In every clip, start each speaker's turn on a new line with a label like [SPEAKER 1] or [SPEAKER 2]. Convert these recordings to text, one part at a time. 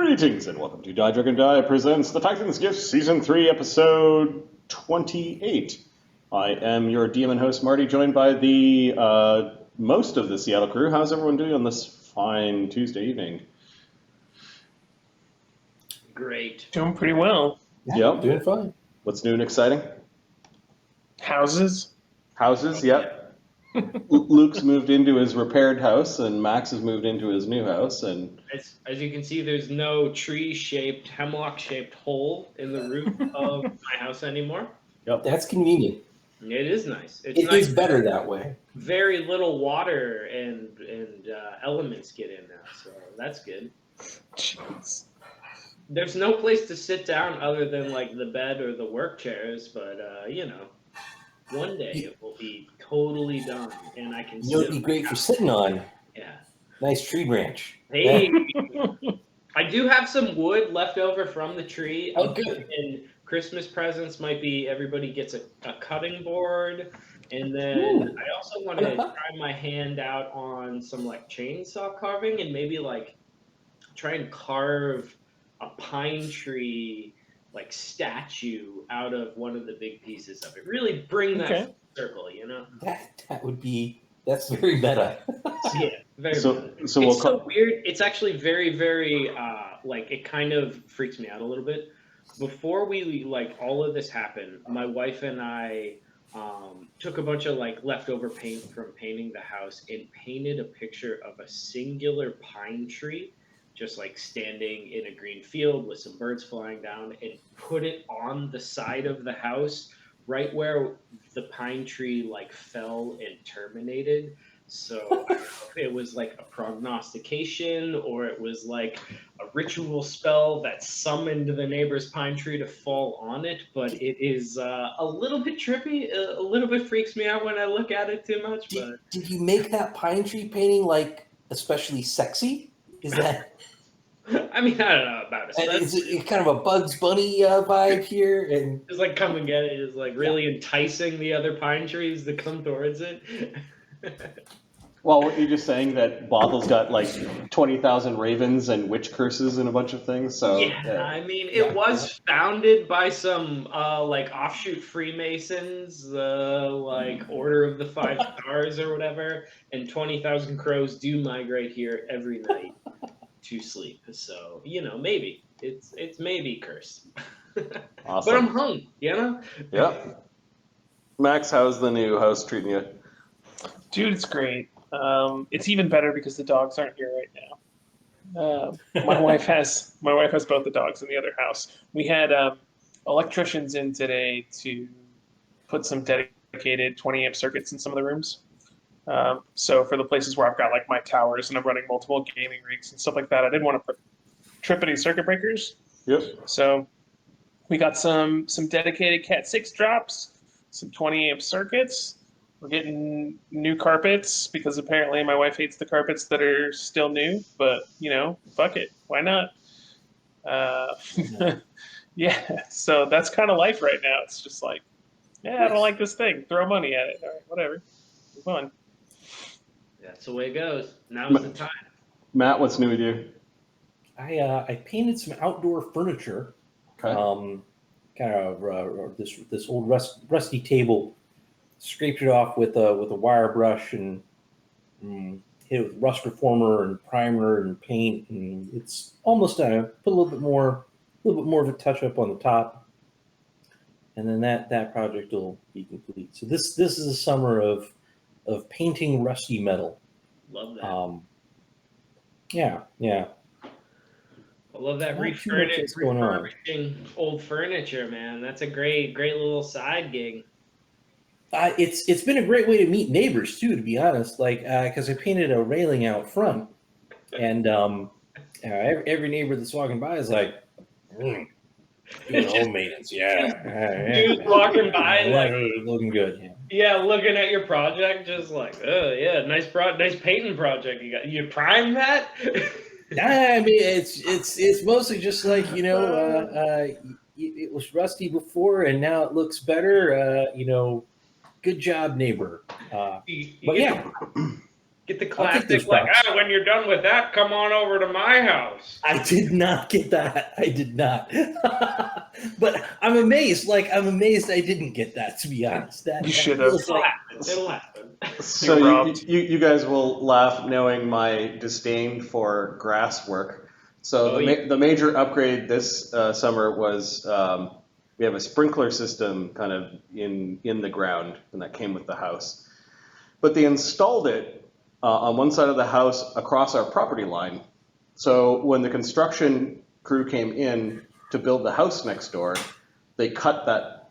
[SPEAKER 1] Greetings and welcome to Die Dragon Die presents The Titans Gift Season 3, Episode 28. I am your DM host, Marty, joined by the most of the Seattle crew. How's everyone doing on this fine Tuesday evening?
[SPEAKER 2] Great.
[SPEAKER 3] Doing pretty well.
[SPEAKER 1] Yep.
[SPEAKER 4] Doing fine.
[SPEAKER 1] What's new and exciting?
[SPEAKER 3] Houses.
[SPEAKER 1] Houses, yep. Luke's moved into his repaired house, and Max has moved into his new house. And
[SPEAKER 2] as you can see, there's no tree-shaped, hemlock-shaped hole in the roof of my house anymore.
[SPEAKER 1] Yep.
[SPEAKER 4] That's convenient.
[SPEAKER 2] It is nice. It's
[SPEAKER 4] It
[SPEAKER 2] nice.
[SPEAKER 4] is better that way.
[SPEAKER 2] Very little water and elements get in now, so that's good.
[SPEAKER 3] Jeez.
[SPEAKER 2] There's no place to sit down other than like the bed or the work chairs, but one day it will be totally done, and I can.
[SPEAKER 4] You know, it'd be great for sitting on.
[SPEAKER 2] Yeah.
[SPEAKER 4] Nice tree branch.
[SPEAKER 2] Hey, I do have some wood left over from the tree.
[SPEAKER 4] Oh, good.
[SPEAKER 2] And Christmas presents might be everybody gets a cutting board, and then
[SPEAKER 4] Ooh.
[SPEAKER 2] I also want to try my hand out on some like chainsaw carving and maybe like try and carve a pine tree like statue out of one of the big pieces of it. Really bring that full circle, you know?
[SPEAKER 4] That's very meta.
[SPEAKER 2] Yeah, very
[SPEAKER 1] So
[SPEAKER 2] meta.
[SPEAKER 1] it's
[SPEAKER 2] So weird. It's actually very, very like it kind of freaks me out a little bit. Before we like all of this happened, my wife and I took a bunch of like leftover paint from painting the house and painted a picture of a singular pine tree just like standing in a green field with some birds flying down, and put it on the side of the house right where the pine tree like fell and terminated. So I don't know if it was like a prognostication or it was like a ritual spell that summoned the neighbor's pine tree to fall on it, but it is a little bit trippy, a little bit freaks me out when I look at it too much. But
[SPEAKER 4] Did you make that pine tree painting like especially sexy? Is that?
[SPEAKER 2] I mean, I don't know about it.
[SPEAKER 4] Is it kind of a Bugs Bunny vibe here? And
[SPEAKER 2] Just like come and get it is like really enticing the other pine trees to come towards it.
[SPEAKER 1] Well, weren't you just saying that Bothel's got like 20,000 ravens and witch curses and a bunch of things? So
[SPEAKER 2] yeah, I mean, it was founded by some like offshoot Freemasons, like Order of the Five Stars or whatever, and 20,000 crows do migrate here every night to sleep. So maybe it's maybe cursed.
[SPEAKER 1] awesome.
[SPEAKER 2] But I'm hung,
[SPEAKER 1] Yeah. Max, how's the new house treating you?
[SPEAKER 3] Dude, it's great. It's even better because the dogs aren't here right now. My wife has both the dogs in the other house. We had electricians in today to put some dedicated 20 amp circuits in some of the rooms. So for the places where I've got like my towers and I'm running multiple gaming rigs and stuff like that, I didn't want to trip any circuit breakers.
[SPEAKER 1] Yep.
[SPEAKER 3] So we got some dedicated Cat 6 drops, some 20 amp circuits. We're getting new carpets because apparently my wife hates the carpets that are still new, but fuck it. Why not? Yeah. So that's kind of life right now. It's just like, I don't like this thing. Throw money at it. All right, whatever. Move on.
[SPEAKER 2] That's the way it goes. Now's the time.
[SPEAKER 1] Matt, what's new with you?
[SPEAKER 4] I painted some outdoor furniture.
[SPEAKER 1] Okay.
[SPEAKER 4] Kind of this old rusty table. Scraped it off with a wire brush and hit it with rust reformer and primer and paint, and it's almost done. Put a little bit more of a touch up on the top, and then that project will be complete. So this is a summer of painting rusty metal.
[SPEAKER 2] Love that.
[SPEAKER 4] Yeah.
[SPEAKER 2] I love that refurbishing old furniture, man. That's a great little side gig.
[SPEAKER 4] It's been a great way to meet neighbors too, to be honest. Like, because I painted a railing out front, and every neighbor that's walking by is like, doing home maintenance,
[SPEAKER 2] Dude walking by, like
[SPEAKER 4] looking good,
[SPEAKER 2] looking at your project, just like, nice painting project you got. You prime that?
[SPEAKER 4] I mean, it's mostly just like it was rusty before, and now it looks better. Good job, neighbor. But yeah,
[SPEAKER 2] Get the
[SPEAKER 4] I'll take those
[SPEAKER 2] classic, like,
[SPEAKER 4] props.
[SPEAKER 2] when you're done with that, come on over to my house.
[SPEAKER 4] I did not get that. I did not. But I'm amazed. I'm amazed I didn't get that, to be honest.
[SPEAKER 3] You should have.
[SPEAKER 4] feels like
[SPEAKER 2] It'll happen.
[SPEAKER 1] So
[SPEAKER 3] You're robbed.
[SPEAKER 1] you guys will laugh knowing my disdain for grass work. So the major upgrade this summer was we have a sprinkler system kind of in the ground, and that came with the house. But they installed it on one side of the house across our property line. So when the construction crew came in to build the house next door, they cut that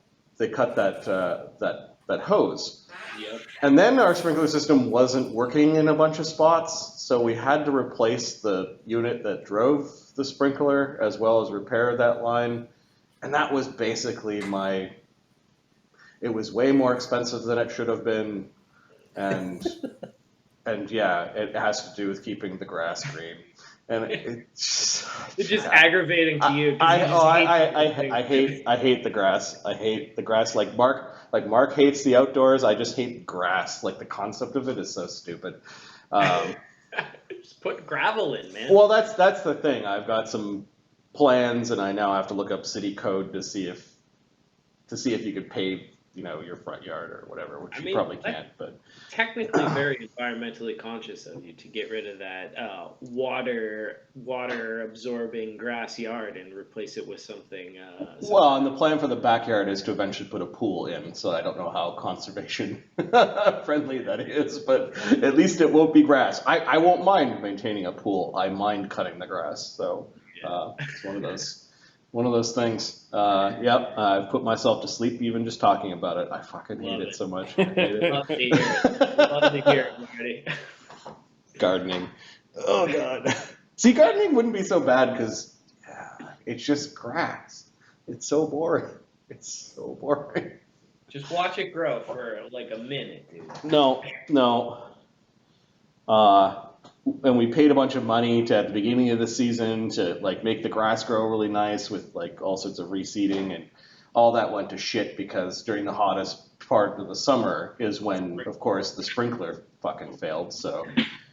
[SPEAKER 1] hose.
[SPEAKER 2] Yep.
[SPEAKER 1] And then our sprinkler system wasn't working in a bunch of spots, so we had to replace the unit that drove the sprinkler as well as repair that line. And that was basically it was way more expensive than it should have been. And yeah, it has to do with keeping the grass green. And it's
[SPEAKER 2] just aggravating to you.
[SPEAKER 1] I hate the grass. I hate the grass. Like Mark hates the outdoors. I just hate grass. Like the concept of it is so stupid.
[SPEAKER 2] Just put gravel in, man.
[SPEAKER 1] Well, that's the thing. I've got some plans, and I now have to look up city code to see if you could pave, your front yard or whatever, which you probably can't. But
[SPEAKER 2] technically, very environmentally conscious of you to get rid of that water absorbing grass yard and replace it with something.
[SPEAKER 1] Well, and the plan for the backyard is to eventually put a pool in. So I don't know how conservation friendly that is, but at least it won't be grass. I won't mind maintaining a pool. I mind cutting the grass. So it's one of those things. Yep, I've put myself to sleep even just talking about it. I fucking hate it so much. I hate it.
[SPEAKER 2] Love to hear it. Love to hear it, Marty.
[SPEAKER 1] Gardening. Oh, God. See, gardening wouldn't be so bad because it's just grass. It's so boring.
[SPEAKER 2] Just watch it grow for like a minute, dude.
[SPEAKER 1] No. And we paid a bunch of money at the beginning of the season to make the grass grow really nice with all sorts of reseeding, and all that went to shit because during the hottest part of the summer is when, of course, the sprinkler fucking failed. So,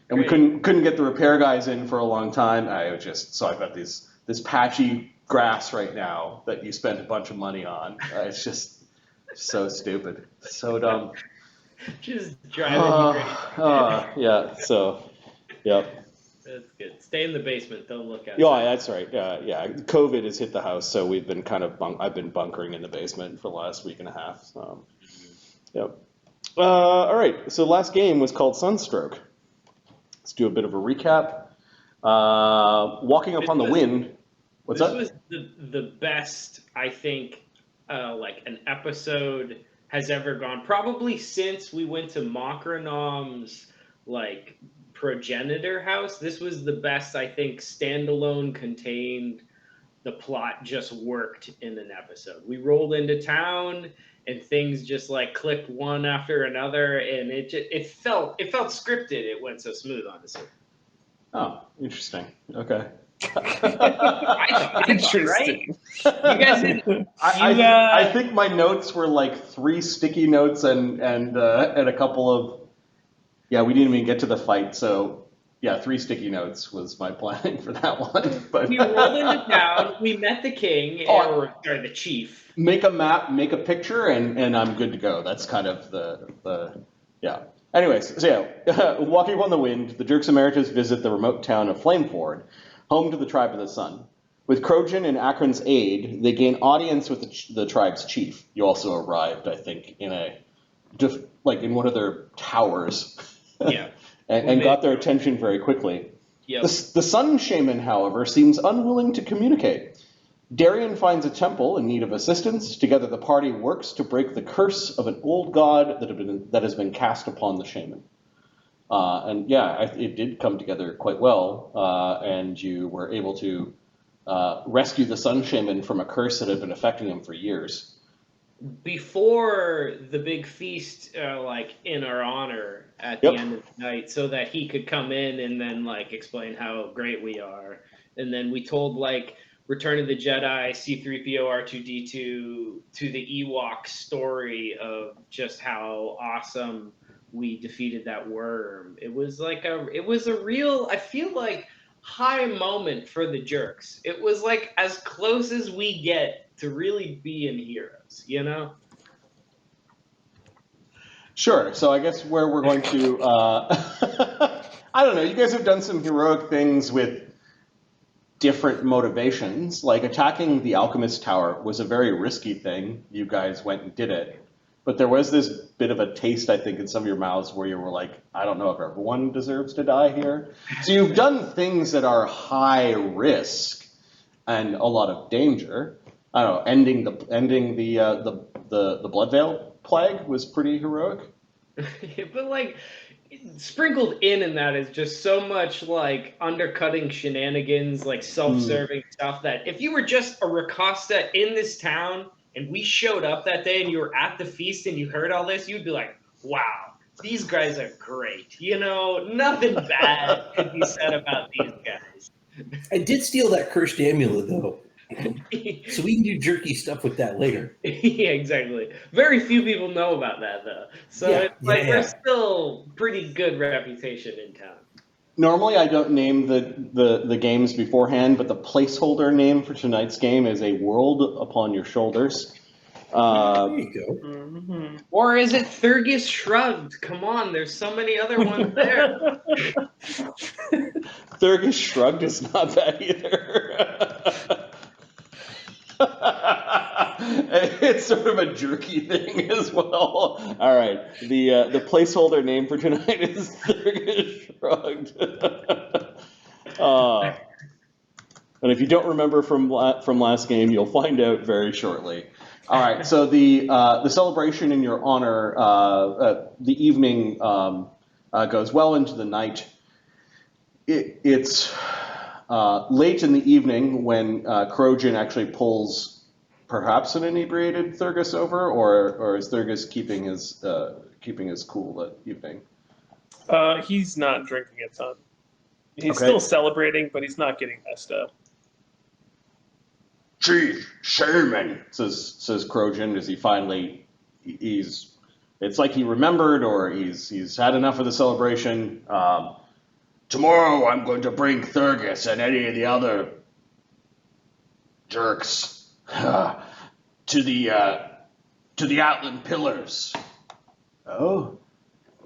[SPEAKER 1] and we couldn't get the repair guys in for a long time. So I've got this patchy grass right now that you spent a bunch of money on. It's just so stupid, so dumb.
[SPEAKER 2] Just driving you crazy.
[SPEAKER 1] Yeah. So. Yep.
[SPEAKER 2] That's good. Stay in the basement. Don't look out.
[SPEAKER 1] Yeah, that's right. Yeah. COVID has hit the house, so we've been I've been bunkering in the basement for the last week and a half. Yep. All right. So last game was called Sunstroke. Let's do a bit of a recap. Walking up on the wind. What's that?
[SPEAKER 2] This was the best, I think, an episode has ever gone. Probably since we went to Makronom's progenitor house. This was the best, I think, standalone contained. The plot just worked in an episode. We rolled into town and things just clicked one after another, and it felt scripted. It went so smooth, honestly.
[SPEAKER 1] Oh, interesting. Okay.
[SPEAKER 3] Interesting.
[SPEAKER 2] Right? You guys didn't.
[SPEAKER 1] I think my notes were 3 sticky notes and a couple of. Yeah, we didn't even get to the fight, so 3 sticky notes was my planning for that one. But
[SPEAKER 2] we rolled into town, we met the king, or the chief.
[SPEAKER 1] Make a map, make a picture, and I'm good to go. That's kind of the. Anyways, so walking upon the wind, the Jerks Emeritus visit the remote town of Flameford, home to the Tribe of the Sun. With Krojun and Akron's aid, they gain audience with the tribe's chief. You also arrived, I think, in one of their towers.
[SPEAKER 2] Yeah.
[SPEAKER 1] and got their attention very quickly.
[SPEAKER 2] Yep.
[SPEAKER 1] The Sun Shaman, however, seems unwilling to communicate. Darian finds a temple in need of assistance. Together, the party works to break the curse of an old god that has been cast upon the shaman. It did come together quite well, and you were able to rescue the Sun Shaman from a curse that had been affecting him for years.
[SPEAKER 2] Before the big feast, in our honor at the end of the night, so that he could come in and then explain how great we are, and then we told Return of the Jedi, C3PO, R2D2 to the Ewok story of just how awesome we defeated that worm. It was a real, I feel like, high moment for the Jerks. It was like as close as we get to really being heroes, you know?
[SPEAKER 1] Sure. So I guess where we're going to, I don't know. You guys have done some heroic things with different motivations. Like attacking the Alchemist Tower was a very risky thing. You guys went and did it. But there was this bit of a taste, I think, in some of your mouths where you were like, I don't know if everyone deserves to die here. So you've done things that are high risk and a lot of danger. I don't know, ending the Blood Veil plague was pretty heroic.
[SPEAKER 2] But like sprinkled in that is just so much like undercutting shenanigans, like self-serving stuff that if you were just a Rakasta in this town and we showed up that day and you were at the feast and you heard all this, you'd be like, wow, these guys are great. You know, nothing bad could be said about these guys.
[SPEAKER 4] I did steal that cursed amulet, though. So we can do jerky stuff with that later.
[SPEAKER 2] Yeah, exactly. Very few people know about that, though. So it's like we're still pretty good reputation in town.
[SPEAKER 1] Normally, I don't name the games beforehand, but the placeholder name for tonight's game is A World Upon Your Shoulders.
[SPEAKER 4] There you go.
[SPEAKER 3] Mm-hmm.
[SPEAKER 2] Or is it Thurgus Shrugged? Come on, there's so many other ones there.
[SPEAKER 1] Thurgus Shrugged is not bad either. It's sort of a jerky thing as well. All right, the placeholder name for tonight is Thurgus Shrugged. And if you don't remember from last game, you'll find out very shortly. All right, so the celebration in your honor, the evening goes well into the night. It's late in the evening when Krojun actually pulls perhaps an inebriated Thurgus over, or is Thurgus keeping his cool that evening?
[SPEAKER 3] He's not drinking a ton. He's still celebrating, but he's not getting messed up.
[SPEAKER 1] Chief Shaman, says Krojun as he finally it's like he remembered or he's had enough of the celebration. Tomorrow I'm going to bring Thurgus and any of the other jerks to the Outland Pillars. Oh,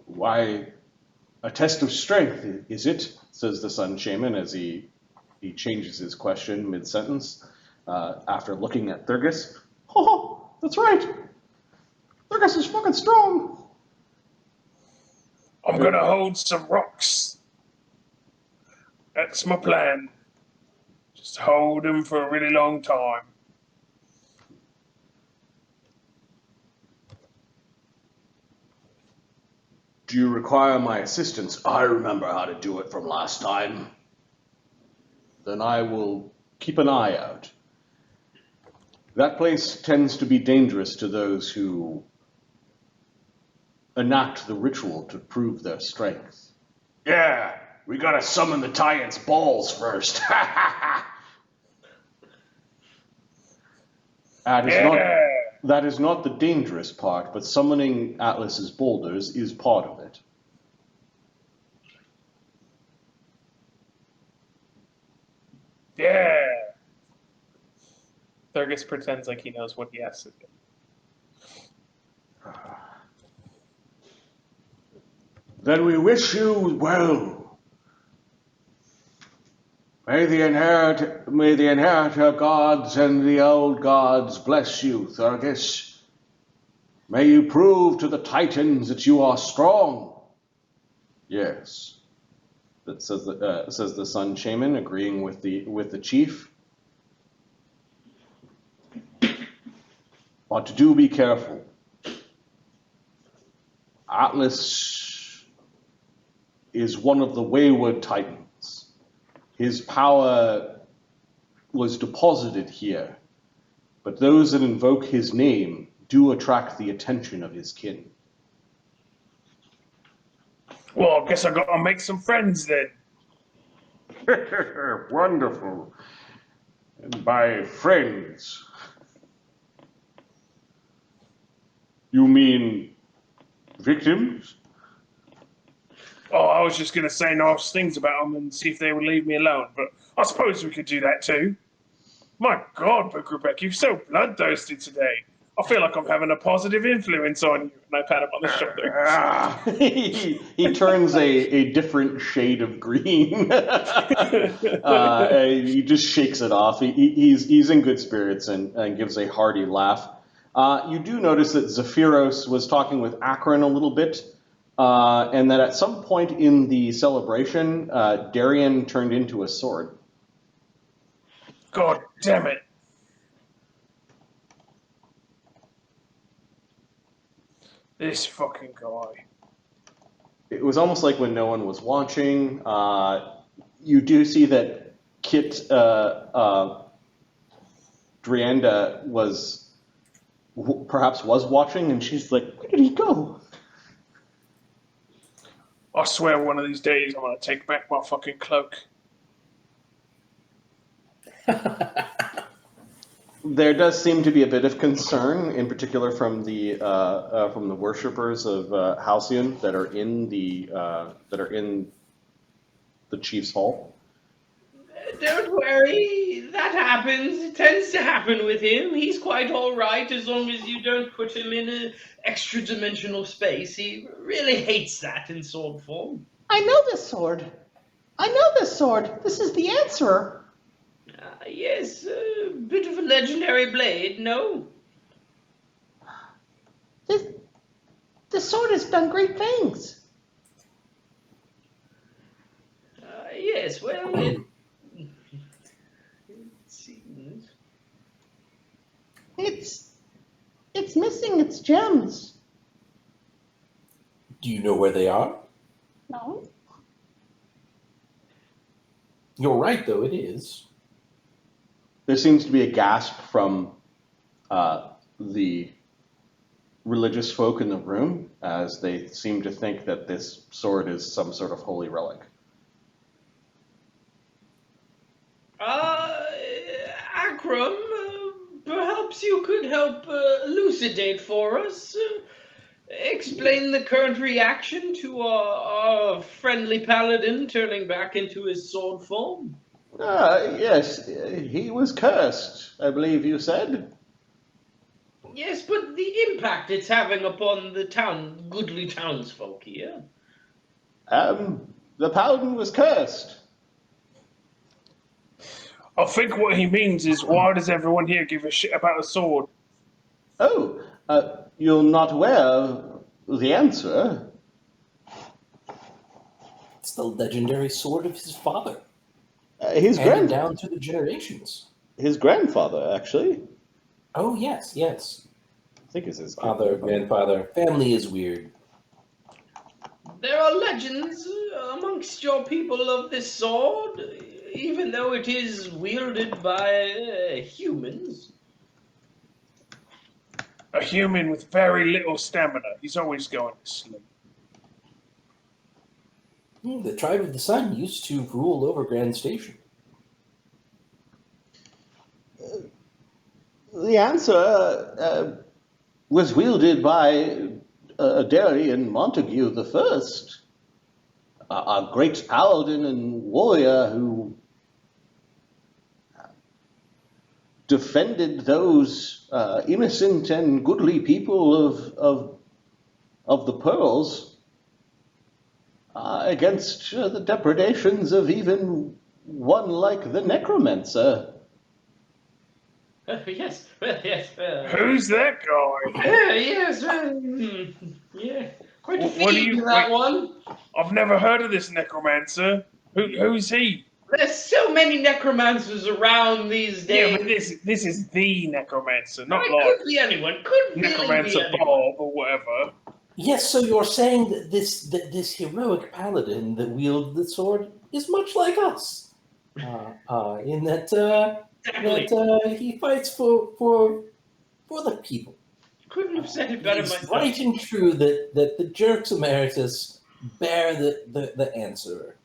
[SPEAKER 1] why, a test of strength, is it? Says the Sun Shaman as he changes his question mid-sentence after looking at Thurgus. Oh, that's right. Thurgus is fucking strong.
[SPEAKER 3] I'm gonna hold some rocks. That's my plan. Just hold them for a really long time.
[SPEAKER 1] Do you require my assistance? I remember how to do it from last time. Then I will keep an eye out. That place tends to be dangerous to those who enact the ritual to prove their strength. Yeah, we gotta summon the Tyrant's balls first. That is not the dangerous part, but summoning Atlas's boulders is part of it.
[SPEAKER 3] Yeah. Thurgus pretends like he knows what he has to do.
[SPEAKER 1] Then we wish you well. May the inheritor gods and the old gods bless you, Thurgus. May you prove to the Titans that you are strong. Yes, that says the Sun Shaman, agreeing with the chief. But do be careful. Atlas is one of the wayward Titans. His power was deposited here, but those that invoke his name do attract the attention of his kin.
[SPEAKER 3] Well, I guess I gotta make some friends then.
[SPEAKER 1] Wonderful. And by friends, you mean victims?
[SPEAKER 3] Oh, I was just going to say nice things about them and see if they would leave me alone, but I suppose we could do that too. My God, Rebecca, you're so bloodthirsty today. I feel like I'm having a positive influence on you. And I pat him on the shoulder.
[SPEAKER 1] He turns a different shade of green. He just shakes it off. He's in good spirits and gives a hearty laugh. You do notice that Zephyros was talking with Akron a little bit, and that at some point in the celebration, Darian turned into a sword.
[SPEAKER 3] God damn it. This fucking guy.
[SPEAKER 1] It was almost like when no one was watching. You do see that Kit Drianda perhaps was watching, and she's like, "Where did he go?"
[SPEAKER 3] I swear one of these days I'm going to take back my fucking cloak.
[SPEAKER 1] There does seem to be a bit of concern, in particular from the worshippers of Halcyon that are in the chief's hall.
[SPEAKER 2] Don't worry, that happens. It tends to happen with him. He's quite all right as long as you don't put him in an extra-dimensional space. He really hates that in sword form.
[SPEAKER 5] I know this sword. This is the answerer.
[SPEAKER 2] Yes, a bit of a legendary blade, no?
[SPEAKER 5] This sword has done great things.
[SPEAKER 2] Yes, well, it seems.
[SPEAKER 5] It's missing its gems.
[SPEAKER 4] Do you know where they are?
[SPEAKER 5] No.
[SPEAKER 4] You're right, though, it is.
[SPEAKER 1] There seems to be a gasp from the religious folk in the room as they seem to think that this sword is some sort of holy relic.
[SPEAKER 2] Akram, perhaps you could help elucidate for us. Explain the current reaction to our friendly paladin turning back into his sword form.
[SPEAKER 1] Yes, he was cursed, I believe you said.
[SPEAKER 2] Yes, but the impact it's having upon the goodly townsfolk here.
[SPEAKER 1] The paladin was cursed.
[SPEAKER 3] I think what he means is, why does everyone here give a shit about a sword?
[SPEAKER 1] Oh, you're not aware of the answer.
[SPEAKER 4] It's the legendary sword of his father.
[SPEAKER 1] His
[SPEAKER 4] Handed down through the generations.
[SPEAKER 1] His grandfather, actually.
[SPEAKER 4] Oh, yes.
[SPEAKER 1] I think it's his
[SPEAKER 4] Father, grandfather. Family is weird.
[SPEAKER 2] There are legends amongst your people of this sword, even though it is wielded by humans.
[SPEAKER 3] A human with very little stamina. He's always going to sleep.
[SPEAKER 4] The tribe of the Sun used to rule over Grand Station.
[SPEAKER 1] The answer was wielded by Darian Montague the First, a great paladin and warrior who defended those innocent and goodly people of the Pearls against the depredations of even one like the Necromancer.
[SPEAKER 2] Yes.
[SPEAKER 3] Who's that guy?
[SPEAKER 2] Yes. Yeah. Quite a
[SPEAKER 3] What do
[SPEAKER 2] feat
[SPEAKER 3] you-
[SPEAKER 2] for that
[SPEAKER 3] wait.
[SPEAKER 2] one.
[SPEAKER 3] I've never heard of this necromancer. Who's he?
[SPEAKER 2] There's so many necromancers around these days.
[SPEAKER 3] Yeah, but this is the necromancer, not
[SPEAKER 2] It
[SPEAKER 3] like
[SPEAKER 2] could be anyone. Could really
[SPEAKER 3] necromancer
[SPEAKER 2] be anyone.
[SPEAKER 3] Bob or whatever.
[SPEAKER 4] Yes, so you're saying that this heroic paladin that wielded the sword is much like us, in that
[SPEAKER 2] Exactly.
[SPEAKER 4] he fights for the people.
[SPEAKER 2] Couldn't have said it better
[SPEAKER 4] It's
[SPEAKER 2] myself.
[SPEAKER 4] right and true that the Jerks Emeritus bear the answerer.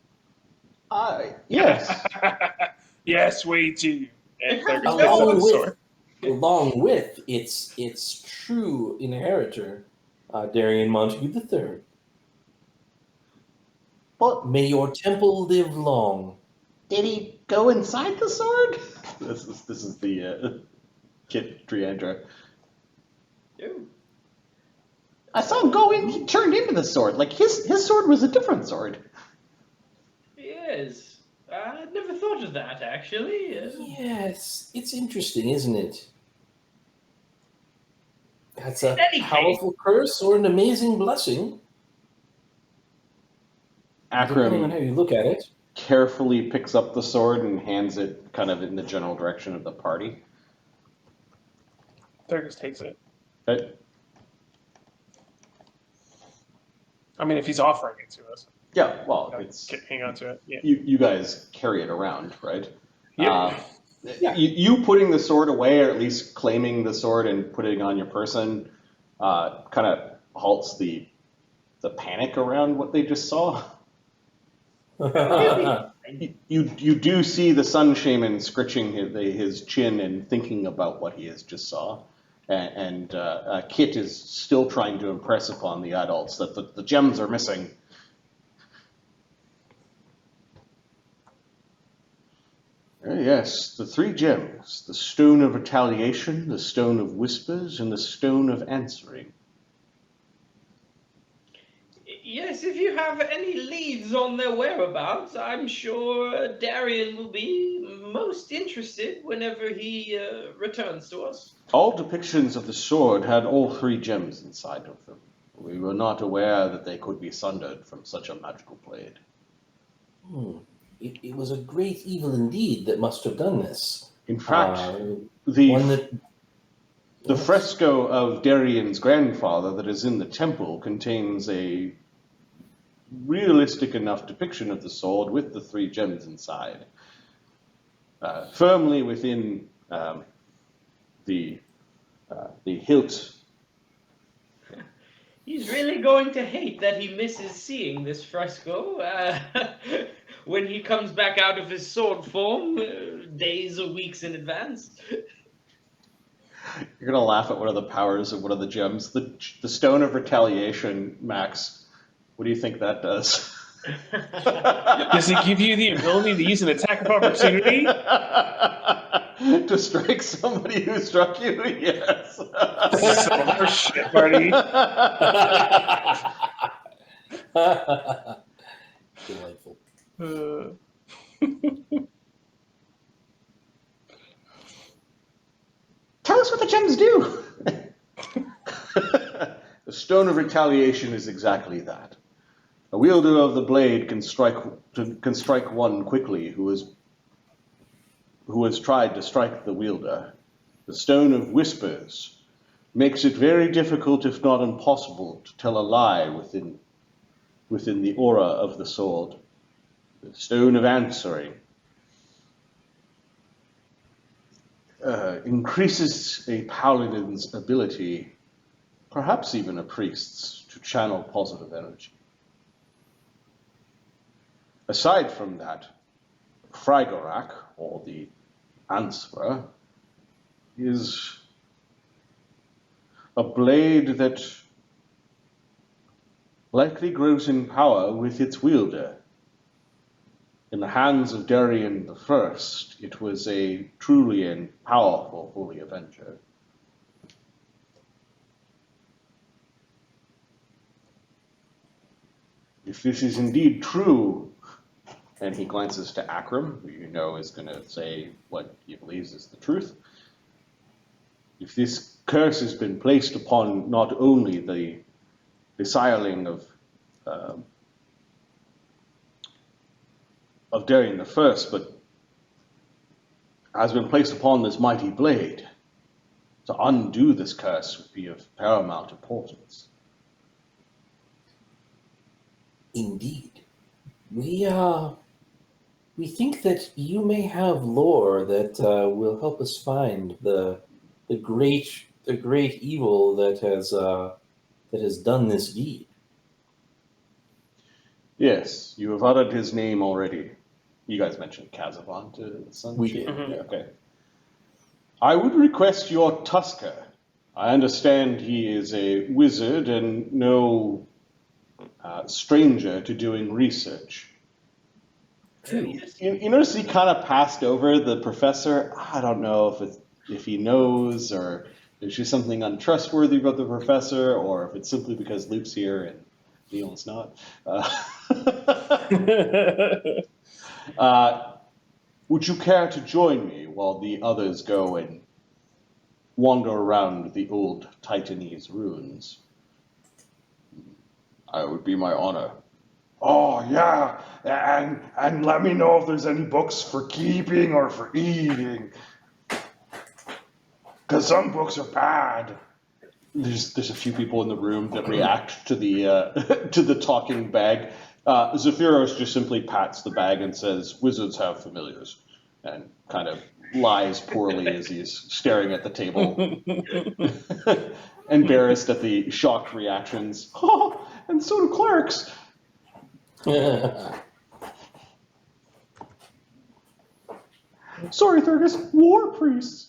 [SPEAKER 1] Yes.
[SPEAKER 3] Yes, we do. And they're
[SPEAKER 4] Along with its true inheritor, Darian Montague III.
[SPEAKER 5] Well,
[SPEAKER 4] May your temple live long.
[SPEAKER 5] did he go inside the sword?
[SPEAKER 1] This is the Kit Driandra.
[SPEAKER 2] Ooh.
[SPEAKER 5] I saw him go in. He turned into the sword. Like his sword was a different sword.
[SPEAKER 2] Yes. I never thought of that, actually.
[SPEAKER 4] Yes, it's interesting, isn't it? That's
[SPEAKER 2] In
[SPEAKER 4] a
[SPEAKER 2] any case-
[SPEAKER 4] powerful curse or an amazing blessing, depending on how
[SPEAKER 1] Akram
[SPEAKER 4] you look at it.
[SPEAKER 1] carefully picks up the sword and hands it kind of in the general direction of the party.
[SPEAKER 3] Thurgus takes it.
[SPEAKER 1] Okay.
[SPEAKER 3] I mean, if he's offering it to us,
[SPEAKER 1] Yeah, well, it's
[SPEAKER 3] hang on to it. Yeah.
[SPEAKER 1] you guys carry it around, right?
[SPEAKER 3] Yep.
[SPEAKER 1] You putting the sword away, or at least claiming the sword and putting it on your person, kind of halts the panic around what they just saw. You do see the Sun Shaman scritching his chin and thinking about what he has just saw, and Kit is still trying to impress upon the adults that the gems are missing. Yes, the 3 gems: the stone of retaliation, the stone of whispers, and the stone of answering.
[SPEAKER 2] Yes, if you have any leads on their whereabouts, I'm sure Darian will be most interested whenever he returns to us.
[SPEAKER 1] All depictions of the sword had all 3 gems inside of them. We were not aware that they could be sundered from such a magical blade.
[SPEAKER 4] It was a great evil indeed that must have done this.
[SPEAKER 1] In fact,
[SPEAKER 4] One
[SPEAKER 1] the
[SPEAKER 4] Yes.
[SPEAKER 1] fresco of Darian's grandfather that is in the temple contains a realistic enough depiction of the sword with the 3 gems inside, firmly within the hilt.
[SPEAKER 2] He's really going to hate that he misses seeing this fresco when he comes back out of his sword form days or weeks in advance.
[SPEAKER 1] You're gonna laugh at one of the powers of one of the gems, the stone of retaliation, Max. What do you think that does?
[SPEAKER 3] Does it give you the ability to use an attack of opportunity?
[SPEAKER 1] To strike somebody who struck you? Yes.
[SPEAKER 3] So horseshit, Marty.
[SPEAKER 4] Delightful.
[SPEAKER 5] Tell us what the gems do.
[SPEAKER 1] The stone of retaliation is exactly that. A wielder of the blade can strike one quickly who has tried to strike the wielder. The stone of whispers makes it very difficult, if not impossible, to tell a lie within the aura of the sword. The stone of answering increases a paladin's ability, perhaps even a priest's, to channel positive energy. Aside from that, Frigorak, or the Answerer, is a blade that likely grows in power with its wielder. In the hands of Darian the First, it was a truly and powerful Holy Avenger. If this is indeed true, and he glances to Akram, who you know is going to say what he believes is the truth, if this curse has been placed upon not only the sireling of Darian the First, but has been placed upon this mighty blade, to undo this curse would be of paramount importance.
[SPEAKER 4] Indeed. We think that you may have lore that will help us find the great evil that has done this deed.
[SPEAKER 1] Yes, you have uttered his name already. You guys mentioned Kazavan to the Sun
[SPEAKER 4] We
[SPEAKER 1] Shaman?
[SPEAKER 3] did.
[SPEAKER 1] Yeah, okay. I would request your Tusker. I understand he is a wizard and no stranger to doing research.
[SPEAKER 4] True.
[SPEAKER 1] You notice he kind of passed over the professor. I don't know if he knows or there's just something untrustworthy about the professor, or if it's simply because Luke's here and Neil's not. Would you care to join me while the others go and wander around the old Titanese ruins? It would be my honor.
[SPEAKER 6] Oh yeah, and let me know if there's any books for keeping or for eating. Cause some books are bad.
[SPEAKER 1] There's a few people in the room that react to the to the talking bag. Zephyros just simply pats the bag and says, "Wizards have familiars," and kind of lies poorly as he's staring at the table, embarrassed at the shocked reactions.
[SPEAKER 5] Oh, and so do clerics. Sorry, Thurgus. War priests.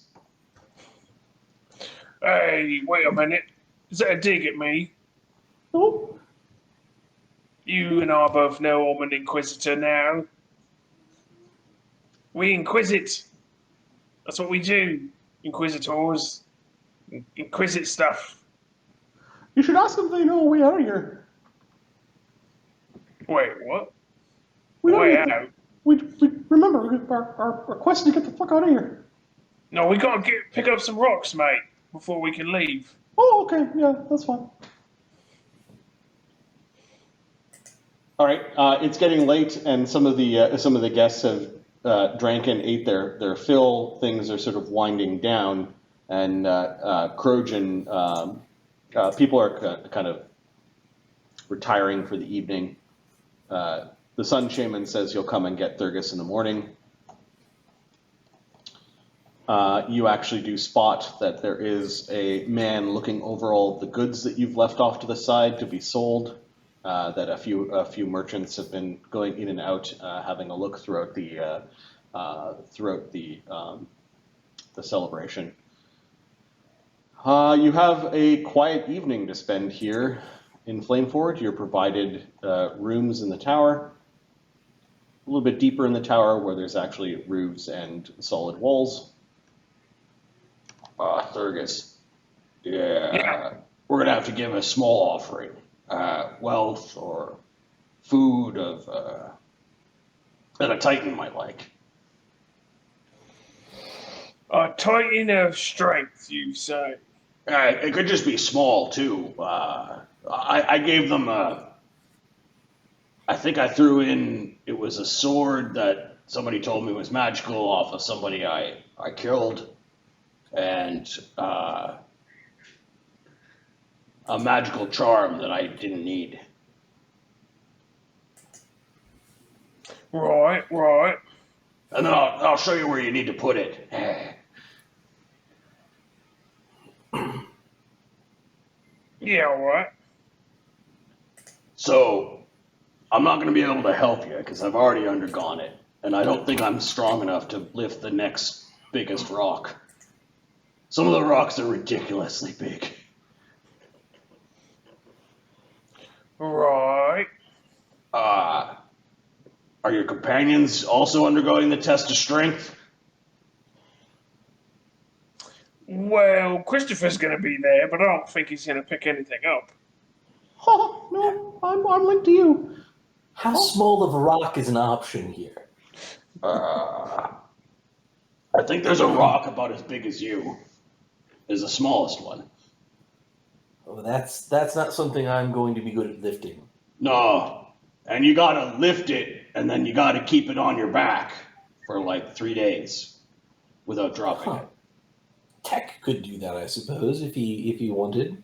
[SPEAKER 3] Hey, wait a minute. Is that a dig at me?
[SPEAKER 5] Oh,
[SPEAKER 3] You and I both know I'm an Inquisitor now. We inquisit. That's what we do. Inquisitors. Inquisit stuff.
[SPEAKER 5] you should ask them if they know a way out of here.
[SPEAKER 3] Wait, what?
[SPEAKER 5] We don't
[SPEAKER 3] Way
[SPEAKER 5] need to-
[SPEAKER 3] out?
[SPEAKER 5] We remember our quest to get the fuck out of here.
[SPEAKER 3] No, we gotta pick up some rocks, mate, before we can leave.
[SPEAKER 5] Oh, okay, yeah, that's fine.
[SPEAKER 1] All right, it's getting late, and some of the guests have drank and ate their fill. Things are sort of winding down, and Krojun, people are kind of retiring for the evening. The Sun Shaman says he'll come and get Thurgus in the morning. You actually do spot that there is a man looking over all the goods that you've left off to the side to be sold. That a few merchants have been going in and out, having a look throughout the celebration. You have a quiet evening to spend here in Flameford. You're provided rooms in the tower, a little bit deeper in the tower where there's actually roofs and solid walls. Thurgus,
[SPEAKER 3] Yeah.
[SPEAKER 1] we're gonna have to give a small offering. Wealth or food that a Titan might like.
[SPEAKER 3] A Titan of strength, you say?
[SPEAKER 1] It could just be small too. I gave them I think I threw in. It was a sword that somebody told me was magical off of somebody I killed, and a magical charm that I didn't need.
[SPEAKER 3] Right.
[SPEAKER 1] And then I'll show you where you need to put it.
[SPEAKER 3] Yeah, alright.
[SPEAKER 1] So, I'm not going to be able to help you because I've already undergone it, and I don't think I'm strong enough to lift the next biggest rock. Some of the rocks are ridiculously big.
[SPEAKER 3] Right.
[SPEAKER 1] Are your companions also undergoing the test of strength?
[SPEAKER 3] Well, Christopher's gonna be there, but I don't think he's gonna pick anything up.
[SPEAKER 5] Oh, no, I'm linked to you.
[SPEAKER 4] How small of a rock is an option here?
[SPEAKER 1] I think there's a rock about as big as you. Is the smallest one.
[SPEAKER 4] Oh, that's not something I'm going to be good at lifting.
[SPEAKER 1] No, and you gotta lift it, and then you gotta keep it on your back for like 3 days without dropping it.
[SPEAKER 4] Tech could do that, I suppose, if he wanted.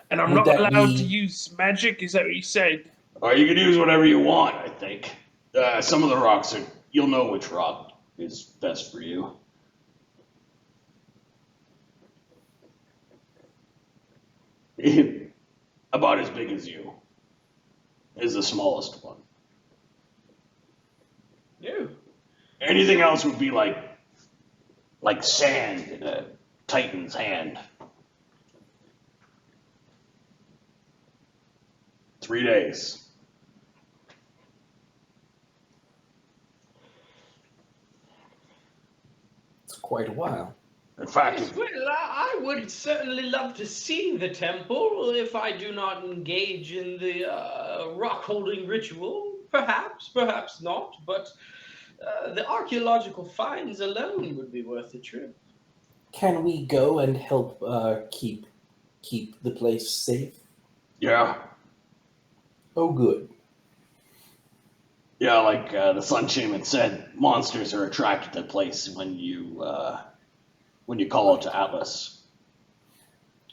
[SPEAKER 3] And I'm
[SPEAKER 4] Would
[SPEAKER 3] not
[SPEAKER 4] that
[SPEAKER 3] allowed
[SPEAKER 4] be-
[SPEAKER 3] to use magic, is that what you said?
[SPEAKER 1] Or you can use whatever you want, I think. Some of the rocks are, you'll know which rock is best for you. About as big as you is the smallest one.
[SPEAKER 2] No.
[SPEAKER 1] Anything else would be like sand in a Titan's hand. 3 days.
[SPEAKER 4] It's quite a while.
[SPEAKER 1] In fact,
[SPEAKER 2] Yes, well, I would certainly love to see the temple if I do not engage in the rock-holding ritual. Perhaps, perhaps not, but the archaeological finds alone would be worth the trip.
[SPEAKER 4] Can we go and help keep the place safe?
[SPEAKER 1] yeah.
[SPEAKER 4] Oh, good.
[SPEAKER 1] Yeah, like the Sun Shaman said, monsters are attracted to the place when you call out to Atlas.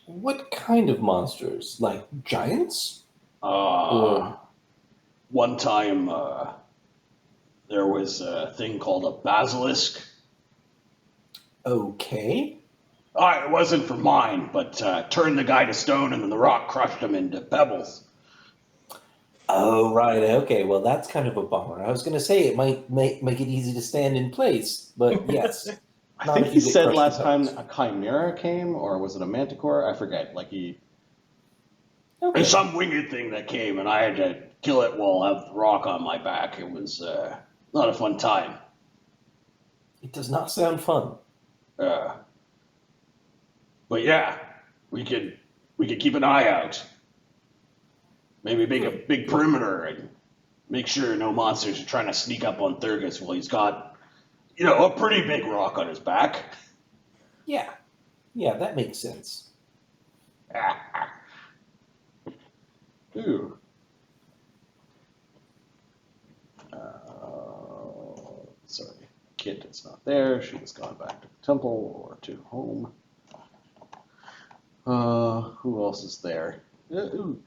[SPEAKER 4] What kind of monsters? Like giants?
[SPEAKER 1] One time there was a thing called a basilisk.
[SPEAKER 4] Okay.
[SPEAKER 1] It wasn't for mine, but turned the guy to stone and then the rock crushed him into pebbles.
[SPEAKER 4] Oh, right. Okay. Well, that's kind of a bummer. I was going to say it might make it easy to stand in place, but yes.
[SPEAKER 1] I
[SPEAKER 4] Not
[SPEAKER 1] think
[SPEAKER 4] if
[SPEAKER 1] he
[SPEAKER 4] you get
[SPEAKER 1] said
[SPEAKER 4] crushed
[SPEAKER 1] last
[SPEAKER 4] to
[SPEAKER 1] time
[SPEAKER 4] pebbles.
[SPEAKER 1] a chimera came, or was it a manticore? I forget. Like
[SPEAKER 4] Okay.
[SPEAKER 1] there's some winged thing that came, and I had to kill it while I have the rock on my back. It was not a fun time.
[SPEAKER 4] It does not sound fun.
[SPEAKER 1] But yeah, we could keep an eye out. Maybe make a big perimeter and make sure no monsters are trying to sneak up on Thurgus while he's got, a pretty big rock on his back.
[SPEAKER 4] Yeah. Yeah, that makes sense.
[SPEAKER 1] Ooh. Sorry, Kit is not there. She has gone back to the temple or to home. Who else is there? Ooh.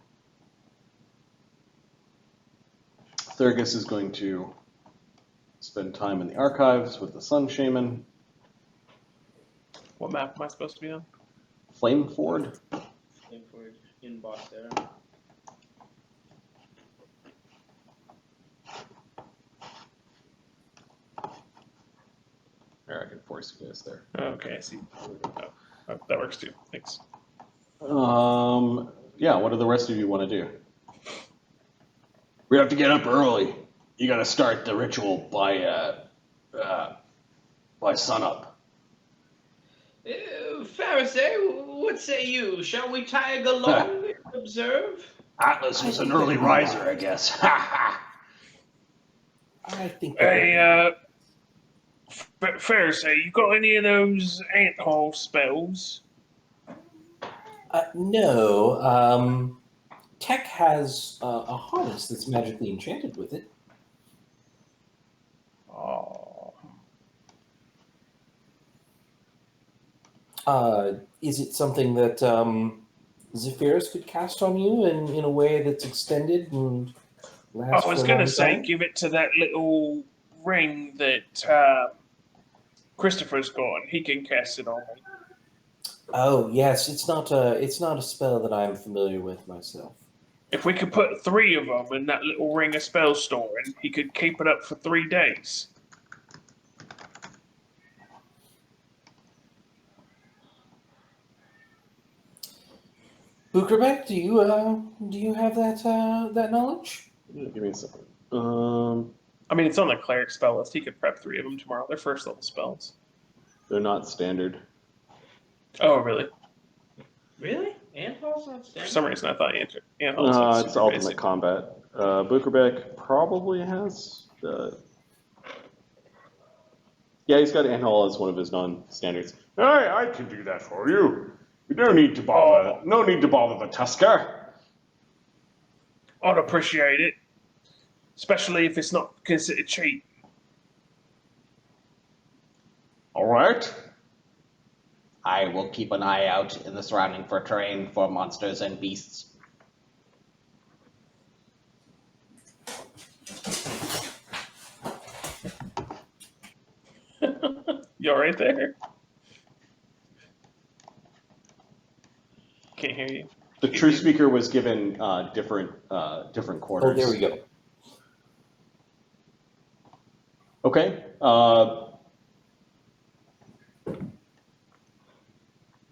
[SPEAKER 1] Thurgus is going to spend time in the archives with the Sun Shaman.
[SPEAKER 3] What map am I supposed to be on?
[SPEAKER 1] Flameford.
[SPEAKER 2] Flameford in Boston.
[SPEAKER 1] There, I can force you guys there.
[SPEAKER 3] Okay, I see. Oh, that works too. Thanks.
[SPEAKER 1] Yeah, what do the rest of you want to do? We have to get up early. You got to start the ritual by sunup.
[SPEAKER 2] Pharisee, what say you? Shall we tag along and observe?
[SPEAKER 1] Atlas was an early riser, I guess. Ha ha.
[SPEAKER 4] I think that
[SPEAKER 3] Hey, Pharisee, you got any of those ant-hole spells?
[SPEAKER 4] no. Tech has a harness that's magically enchanted with it.
[SPEAKER 3] Oh.
[SPEAKER 4] Is it something that Zephyros could cast on you in a way that's extended and lasts
[SPEAKER 3] I was
[SPEAKER 4] for a
[SPEAKER 3] going
[SPEAKER 4] long
[SPEAKER 3] to say,
[SPEAKER 4] time?
[SPEAKER 3] give it to that little ring that Christopher's got, and he can cast it on me.
[SPEAKER 4] Oh yes, it's not a spell that I'm familiar with myself.
[SPEAKER 3] If we could put 3 of them in that little ring of spell storing, he could keep it up for 3 days.
[SPEAKER 4] Bukerbeck, do you have that knowledge?
[SPEAKER 1] Yeah, give me a second.
[SPEAKER 3] I mean, it's on the cleric spell list. He could prep 3 of them tomorrow. They're first level spells.
[SPEAKER 1] They're not standard.
[SPEAKER 3] Oh, really?
[SPEAKER 2] Really? Anthol's not
[SPEAKER 3] For
[SPEAKER 2] standard?
[SPEAKER 3] some reason, I thought Anthol's like
[SPEAKER 1] It's
[SPEAKER 3] super
[SPEAKER 1] ultimate
[SPEAKER 3] basic.
[SPEAKER 1] combat. Bukerbeck probably has. Yeah, he's got Anhol as one of his non-standards.
[SPEAKER 6] I can do that for you. You don't need to bother.
[SPEAKER 3] Oh.
[SPEAKER 6] No need to bother the Tusker.
[SPEAKER 3] I'd appreciate it, especially if it's not considered cheap.
[SPEAKER 6] All right.
[SPEAKER 5] I will keep an eye out in the surrounding terrain for monsters and beasts.
[SPEAKER 3] You all right there? Can't hear you.
[SPEAKER 1] The true speaker was given different quarters.
[SPEAKER 4] Oh, there we go.
[SPEAKER 1] Okay.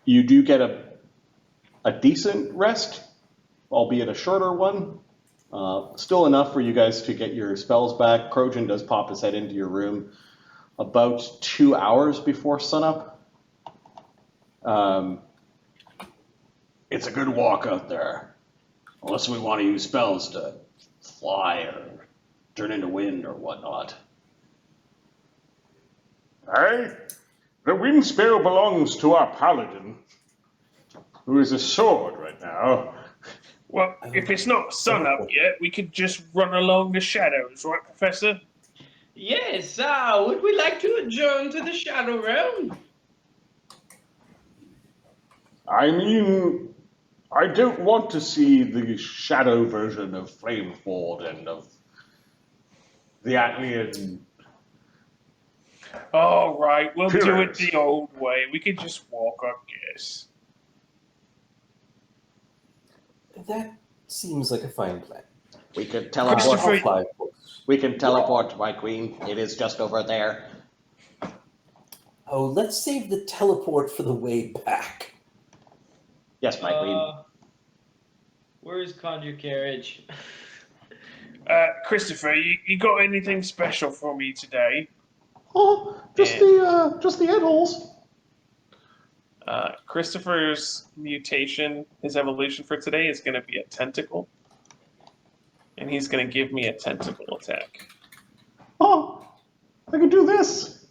[SPEAKER 1] You do get a decent rest, albeit a shorter one. Still enough for you guys to get your spells back. Krojun does pop his head into your room about 2 hours before sunup. It's a good walk out there, unless we want to use spells to fly or turn into wind or whatnot.
[SPEAKER 6] Aye? The wind spell belongs to our paladin, who is a sword right now.
[SPEAKER 3] Well, if it's not sun up yet, we could just run along the shadows, right, Professor?
[SPEAKER 2] Yes, would we like to adjourn to the Shadow Realm?
[SPEAKER 6] I mean, I don't want to see the shadow version of Flameford and of the Atlian.
[SPEAKER 3] All right, we'll do it
[SPEAKER 6] Pillars.
[SPEAKER 3] the old way. We could just walk, I guess.
[SPEAKER 4] That seems like a fine plan.
[SPEAKER 5] We could
[SPEAKER 3] Christopher-
[SPEAKER 5] teleport.
[SPEAKER 4] All 5 books.
[SPEAKER 5] We can teleport, my queen. It is just over there.
[SPEAKER 4] Oh, let's save the teleport for the way back.
[SPEAKER 5] Yes, my queen.
[SPEAKER 2] Where's Conjure Carriage?
[SPEAKER 3] Christopher, you got anything special for me today?
[SPEAKER 1] Oh, just the animals.
[SPEAKER 3] Christopher's mutation, his evolution for today is going to be a tentacle. And he's going to give me a tentacle attack.
[SPEAKER 1] Oh, I can do this.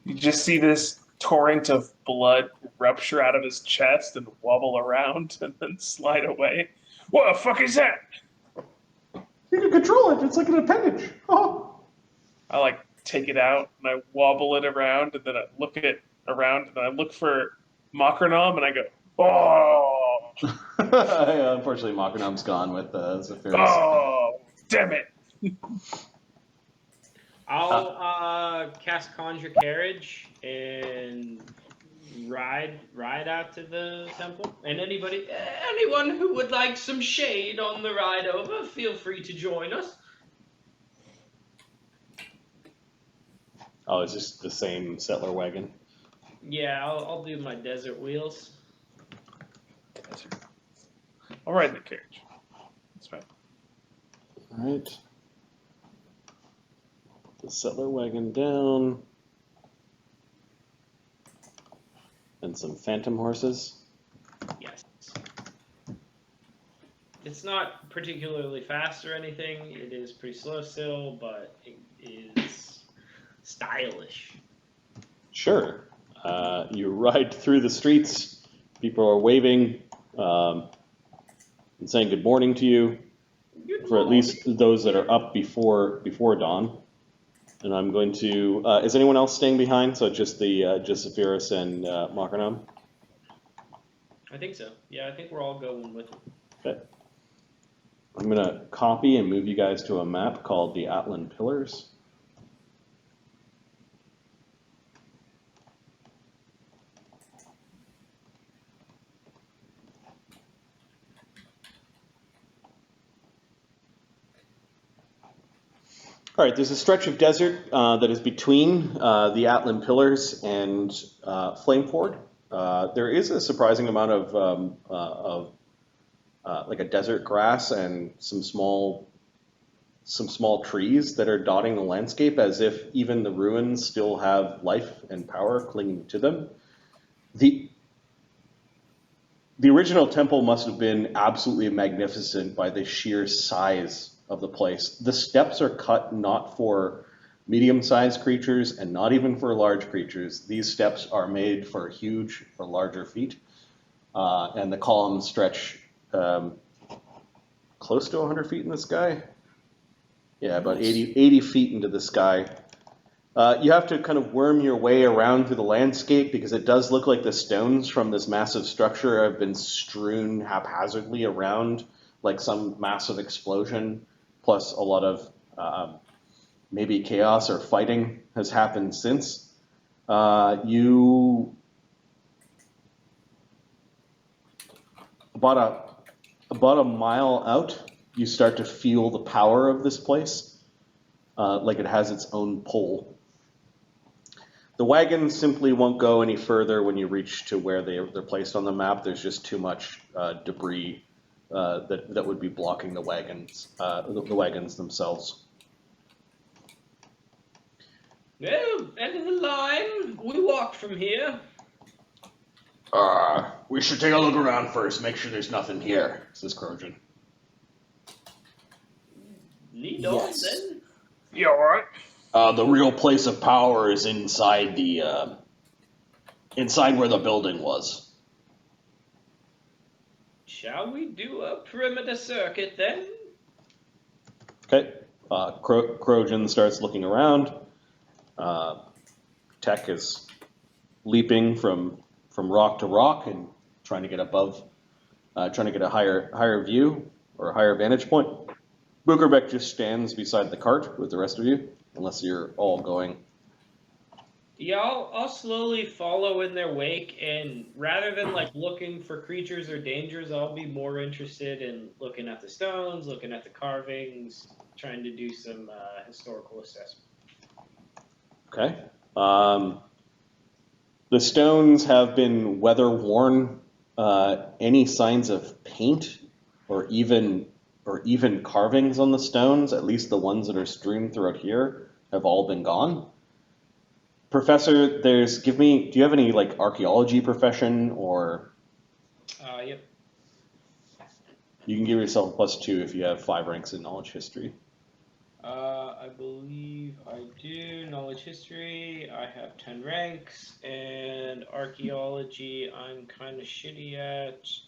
[SPEAKER 3] You just see this torrent of blood rupture out of his chest and wobble around and then slide away. What the fuck is that?
[SPEAKER 1] You can control it. It's like an appendage. Oh.
[SPEAKER 3] I take it out and I wobble it around and then I look at it around and I look for Macronom and I go, oh,
[SPEAKER 1] Unfortunately, Makanam's gone with Zephyros.
[SPEAKER 3] oh, damn it.
[SPEAKER 2] I'll cast Conjure Carriage and ride out to the temple. And anyone who would like some shade on the ride over, feel free to join us.
[SPEAKER 1] Oh, it's just the same settler wagon.
[SPEAKER 2] Yeah, I'll do my desert wheels.
[SPEAKER 3] I'll ride in the carriage. That's fine.
[SPEAKER 1] All right. The settler wagon down. And some phantom horses.
[SPEAKER 2] Yes. It's not particularly fast or anything. It is pretty slow still, but it is stylish.
[SPEAKER 1] Sure. You ride through the streets. People are waving and saying good morning to you. For at least those that are up before dawn. And I'm going to. Is anyone else staying behind? So just Zephyros and Makarnam?
[SPEAKER 2] I think so. Yeah, I think we're all going with it.
[SPEAKER 1] Okay. I'm going to copy and move you guys to a map called the Atlan Pillars. All right, there's a stretch of desert that is between the Atlan Pillars and Flameford. There is a surprising amount of like a desert grass and some small trees that are dotting the landscape, as if even the ruins still have life and power clinging to them. The original temple must have been absolutely magnificent by the sheer size of the place. The steps are cut not for medium-sized creatures and not even for large creatures. These steps are made for huge or larger feet, and the columns stretch close to 100 feet in the sky. Yeah, about 80 feet into the sky. You have to kind of worm your way around through the landscape because it does look like the stones from this massive structure have been strewn haphazardly around like some massive explosion. Plus, a lot of maybe chaos or fighting has happened since. About a mile out, you start to feel the power of this place, like it has its own pull. The wagons simply won't go any further when you reach to where they're placed on the map. There's just too much debris that would be blocking the wagons, the wagons themselves.
[SPEAKER 2] Well, end of the line. We walk from here.
[SPEAKER 6] We should take a look around first, make sure there's nothing here, says Krojun.
[SPEAKER 2] Lead
[SPEAKER 4] Yes.
[SPEAKER 2] on then.
[SPEAKER 3] You all right?
[SPEAKER 6] The real place of power is inside the inside where the building was.
[SPEAKER 2] Shall we do a perimeter circuit then?
[SPEAKER 1] Okay. Krojun starts looking around. Tech is leaping from rock to rock and trying to get above, trying to get a higher view or a higher vantage point. Bukerbeck just stands beside the cart with the rest of you, unless you're all going.
[SPEAKER 2] Yeah, I'll slowly follow in their wake, and rather than like looking for creatures or dangers, I'll be more interested in looking at the stones, looking at the carvings, trying to do some historical assessment.
[SPEAKER 1] Okay. The stones have been weather worn. Any signs of paint or even carvings on the stones, at least the ones that are strewn throughout here, have all been gone. Professor, do you have any like archaeology profession, or
[SPEAKER 2] Yep.
[SPEAKER 1] you can give yourself a +2 if you have 5 ranks in knowledge history.
[SPEAKER 2] I believe I do. Knowledge history, I have 10 ranks, and archaeology, I'm kind of shitty at. It's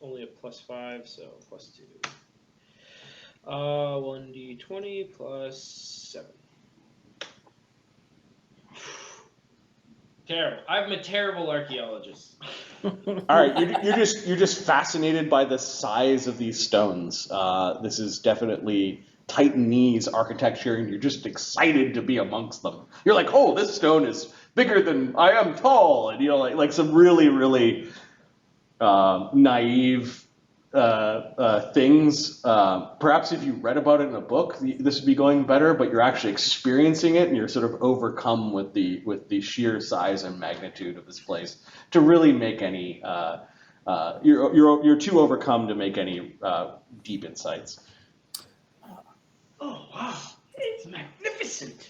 [SPEAKER 2] only a +5, so +2. 1d20 plus 7. Terrible. I'm a terrible archaeologist.
[SPEAKER 1] All right, you're just fascinated by the size of these stones. This is definitely Titanese architecture, and you're just excited to be amongst them. You're like, oh, this stone is bigger than I am tall, and like some really naive things. Perhaps if you read about it in a book, this would be going better. But you're actually experiencing it, and you're sort of overcome with the sheer size and magnitude of this place to really make any. You're too overcome to make any deep insights.
[SPEAKER 2] Oh, wow. It's magnificent.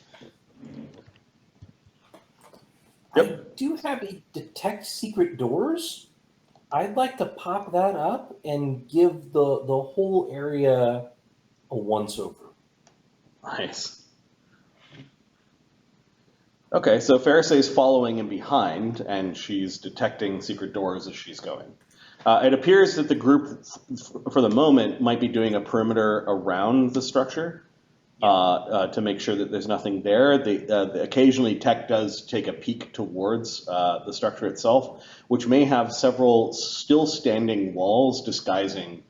[SPEAKER 1] Yep.
[SPEAKER 4] I do have a detect secret doors. I'd like to pop that up and give the whole area a once-over.
[SPEAKER 1] Nice. Okay, so Farisay's following in behind, and she's detecting secret doors as she's going. It appears that the group, for the moment, might be doing a perimeter around the structure to make sure that there's nothing there. Occasionally, Tech does take a peek towards the structure itself, which may have several still standing walls disguising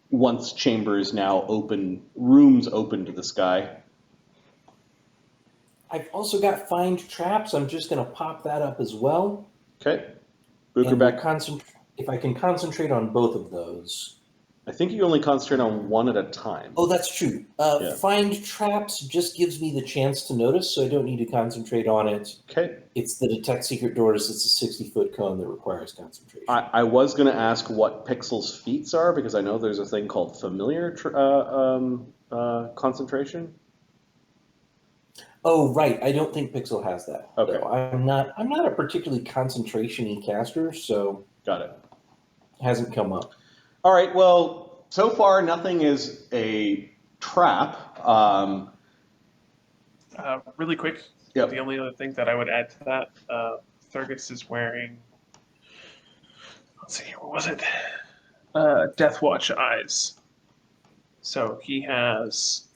[SPEAKER 1] once chambers now open, rooms open to the sky.
[SPEAKER 4] I've also got find traps. I'm just going to pop that up as well.
[SPEAKER 1] Okay.
[SPEAKER 4] And
[SPEAKER 1] Bukerbeck,
[SPEAKER 4] if I can concentrate on both of those.
[SPEAKER 1] I think you only concentrate on one at a time.
[SPEAKER 4] Oh, that's true.
[SPEAKER 1] Yeah.
[SPEAKER 4] Find traps just gives me the chance to notice, so I don't need to concentrate on it.
[SPEAKER 1] Okay.
[SPEAKER 4] It's the detect secret doors. It's a 60-foot cone that requires concentration.
[SPEAKER 1] I was going to ask what Pixel's feats are, because I know there's a thing called familiar concentration.
[SPEAKER 4] Oh, right. I don't think Pixel has that.
[SPEAKER 1] Okay.
[SPEAKER 4] though. I'm not a particularly concentration-y caster, so
[SPEAKER 1] Got it.
[SPEAKER 4] it hasn't come up.
[SPEAKER 1] All right. Well, so far nothing is a trap.
[SPEAKER 3] Really quick,
[SPEAKER 1] Yep.
[SPEAKER 3] the only other thing that I would add to that, Thurgus is wearing, let's see, what was it? Death Watch eyes. So he has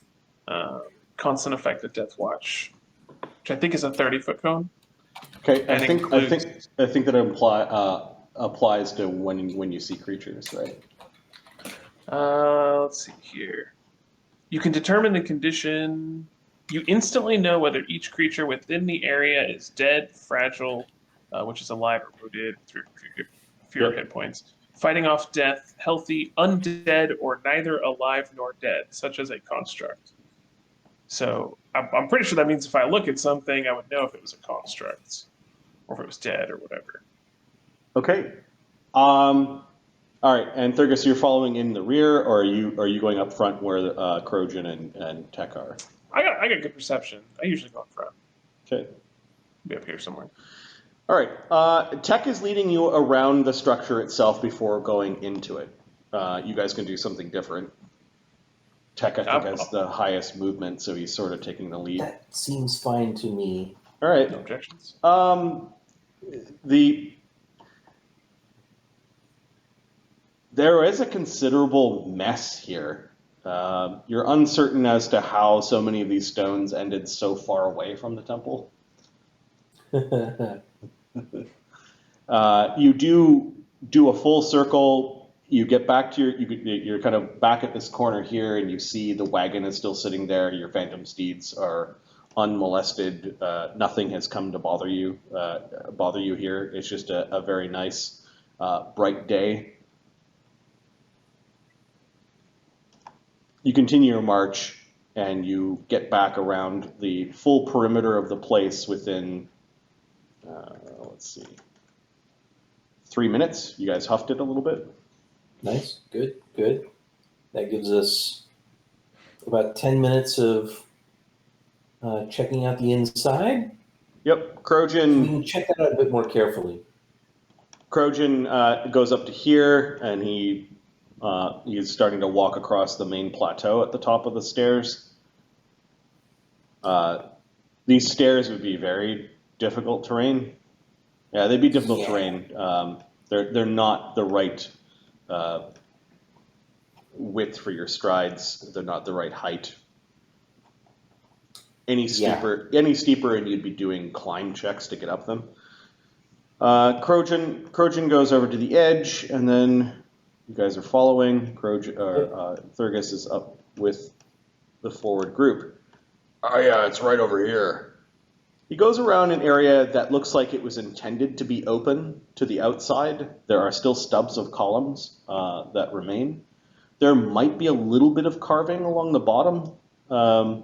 [SPEAKER 3] constant effect of Death Watch, which I think is a 30-foot cone.
[SPEAKER 1] Okay. I
[SPEAKER 3] And
[SPEAKER 1] think
[SPEAKER 3] includes-
[SPEAKER 1] that applies to when you see creatures, right?
[SPEAKER 3] Let's see here. You can determine the condition. You instantly know whether each creature within the area is dead, fragile, which is alive or wounded, fewer hit points, fighting off death, healthy, undead, or neither alive nor dead, such as a construct. So I'm pretty sure that means if I look at something, I would know if it was a construct or if it was dead or whatever.
[SPEAKER 1] Okay. All right, and Thurgus, you're following in the rear, or are you going up front where Krojun and Tech are?
[SPEAKER 3] I got good perception. I usually go up front.
[SPEAKER 1] Okay.
[SPEAKER 3] Be up here somewhere.
[SPEAKER 1] All right. Tech is leading you around the structure itself before going into it. You guys can do something different. Tech, I think, has the highest movement, so he's sort of taking the lead.
[SPEAKER 4] That seems fine to me.
[SPEAKER 1] All right.
[SPEAKER 3] No objections.
[SPEAKER 1] There is a considerable mess here. You're uncertain as to how so many of these stones ended so far away from the temple. You do a full circle. You get back to you're kind of back at this corner here, and you see the wagon is still sitting there. Your phantom steeds are unmolested. Nothing has come to bother you here. It's just a very nice, bright day. You continue your march, and you get back around the full perimeter of the place within, let's see, 3 minutes. You guys huffed it a little bit.
[SPEAKER 4] Nice, good. That gives us about 10 minutes of checking out the inside.
[SPEAKER 1] Yep,
[SPEAKER 4] We
[SPEAKER 1] Krojun
[SPEAKER 4] can check that out a bit more carefully.
[SPEAKER 1] goes up to here, and he's starting to walk across the main plateau at the top of the stairs. These stairs would be very difficult terrain. Yeah, they'd be difficult terrain. They're not the right width for your strides. They're not the right height. Any steeper, and you'd be doing climb checks to get up them. Krojun goes over to the edge, and then you guys are following. Thurgus is up with the forward group.
[SPEAKER 6] Oh yeah, it's right over here.
[SPEAKER 1] He goes around an area that looks like it was intended to be open to the outside. There are still stubs of columns that remain. There might be a little bit of carving along the bottom. A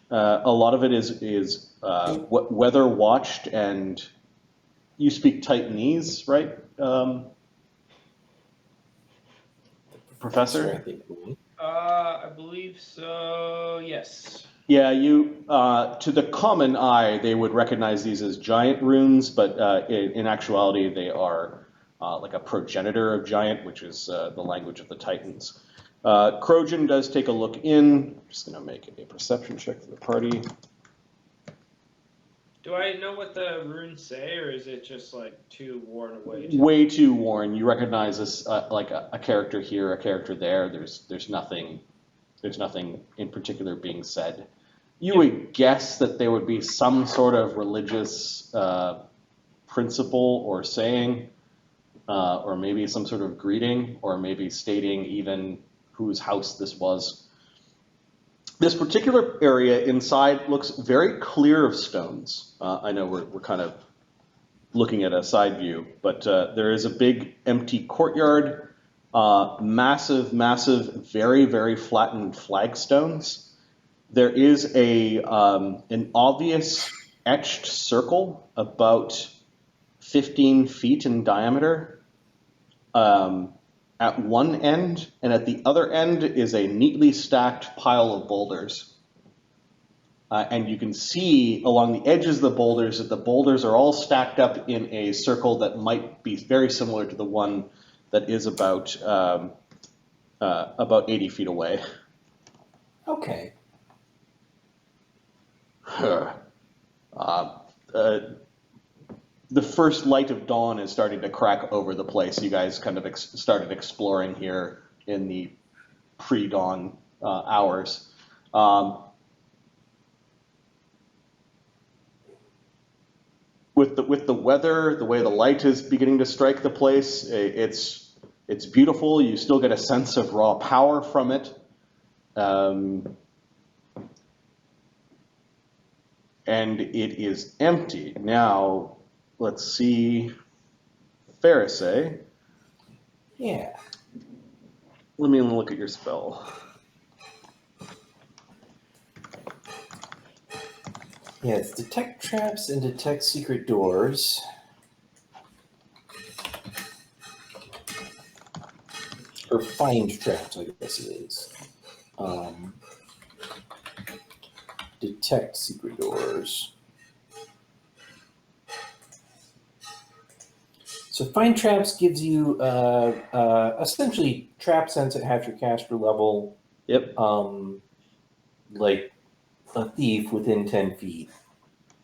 [SPEAKER 1] lot of it is weather watched, and you speak Titanese, right, Professor?
[SPEAKER 2] I believe so. Yes.
[SPEAKER 1] Yeah, to the common eye, they would recognize these as giant runes, but in actuality, they are like a progenitor of giant, which is the language of the Titans. Krojun does take a look in. I'm just going to make a perception check for the party.
[SPEAKER 2] Do I know what the runes say, or is it just like too worn away?
[SPEAKER 1] Way too worn. You recognize this like a character here, a character there. There's nothing in particular being said. You would guess that there would be some sort of religious principle or saying, or maybe some sort of greeting, or maybe stating even whose house this was. This particular area inside looks very clear of stones. I know we're kind of looking at a side view, but there is a big empty courtyard, massive, very, very flattened flagstones. There is an obvious etched circle about 15 feet in diameter at one end, and at the other end is a neatly stacked pile of boulders. And you can see along the edges of the boulders that the boulders are all stacked up in a circle that might be very similar to the one that is about 80 feet away.
[SPEAKER 4] Okay.
[SPEAKER 1] The first light of dawn is starting to crack over the place. You guys kind of started exploring here in the pre-dawn hours. With the weather, the way the light is beginning to strike the place, it's beautiful. You still get a sense of raw power from it. And it is empty. Now, let's see. Pharisee.
[SPEAKER 4] Yeah.
[SPEAKER 1] Let me look at your spell.
[SPEAKER 4] Yeah, it's detect traps and detect secret doors. or find traps, I guess it is. Detect secret doors. So find traps gives you essentially trap sense at half your caster level.
[SPEAKER 1] Yep.
[SPEAKER 4] Like a thief within 10 feet.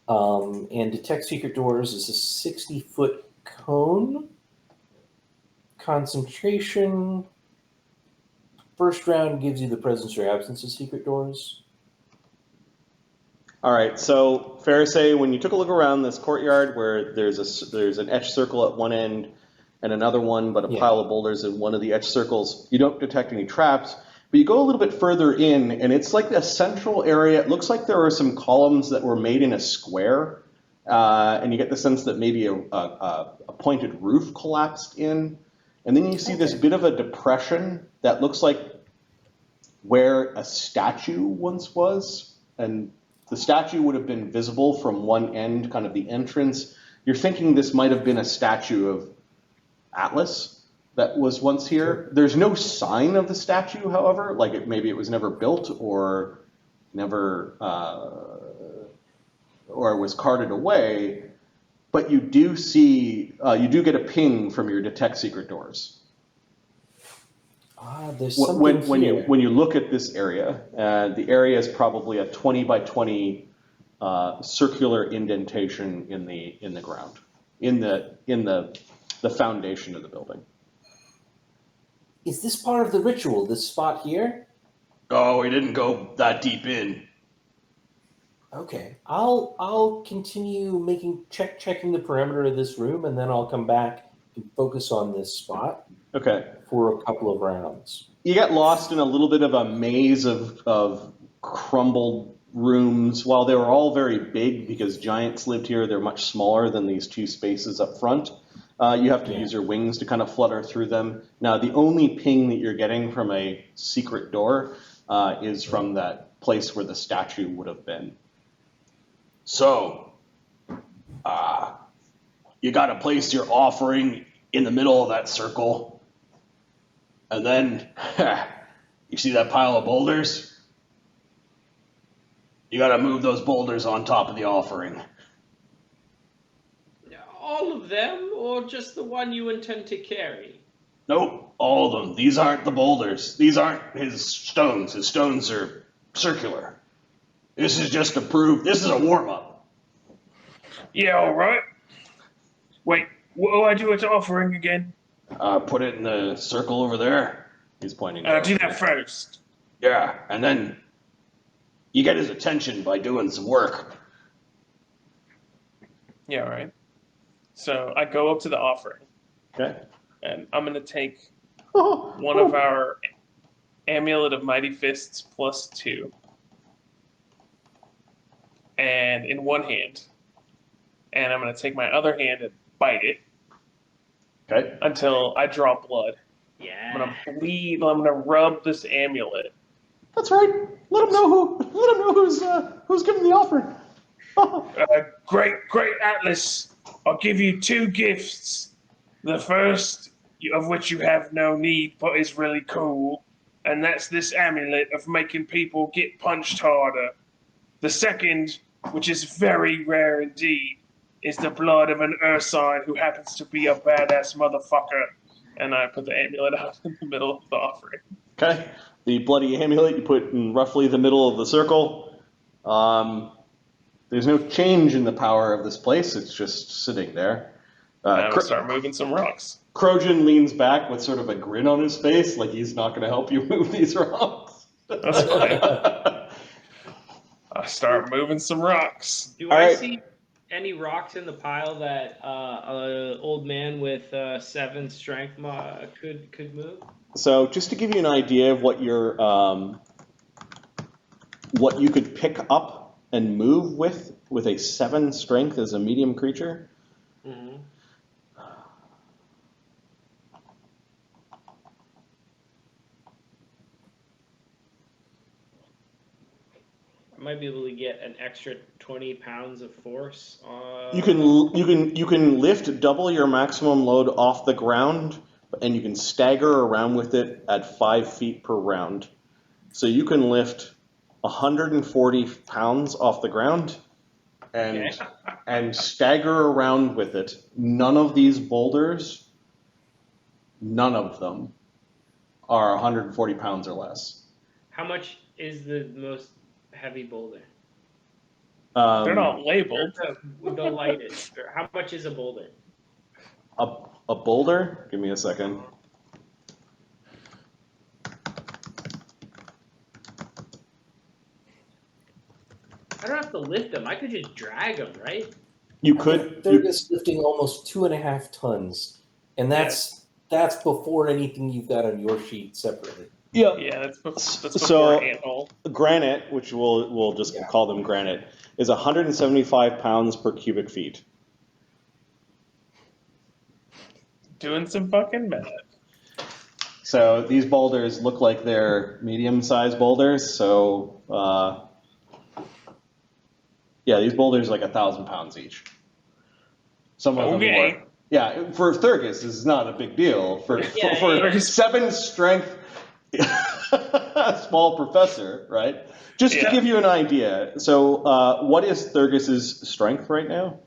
[SPEAKER 4] And detect secret doors is a 60-foot cone. Concentration. First round gives you the presence or absence of secret doors.
[SPEAKER 1] All right, so Pharisee, when you took a look around this courtyard where there's an etched circle at one end and another one, but a pile of boulders in one of the etched circles, you don't detect any traps, but you go a little bit further in, and it's like a central area. It looks like there are some columns that were made in a square, and you get the sense that maybe a pointed roof collapsed in, and then you see this bit of a depression that looks like where a statue once was, and the statue would have been visible from one end, kind of the entrance. You're thinking this might have been a statue of Atlas that was once here. Sure. There's no sign of the statue, however, like maybe it was never built or never, or was carted away. But you do see, you do get a ping from your detect secret doors.
[SPEAKER 4] There's something
[SPEAKER 1] when you look at this area, the area is probably a 20 by 20 circular indentation in the ground, in the foundation of the building.
[SPEAKER 4] Is this part of the ritual? This spot here?
[SPEAKER 6] Oh, we didn't go that deep in.
[SPEAKER 4] Okay, I'll continue checking the perimeter of this room, and then I'll come back and focus on this spot.
[SPEAKER 1] Okay.
[SPEAKER 4] For a couple of rounds.
[SPEAKER 1] You get lost in a little bit of a maze of crumbled rooms. While they were all very big because giants lived here, they're much smaller than these two spaces up front. You have to use your wings to kind of flutter through them. Now, the only ping that you're getting from a secret door is from that place where the statue would have been.
[SPEAKER 6] So, you got to place your offering in the middle of that circle. And then, you see that pile of boulders? You got to move those boulders on top of the offering.
[SPEAKER 2] All of them, or just the one you intend to carry?
[SPEAKER 6] Nope, all of them. These aren't the boulders. These aren't his stones. His stones are circular. This is just to prove, this is a warm-up.
[SPEAKER 3] Yeah, all right. Wait, what do I do with the offering again?
[SPEAKER 6] Put it in the circle over there.
[SPEAKER 1] He's pointing.
[SPEAKER 3] Do that first.
[SPEAKER 6] Yeah, and then you get his attention by doing some work.
[SPEAKER 3] Yeah, all right. So I go up to the offering.
[SPEAKER 1] Okay.
[SPEAKER 3] And I'm going to take one of our Amulet of Mighty Fists +2. And in one hand. And I'm going to take my other hand and bite it.
[SPEAKER 1] Okay.
[SPEAKER 3] Until I draw blood.
[SPEAKER 2] Yeah.
[SPEAKER 3] I'm going to bleed. I'm going to rub this amulet.
[SPEAKER 5] That's right. Let him know who's giving the offering.
[SPEAKER 3] Great Atlas. I'll give you 2 gifts. The first of which you have no need, but is really cool. And that's this amulet of making people get punched harder. The second, which is very rare indeed, is the blood of an Ursine who happens to be a badass motherfucker. And I put the amulet out in the middle of the offering.
[SPEAKER 1] Okay. The bloody amulet you put in roughly the middle of the circle. There's no change in the power of this place. It's just sitting there.
[SPEAKER 3] I'm going to start moving some rocks.
[SPEAKER 1] Krojun leans back with sort of a grin on his face, like he's not going to help you move these rocks.
[SPEAKER 3] That's fine. I start moving some rocks.
[SPEAKER 2] Do I see any rocks in the pile that an old man with 7 strength could move?
[SPEAKER 1] So just to give you an idea of what your what you could pick up and move with a 7 strength as a medium creature.
[SPEAKER 2] Mm-hmm. I might be able to get an extra 20 pounds of force.
[SPEAKER 1] You can lift double your maximum load off the ground and you can stagger around with it at 5 feet per round. So you can lift 140 pounds off the ground and stagger around with it. None of these boulders, none of them, are 140 pounds or less.
[SPEAKER 2] How much is the most heavy boulder?
[SPEAKER 3] They're not labeled.
[SPEAKER 2] The lightest. How much is a boulder?
[SPEAKER 1] A boulder? Give me a second.
[SPEAKER 2] I don't have to lift them. I could just drag them, right?
[SPEAKER 1] You could.
[SPEAKER 4] Thurgus lifting almost 2.5 tons, and that's before anything you've got on your sheet separately.
[SPEAKER 1] Yeah.
[SPEAKER 3] Yeah, that's before
[SPEAKER 1] So-
[SPEAKER 3] Anthol.
[SPEAKER 1] Granite, which we'll just call them granite, is 175 pounds per cubic feet.
[SPEAKER 3] Doing some fucking math.
[SPEAKER 1] So these boulders look like they're medium-sized boulders. So yeah, these boulders are like 1,000 pounds each. Some of them
[SPEAKER 3] Okay.
[SPEAKER 1] more. Yeah, for Thurgus, this is not a big deal. For
[SPEAKER 3] yeah.
[SPEAKER 1] 7 strength small professor, right? Just to give you an idea. So what is Thurgus's strength right now?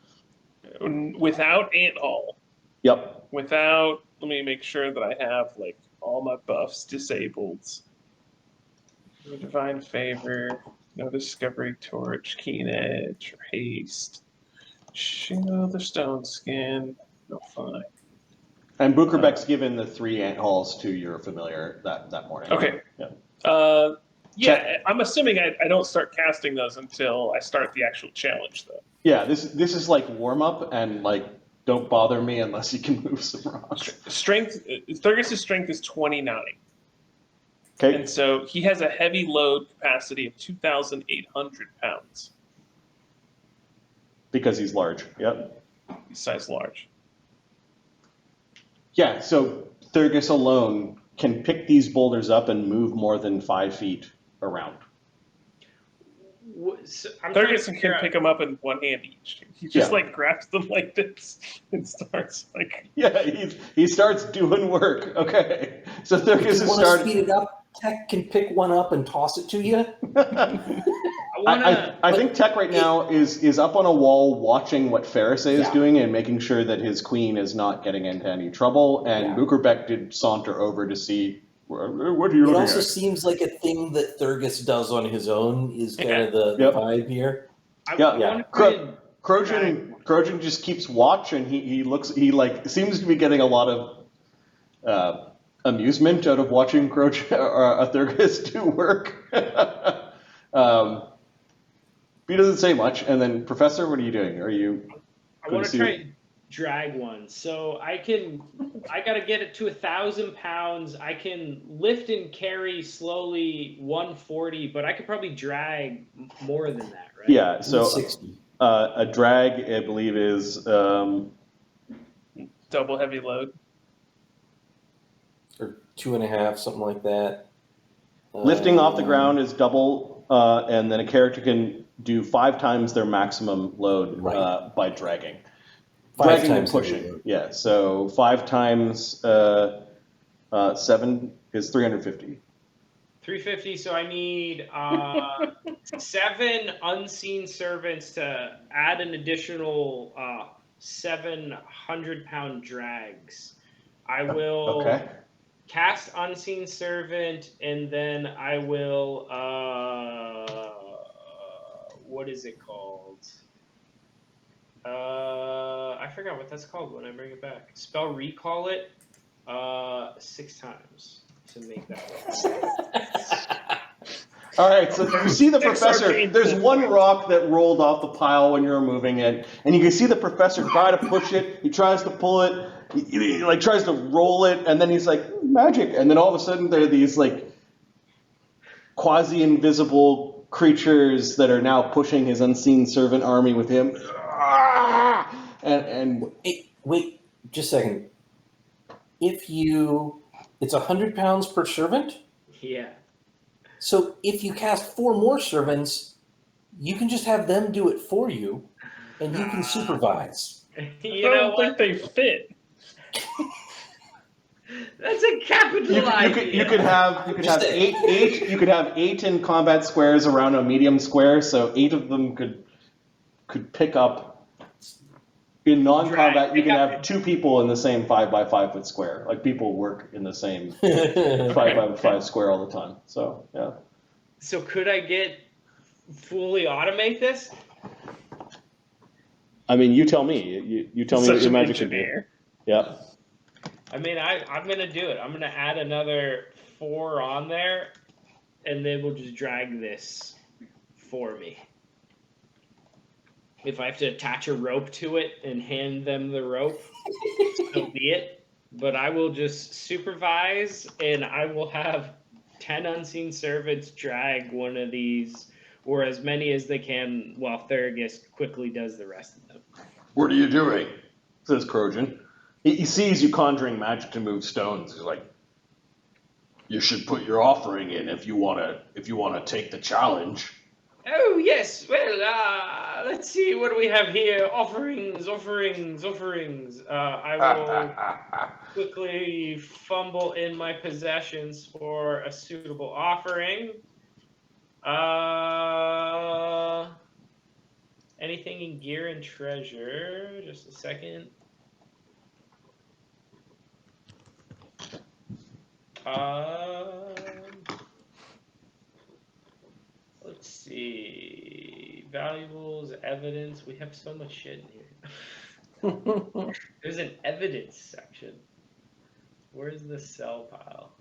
[SPEAKER 3] Without Anthol.
[SPEAKER 1] Yep.
[SPEAKER 3] Without, let me make sure that I have like all my buffs disabled. No Divine Favor, no Discovery Torch, Keen Edge, or Haste. Shield or Stone Skin, no fine.
[SPEAKER 1] And Bukerbeck's given the 3 ant halls to your familiar that morning.
[SPEAKER 3] Okay.
[SPEAKER 1] Yeah.
[SPEAKER 3] Yeah, I'm assuming I don't start casting those until I start the actual challenge, though.
[SPEAKER 1] Yeah, this is like warm up, and like don't bother me unless you can move some rocks.
[SPEAKER 3] Strength, Thurgus' strength is 29.
[SPEAKER 1] Okay.
[SPEAKER 3] And so he has a heavy load capacity of 2,800 pounds.
[SPEAKER 1] Because he's large. Yep.
[SPEAKER 3] He's size large.
[SPEAKER 1] Yeah. So Thurgus alone can pick these boulders up and move more than 5 feet around.
[SPEAKER 2] So,
[SPEAKER 3] Thurgus can pick them up in one hand each. He just
[SPEAKER 1] Yeah.
[SPEAKER 3] like grabs them like this and starts like.
[SPEAKER 1] Yeah, he starts doing work. Okay. So Thurgus
[SPEAKER 4] If
[SPEAKER 1] is
[SPEAKER 4] you want to
[SPEAKER 1] starting.
[SPEAKER 4] speed it up, Tech can pick one up and toss it to you.
[SPEAKER 1] I think Tech right now is up on a wall watching what Farisay is
[SPEAKER 4] Yeah.
[SPEAKER 1] doing and making sure that his queen is not getting into any trouble. And
[SPEAKER 4] Yeah.
[SPEAKER 1] Bukerbeck did saunter over to see what are you
[SPEAKER 4] It
[SPEAKER 1] looking
[SPEAKER 4] also
[SPEAKER 1] at?
[SPEAKER 4] seems like a thing that Thurgus does on his own is kind of the
[SPEAKER 1] Yep.
[SPEAKER 4] vibe here.
[SPEAKER 1] Yeah. Krojun just keeps watch, and he like seems to be getting a lot of amusement out of watching Krojun or Thurgus do work. He doesn't say much. And then, Professor, what are you doing? Are you?
[SPEAKER 2] I want to try and drag one. So I gotta get it to 1,000 pounds. I can lift and carry slowly 140, but I could probably drag more than that, right?
[SPEAKER 1] Yeah. So
[SPEAKER 4] 60.
[SPEAKER 1] a drag, I believe, is
[SPEAKER 3] Double heavy load.
[SPEAKER 4] Or 2.5, something like that.
[SPEAKER 1] lifting off the ground is double, and then a character can do 5 times their maximum load
[SPEAKER 4] Right.
[SPEAKER 1] by dragging.
[SPEAKER 4] 5
[SPEAKER 1] Dragging and
[SPEAKER 4] times the
[SPEAKER 1] pushing.
[SPEAKER 4] load.
[SPEAKER 1] Yeah. So 5 times 7 is 350.
[SPEAKER 2] 350. So I need 7 unseen servants to add an additional 700-pound drags. I will
[SPEAKER 1] Okay.
[SPEAKER 2] cast unseen servant, and then I will what is it called? I forgot what that's called when I bring it back. Spell recall it 6 times to make that work.
[SPEAKER 1] All right, so you see the
[SPEAKER 3] Next
[SPEAKER 1] professor.
[SPEAKER 3] arcane
[SPEAKER 1] There's
[SPEAKER 3] point.
[SPEAKER 1] one rock that rolled off the pile when you were moving it, and you can see the professor try to push it. He tries to pull it. He like tries to roll it, and then he's like, magic. And then all of a sudden, there are these like quasi-invisible creatures that are now pushing his unseen servant army with him. And
[SPEAKER 4] Hey, wait, just a second. It's 100 pounds per servant.
[SPEAKER 2] Yeah.
[SPEAKER 4] So if you cast 4 more servants, you can just have them do it for you, and you can supervise.
[SPEAKER 2] You
[SPEAKER 3] I
[SPEAKER 2] know
[SPEAKER 3] don't
[SPEAKER 2] what?
[SPEAKER 3] think they fit.
[SPEAKER 2] That's a capital idea.
[SPEAKER 1] You could have eight in combat squares around a medium square, so 8 of them could pick up. In non-combat, you can have 2 people in the same 5x5 foot square. Like people work in the same 5x5 square all the time. So yeah.
[SPEAKER 2] So could I fully automate this?
[SPEAKER 1] I mean, you tell me. You tell me what your magic can do. Yeah.
[SPEAKER 2] I mean, I'm gonna do it. I'm gonna add another 4 on there, and they will just drag this for me. If I have to attach a rope to it and hand them the rope, so be it. But I will just supervise, and I will have 10 unseen servants drag one of these, or as many as they can, while Thurgus quickly does the rest of them.
[SPEAKER 6] What are you doing?
[SPEAKER 1] Says Krojun. He sees you conjuring magic to move stones. He's like,
[SPEAKER 6] You should put your offering in if you wanna take the challenge.
[SPEAKER 2] Oh, yes. Well, let's see. What do we have here? Offerings. I will quickly fumble in my possessions for a suitable offering. Anything in gear and treasure? Just a second. Let's see. Valuables, evidence. We have so much shit in here. There's an evidence section. Where's the sell pile?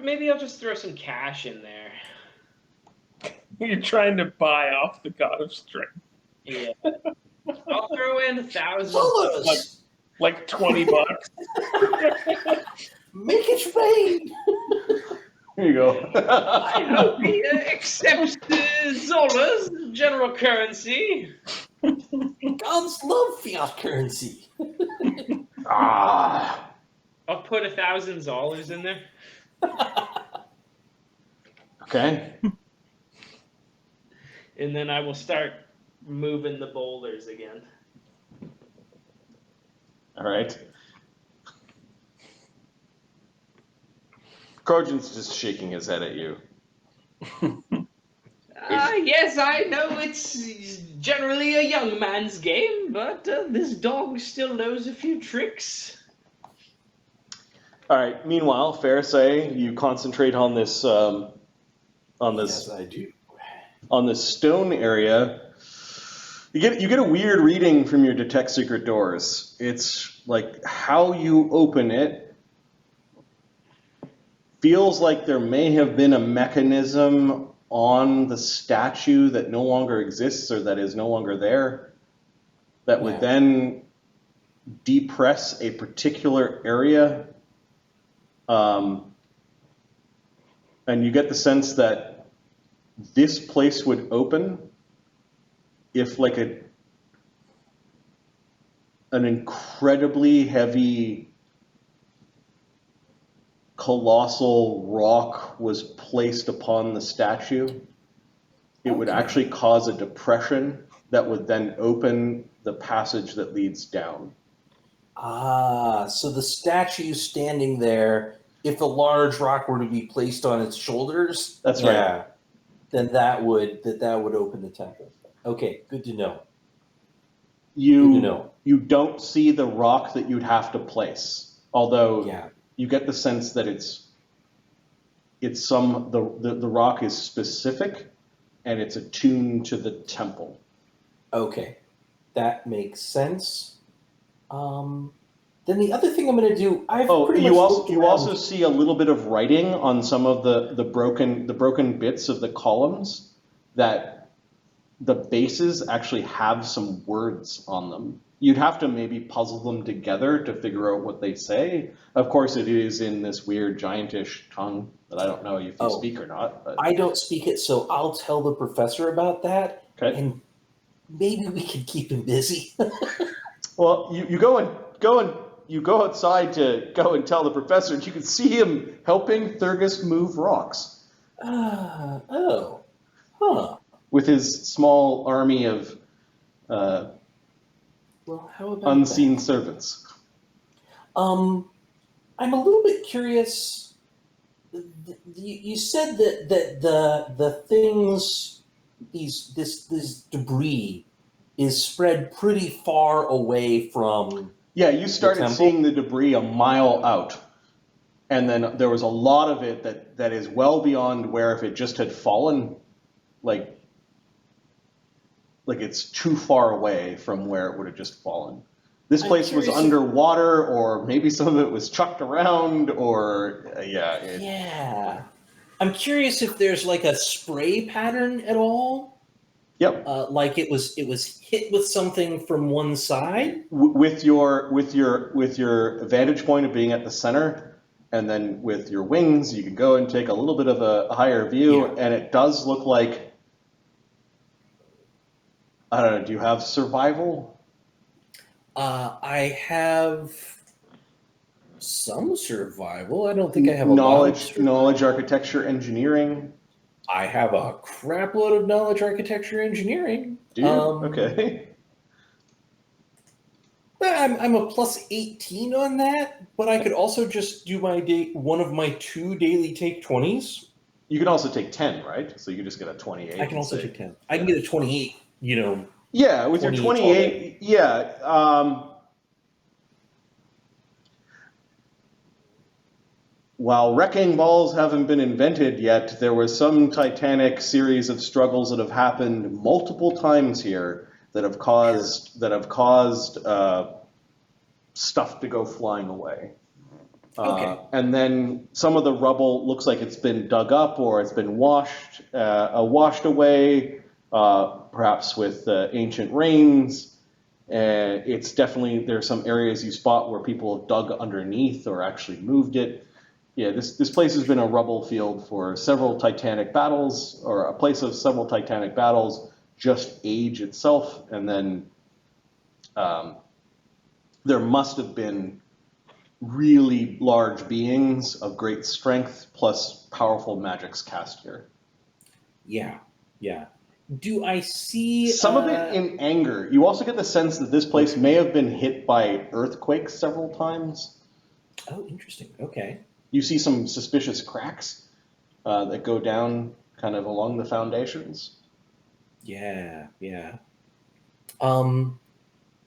[SPEAKER 2] Maybe I'll just throw some cash in there.
[SPEAKER 3] You're trying to buy off the god of strength.
[SPEAKER 2] Yeah. I'll throw in 1,000.
[SPEAKER 3] Like $20.
[SPEAKER 4] Make it rain.
[SPEAKER 1] here you go.
[SPEAKER 2] I hope he accepts Zola's general currency.
[SPEAKER 4] Gods love fiat currency.
[SPEAKER 6] Ah.
[SPEAKER 2] I'll put 1,000 Zollars in there.
[SPEAKER 1] Okay.
[SPEAKER 2] And then I will start moving the boulders again.
[SPEAKER 1] All right. Krojun's just shaking his head at you.
[SPEAKER 2] Yes, I know it's generally a young man's game, but this dog still knows a few tricks.
[SPEAKER 1] All right. Meanwhile, Farisay, you concentrate on this.
[SPEAKER 4] Yes, I do.
[SPEAKER 1] On this stone area. You get a weird reading from your detect secret doors. It's like how you open it feels like there may have been a mechanism on the statue that no longer exists or that is no longer there that would then depress a particular area. And you get the sense that this place would open if like an incredibly heavy colossal rock was placed upon the statue, it would actually cause a depression that would then open the passage that leads down.
[SPEAKER 4] So the statue standing there, if a large rock were to be placed on its shoulders,
[SPEAKER 1] That's right.
[SPEAKER 4] Then that would open the temple. Okay, good to know.
[SPEAKER 1] You don't see the rock that you'd have to place, although you get the sense that the rock is specific and it's attuned to the temple.
[SPEAKER 4] Okay, that makes sense. Then the other thing I'm going to do, you
[SPEAKER 1] also see a little bit of writing on some of the broken bits of the columns that the bases actually have some words on them. You'd have to maybe puzzle them together to figure out what they say. Of course, it is in this weird giantish tongue that I don't know if you speak or not. But.
[SPEAKER 4] I don't speak it, so I'll tell the professor about that.
[SPEAKER 1] Okay.
[SPEAKER 4] And maybe we can keep him busy.
[SPEAKER 1] Well, you go outside to go and tell the professor, and you can see him helping Thurgus move rocks.
[SPEAKER 4] Huh.
[SPEAKER 1] With his small army of
[SPEAKER 4] Well, how about
[SPEAKER 1] unseen
[SPEAKER 4] that?
[SPEAKER 1] servants.
[SPEAKER 4] I'm a little bit curious. You said that the things this debris is spread pretty far away from
[SPEAKER 1] Yeah, you
[SPEAKER 4] the
[SPEAKER 1] started
[SPEAKER 4] temple.
[SPEAKER 1] seeing the debris a mile out, and then there was a lot of it that is well beyond where if it just had fallen, like it's too far away from where it would have just fallen. This
[SPEAKER 4] I'm
[SPEAKER 1] place was
[SPEAKER 4] curious if-
[SPEAKER 1] underwater, or maybe some of it was chucked around, or
[SPEAKER 4] Yeah. I'm curious if there's like a spray pattern at all.
[SPEAKER 1] Yep.
[SPEAKER 4] Like it was hit with something from one side.
[SPEAKER 1] With your vantage point of being at the center, and then with your wings, you can go and take a little bit of a higher view,
[SPEAKER 4] Yeah.
[SPEAKER 1] and it does look like, I don't know, do you have survival?
[SPEAKER 4] I have some survival. I don't think I have a
[SPEAKER 1] knowledge, architecture, engineering.
[SPEAKER 4] I have a crap load of knowledge, architecture, engineering.
[SPEAKER 1] Do you? Okay.
[SPEAKER 4] I'm a plus 18 on that, but I could also just do one of my 2 daily take 20s.
[SPEAKER 1] You can also take 10, right? So you just get a 28.
[SPEAKER 4] I can also take 10. I can get a 28,
[SPEAKER 1] Yeah, with your 28, yeah. While wrecking balls haven't been invented yet, there was some titanic series of struggles that have happened multiple times here that have caused stuff to go flying away.
[SPEAKER 4] Okay.
[SPEAKER 1] And then some of the rubble looks like it's been dug up or it's been washed away, perhaps with ancient rains. It's definitely, there's some areas you spot where people have dug underneath or actually moved it. Yeah, this place has been a rubble field for several titanic battles, or a place of several titanic battles, just age itself, and then there must have been really large beings of great strength plus powerful magics cast here.
[SPEAKER 4] Yeah. Do I see
[SPEAKER 1] Some of it in anger? You also get the sense that this place may have been hit by earthquakes several times.
[SPEAKER 4] Oh, interesting. Okay.
[SPEAKER 1] You see some suspicious cracks that go down kind of along the foundations.
[SPEAKER 4] Yeah.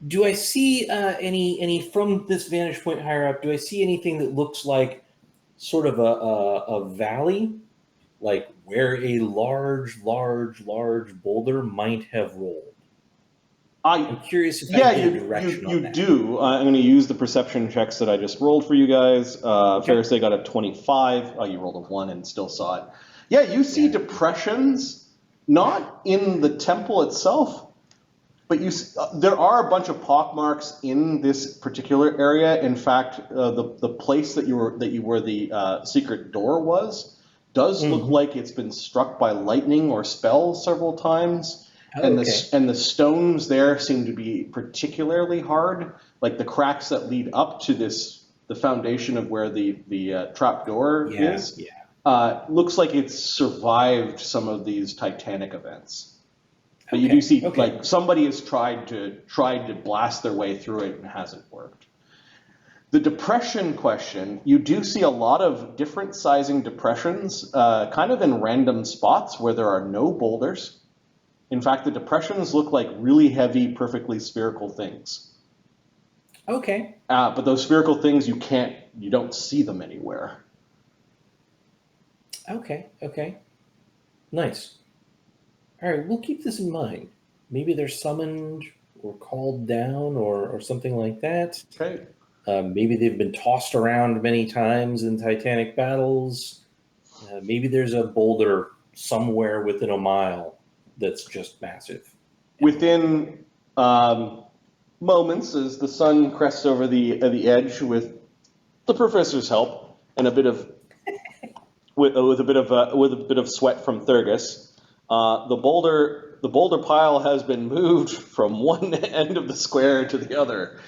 [SPEAKER 4] Do I see any from this vantage point higher up? Do I see anything that looks like sort of a valley, like where a large boulder might have rolled? I'm curious if I get a direction on that.
[SPEAKER 1] You do. I'm going to use the perception checks that I just rolled for you guys. Ferris, got a 25. Oh, you rolled a 1 and still saw it. Yeah, you see depressions, not in the temple itself, but there are a bunch of pockmarks in this particular area. In fact, the place that the secret door does look like it's been struck by lightning or spells several times.
[SPEAKER 4] Oh,
[SPEAKER 1] And
[SPEAKER 4] okay.
[SPEAKER 1] the stones there seem to be particularly hard, like the cracks that lead up to the foundation of where the trap door is.
[SPEAKER 4] Yeah.
[SPEAKER 1] Looks like it's survived some of these titanic events. But you
[SPEAKER 4] Okay,
[SPEAKER 1] do see
[SPEAKER 4] okay.
[SPEAKER 1] like somebody has tried to blast their way through it and hasn't worked. The depression question, you do see a lot of different sizing depressions, kind of in random spots where there are no boulders. In fact, the depressions look like really heavy, perfectly spherical things.
[SPEAKER 4] Okay.
[SPEAKER 1] But those spherical things, you don't see them anywhere.
[SPEAKER 4] Okay. Nice. All right, we'll keep this in mind. Maybe they're summoned or called down or something like that.
[SPEAKER 1] Okay.
[SPEAKER 4] Maybe they've been tossed around many times in titanic battles. Maybe there's a boulder somewhere within a mile that's just massive.
[SPEAKER 1] Within moments, as the sun crests over the edge, with the professor's help and a bit of with a bit of sweat from Thurgus, the boulder pile has been moved from one end of the square to the other.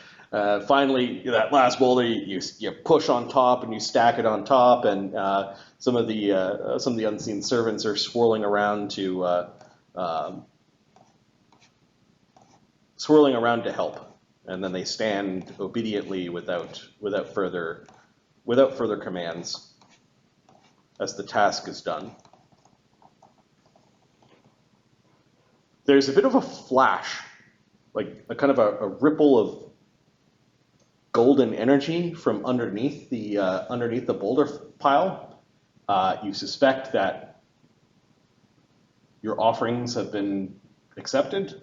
[SPEAKER 1] Finally, that last boulder you push on top and you stack it on top, and some of the unseen servants are swirling around to help. and then they stand obediently without further commands as the task is done. There's a bit of a flash, like a kind of a ripple of golden energy from underneath the boulder pile. You suspect that your offerings have been accepted.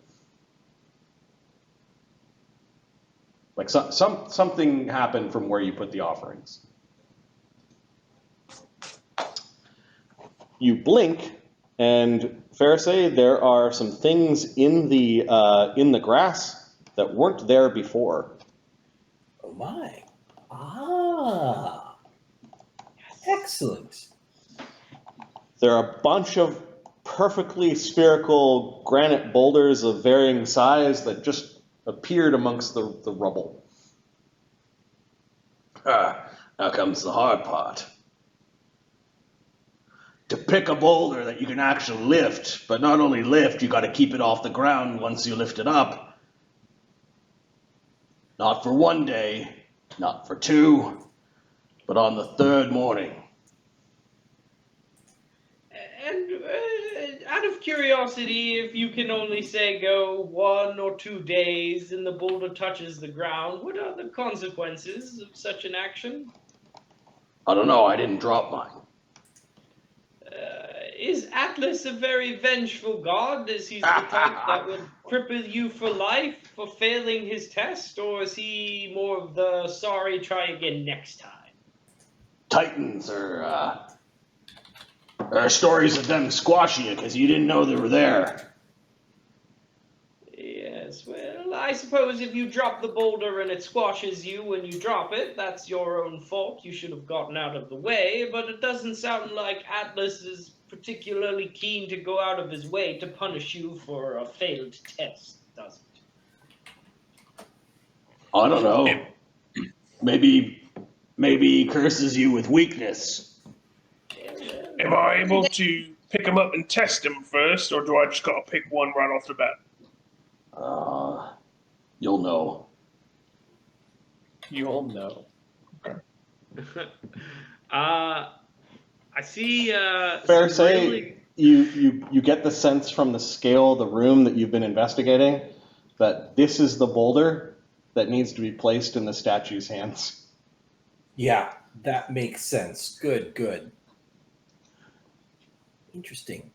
[SPEAKER 1] Like something happened from where you put the offerings. You blink, and Pharisee, there are some things in the grass that weren't there before.
[SPEAKER 4] Oh my. Ah. Excellent.
[SPEAKER 1] There are a bunch of perfectly spherical granite boulders of varying size that just appeared amongst the rubble. Now comes the hard part. To pick a boulder that you can actually lift, but not only lift, you got to keep it off the ground once you lift it up. Not for one day, not for two, but on the third morning.
[SPEAKER 2] And out of curiosity, if you can only say go 1 or 2 days and the boulder touches the ground, what are the consequences of such an action?
[SPEAKER 6] I don't know, I didn't drop mine.
[SPEAKER 2] Is Atlas a very vengeful god? Is he the type that would cripple you for life for failing his test? Or is he more of the sorry, try again next time?
[SPEAKER 6] Titans are stories of them squashing you because you didn't know they were there.
[SPEAKER 2] Yes, well, I suppose if you drop the boulder and it squashes you when you drop it, that's your own fault. You should have gotten out of the way, but it doesn't sound like Atlas is particularly keen to go out of his way to punish you for a failed test, does it?
[SPEAKER 6] I don't know. Maybe he curses you with weakness.
[SPEAKER 3] Am I able to pick them up and test them first, or do I just gotta pick one right off the bat?
[SPEAKER 6] You'll know.
[SPEAKER 3] You'll know.
[SPEAKER 2] I see.
[SPEAKER 1] Pharisee,
[SPEAKER 2] Really...
[SPEAKER 1] you get the sense from the scale of the room that you've been investigating that this is the boulder that needs to be placed in the statue's hands.
[SPEAKER 4] Yeah, that makes sense. Good. Interesting.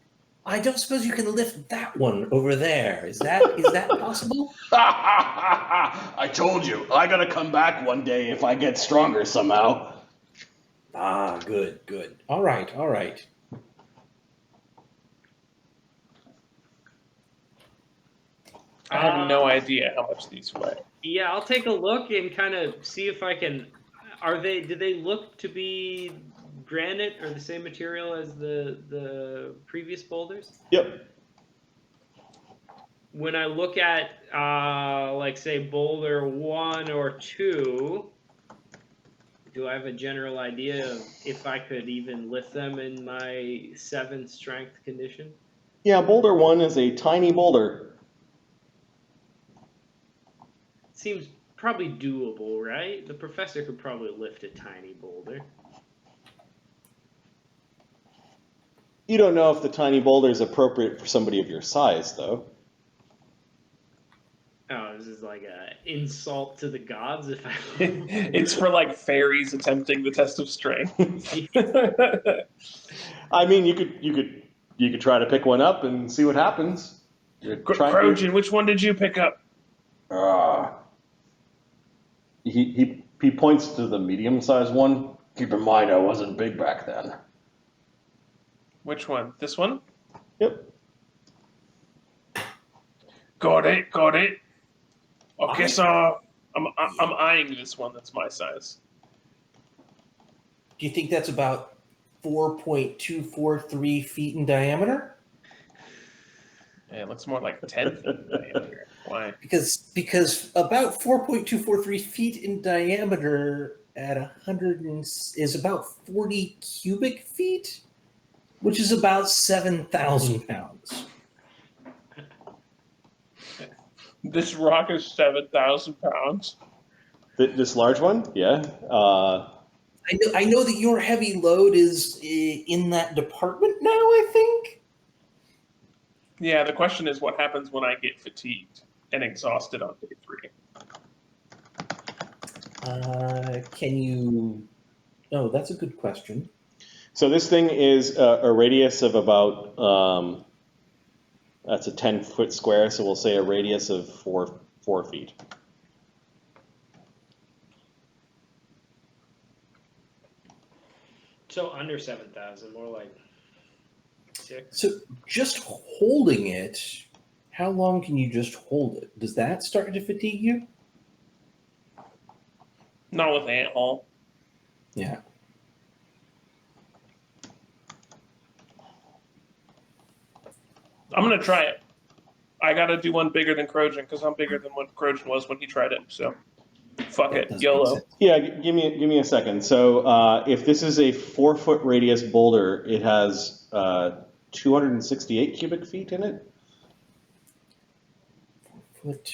[SPEAKER 4] I don't suppose you can lift that one over there. Is that possible?
[SPEAKER 6] I told you, I gotta come back one day if I get stronger somehow.
[SPEAKER 4] Ah, good. All right.
[SPEAKER 3] I have no idea how much these weigh.
[SPEAKER 2] Yeah, I'll take a look and kind of see if I can. Do they look to be granite or the same material as the previous boulders?
[SPEAKER 1] Yep.
[SPEAKER 2] When I look at, like, say, boulder 1 or 2, do I have a general idea of if I could even lift them in my 7 strength condition?
[SPEAKER 1] Yeah, boulder 1 is a tiny boulder.
[SPEAKER 2] Seems probably doable, right? The professor could probably lift a tiny boulder.
[SPEAKER 1] You don't know if the tiny boulder is appropriate for somebody of your size, though.
[SPEAKER 2] Oh, this is like an insult to the gods if I...
[SPEAKER 3] It's for like fairies attempting the test of strength.
[SPEAKER 1] I mean, you could try to pick one up and see what happens.
[SPEAKER 3] Krojun, which one did you pick up?
[SPEAKER 1] He points to the medium-sized one.
[SPEAKER 6] Keep in mind, I wasn't big back then.
[SPEAKER 3] Which one? This one?
[SPEAKER 1] Yep.
[SPEAKER 3] Got it. I guess I'm eyeing this one that's my size.
[SPEAKER 4] Do you think that's about 4.243 feet in diameter?
[SPEAKER 3] Yeah, it looks more like 10 feet in diameter. Why?
[SPEAKER 4] Because about 4.243 feet in diameter at 100 is about 40 cubic feet, which is about 7,000 pounds.
[SPEAKER 3] This rock is 7,000 pounds.
[SPEAKER 1] This large one? Yeah.
[SPEAKER 4] I know that your heavy load is in that department now, I think.
[SPEAKER 3] Yeah, the question is what happens when I get fatigued and exhausted on day 3?
[SPEAKER 4] Can you... Oh, that's a good question.
[SPEAKER 1] So this thing is a radius of about, that's a 10-foot square, so we'll say a radius of 4 feet.
[SPEAKER 2] So under 7,000, more like 6.
[SPEAKER 4] So just holding it, how long can you just hold it? Does that start to fatigue you?
[SPEAKER 3] Not with ant haul.
[SPEAKER 4] Yeah.
[SPEAKER 3] I'm going to try it. I got to do one bigger than Krojun because I'm bigger than what Krojun was when he tried it. So, fuck
[SPEAKER 4] That
[SPEAKER 3] it.
[SPEAKER 4] does
[SPEAKER 3] YOLO.
[SPEAKER 4] make sense.
[SPEAKER 1] Yeah, give me a second. So if this is a 4-foot radius boulder, it has 268 cubic feet in it.
[SPEAKER 4] 4 foot.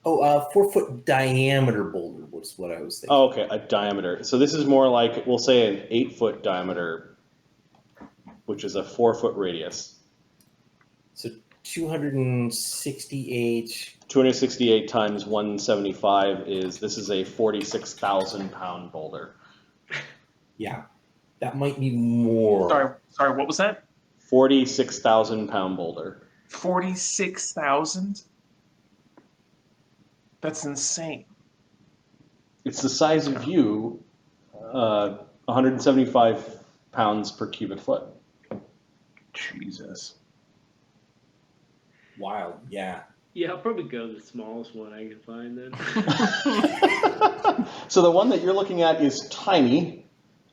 [SPEAKER 4] Oh, 4 foot diameter boulder was what I was thinking.
[SPEAKER 1] Oh, okay, a diameter. So this is more like, we'll say an 8-foot diameter, which is a 4-foot radius.
[SPEAKER 4] So 268.
[SPEAKER 1] 268 times 175 this is a 46,000 pound boulder.
[SPEAKER 4] Yeah, that might be more.
[SPEAKER 3] Sorry, what was that?
[SPEAKER 1] 46,000 pound boulder.
[SPEAKER 3] 46,000? That's insane.
[SPEAKER 1] It's the size of you, 175 pounds per cubic foot.
[SPEAKER 3] Jesus.
[SPEAKER 4] Wild, yeah.
[SPEAKER 2] Yeah, I'll probably go the smallest one I can find then.
[SPEAKER 1] So the one that you're looking at is tiny.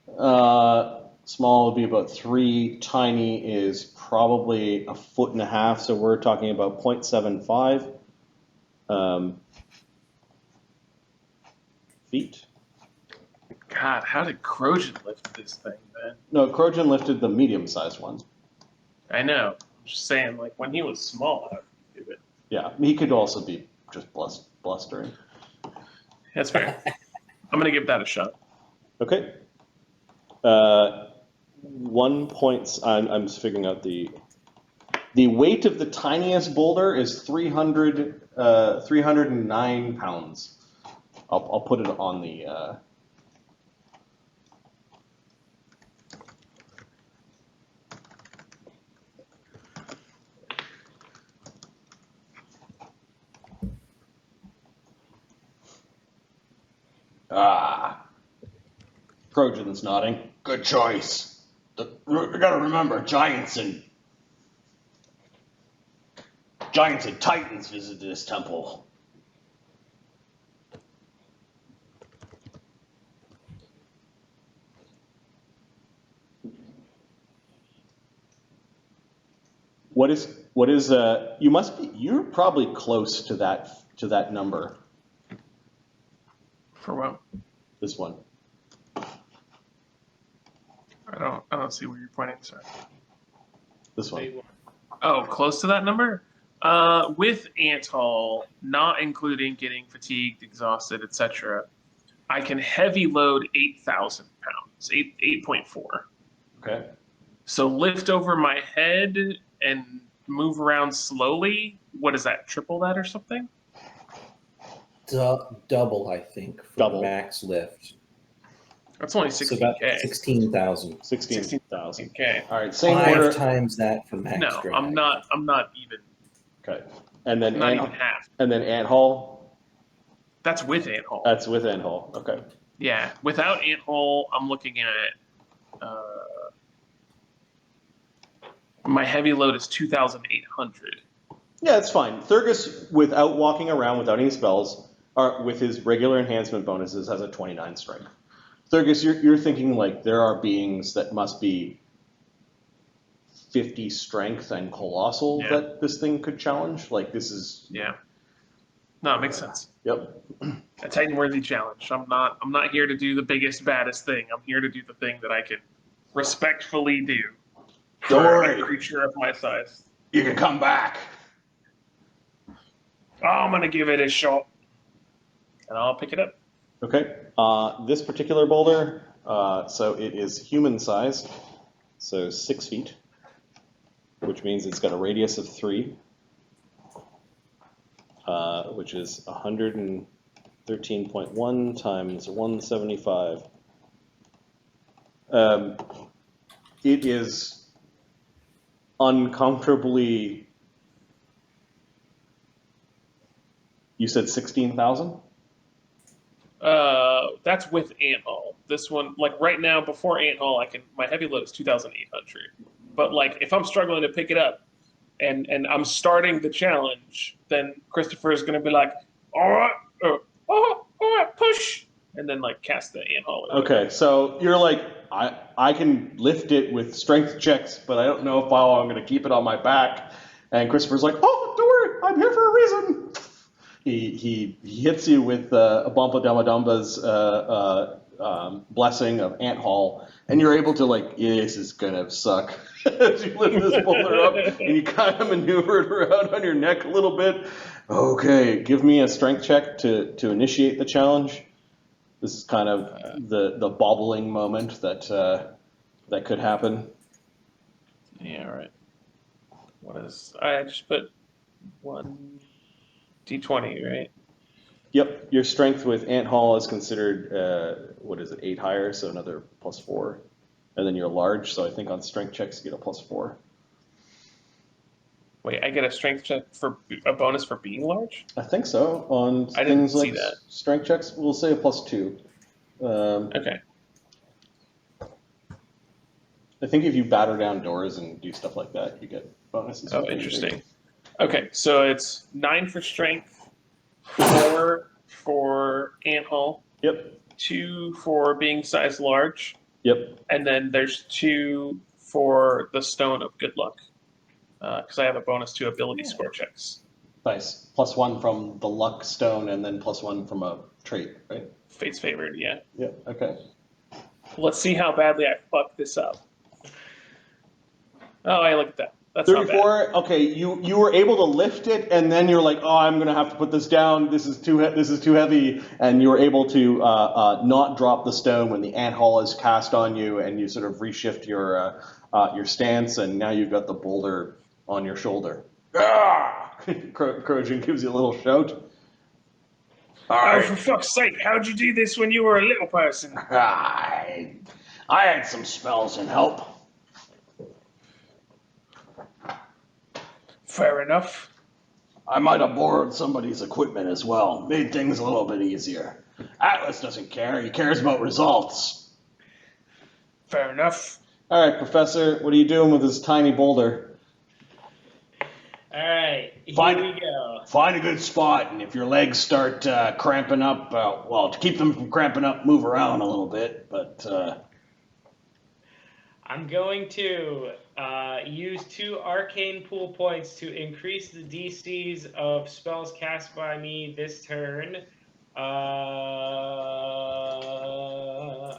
[SPEAKER 1] Small would be about 3. Tiny is probably 1.5 feet. So we're talking about 0.75 feet.
[SPEAKER 3] God, how did Krojun lift this thing, man?
[SPEAKER 1] No, Krojun lifted the medium-sized one.
[SPEAKER 3] I know. I'm just saying, like, when he was small, how did he do it?
[SPEAKER 1] Yeah, he could also be just blustering.
[SPEAKER 3] That's fair. I'm going to give that a shot.
[SPEAKER 1] Okay. 1 point. I'm just figuring out the weight of the tiniest boulder is 309 pounds. I'll put it on the. Krojun's nodding.
[SPEAKER 6] Good choice. You gotta remember, giants and titans visited this temple.
[SPEAKER 1] What is you're probably close to that number.
[SPEAKER 3] For what?
[SPEAKER 1] This one.
[SPEAKER 3] I don't see where you're pointing, sorry.
[SPEAKER 1] This one.
[SPEAKER 3] Oh, close to that number? With Antall, not including getting fatigued, exhausted, etc., I can heavy load 8,000 pounds, 8.4.
[SPEAKER 1] Okay.
[SPEAKER 3] So lift over my head and move around slowly. What is that? Triple that or something?
[SPEAKER 4] Double, I think, for
[SPEAKER 1] Double.
[SPEAKER 4] max lift.
[SPEAKER 3] That's only
[SPEAKER 4] So about
[SPEAKER 3] 16K.
[SPEAKER 4] 16,000.
[SPEAKER 1] 16,000.
[SPEAKER 3] 16K.
[SPEAKER 1] All right. Same
[SPEAKER 4] 5
[SPEAKER 1] order.
[SPEAKER 4] times that for max
[SPEAKER 3] No,
[SPEAKER 4] drag.
[SPEAKER 3] I'm not even.
[SPEAKER 1] Okay. And then
[SPEAKER 3] Not even half.
[SPEAKER 1] And then ant hole.
[SPEAKER 3] That's with ant hole.
[SPEAKER 1] That's with ant hole. Okay.
[SPEAKER 3] Yeah, without ant hole, I'm looking at my heavy load is 2,800.
[SPEAKER 1] Yeah, it's fine. Thurgus, without walking around, without any spells, or with his regular enhancement bonuses, has a 29 strength. Thurgus, you're thinking like there are beings that must be 50 strength and colossal that this thing could challenge. Like this is.
[SPEAKER 3] Yeah. No, it makes sense.
[SPEAKER 1] Yep.
[SPEAKER 3] A Titan-worthy challenge. I'm not here to do the biggest, baddest thing. I'm here to do the thing that I can respectfully do
[SPEAKER 6] Don't
[SPEAKER 3] for
[SPEAKER 6] worry.
[SPEAKER 3] a creature of my size.
[SPEAKER 6] You can come back.
[SPEAKER 3] I'm gonna give it a shot, and I'll pick it up.
[SPEAKER 1] Okay. This particular boulder, so it is human sized, so 6 feet, which means it's got a radius of 3, which is 113.1 times 175. It is uncomfortably. You said 16,000?
[SPEAKER 3] That's with ant haul. This one, like right now, before ant haul, my heavy load is 2,800. But like, if I'm struggling to pick it up, and I'm starting the challenge, then Christopher is going to be like, all right, all right, push, and then like cast the ant haul.
[SPEAKER 1] Okay, so you're like, I can lift it with strength checks, but I don't know if I'm going to keep it on my back. And Christopher's like, oh, don't worry, I'm here for a reason. He hits you with Abampa Damadamba's blessing of ant haul, and you're able to like, this is gonna suck. As you lift this boulder up and you kind of maneuver it around on your neck a little bit. Okay, give me a strength check to initiate the challenge. This is kind of the bobbling moment that could happen.
[SPEAKER 3] Yeah, all right. I just put 1d20, right?
[SPEAKER 1] Yep, your strength with ant haul is considered 8 higher, so another +4, and then you're large, so I think on strength checks you get a +4.
[SPEAKER 3] Wait, I get a strength check for a bonus for being large?
[SPEAKER 1] I think so. On
[SPEAKER 3] I didn't
[SPEAKER 1] things
[SPEAKER 3] see
[SPEAKER 1] like
[SPEAKER 3] that.
[SPEAKER 1] strength checks, we'll say a +2.
[SPEAKER 3] Okay.
[SPEAKER 1] I think if you batter down doors and do stuff like that, you get bonuses.
[SPEAKER 3] Oh, interesting. Okay, so it's 9 for strength, 4 for ant haul,
[SPEAKER 1] Yep.
[SPEAKER 3] 2 for being size large,
[SPEAKER 1] Yep.
[SPEAKER 3] and then there's 2 for the stone of good luck, because I have a bonus to ability score checks.
[SPEAKER 1] Nice. +1 from the luck stone, and then +1 from a trait, right?
[SPEAKER 3] Fate's favored, yeah.
[SPEAKER 1] Yep. Okay.
[SPEAKER 3] Let's see how badly I fuck this up. Oh, I look at that. That's not bad.
[SPEAKER 1] 34. Okay, you were able to lift it, and then you're like, oh, I'm gonna have to put this down. This is too heavy, and you were able to not drop the stone when the ant haul is cast on you, and you sort of reshift your stance, and now you've got the boulder on your shoulder. Ah! Krojun gives you a little shout. All
[SPEAKER 3] Oh,
[SPEAKER 1] right.
[SPEAKER 3] for fuck's sake, how'd you do this when you were a little person?
[SPEAKER 6] I had some spells and help.
[SPEAKER 3] Fair enough.
[SPEAKER 6] I might have borrowed somebody's equipment as well. Made things a little bit easier. Atlas doesn't care. He cares about results.
[SPEAKER 3] Fair enough.
[SPEAKER 1] All right, Professor, what are you doing with this tiny boulder?
[SPEAKER 2] All right,
[SPEAKER 6] Fine.
[SPEAKER 2] here we go.
[SPEAKER 6] Find a good spot, and if your legs start cramping up, to keep them from cramping up, move around a little bit. But
[SPEAKER 2] I'm going to use 2 arcane pool points to increase the DCs of spells cast by me this turn.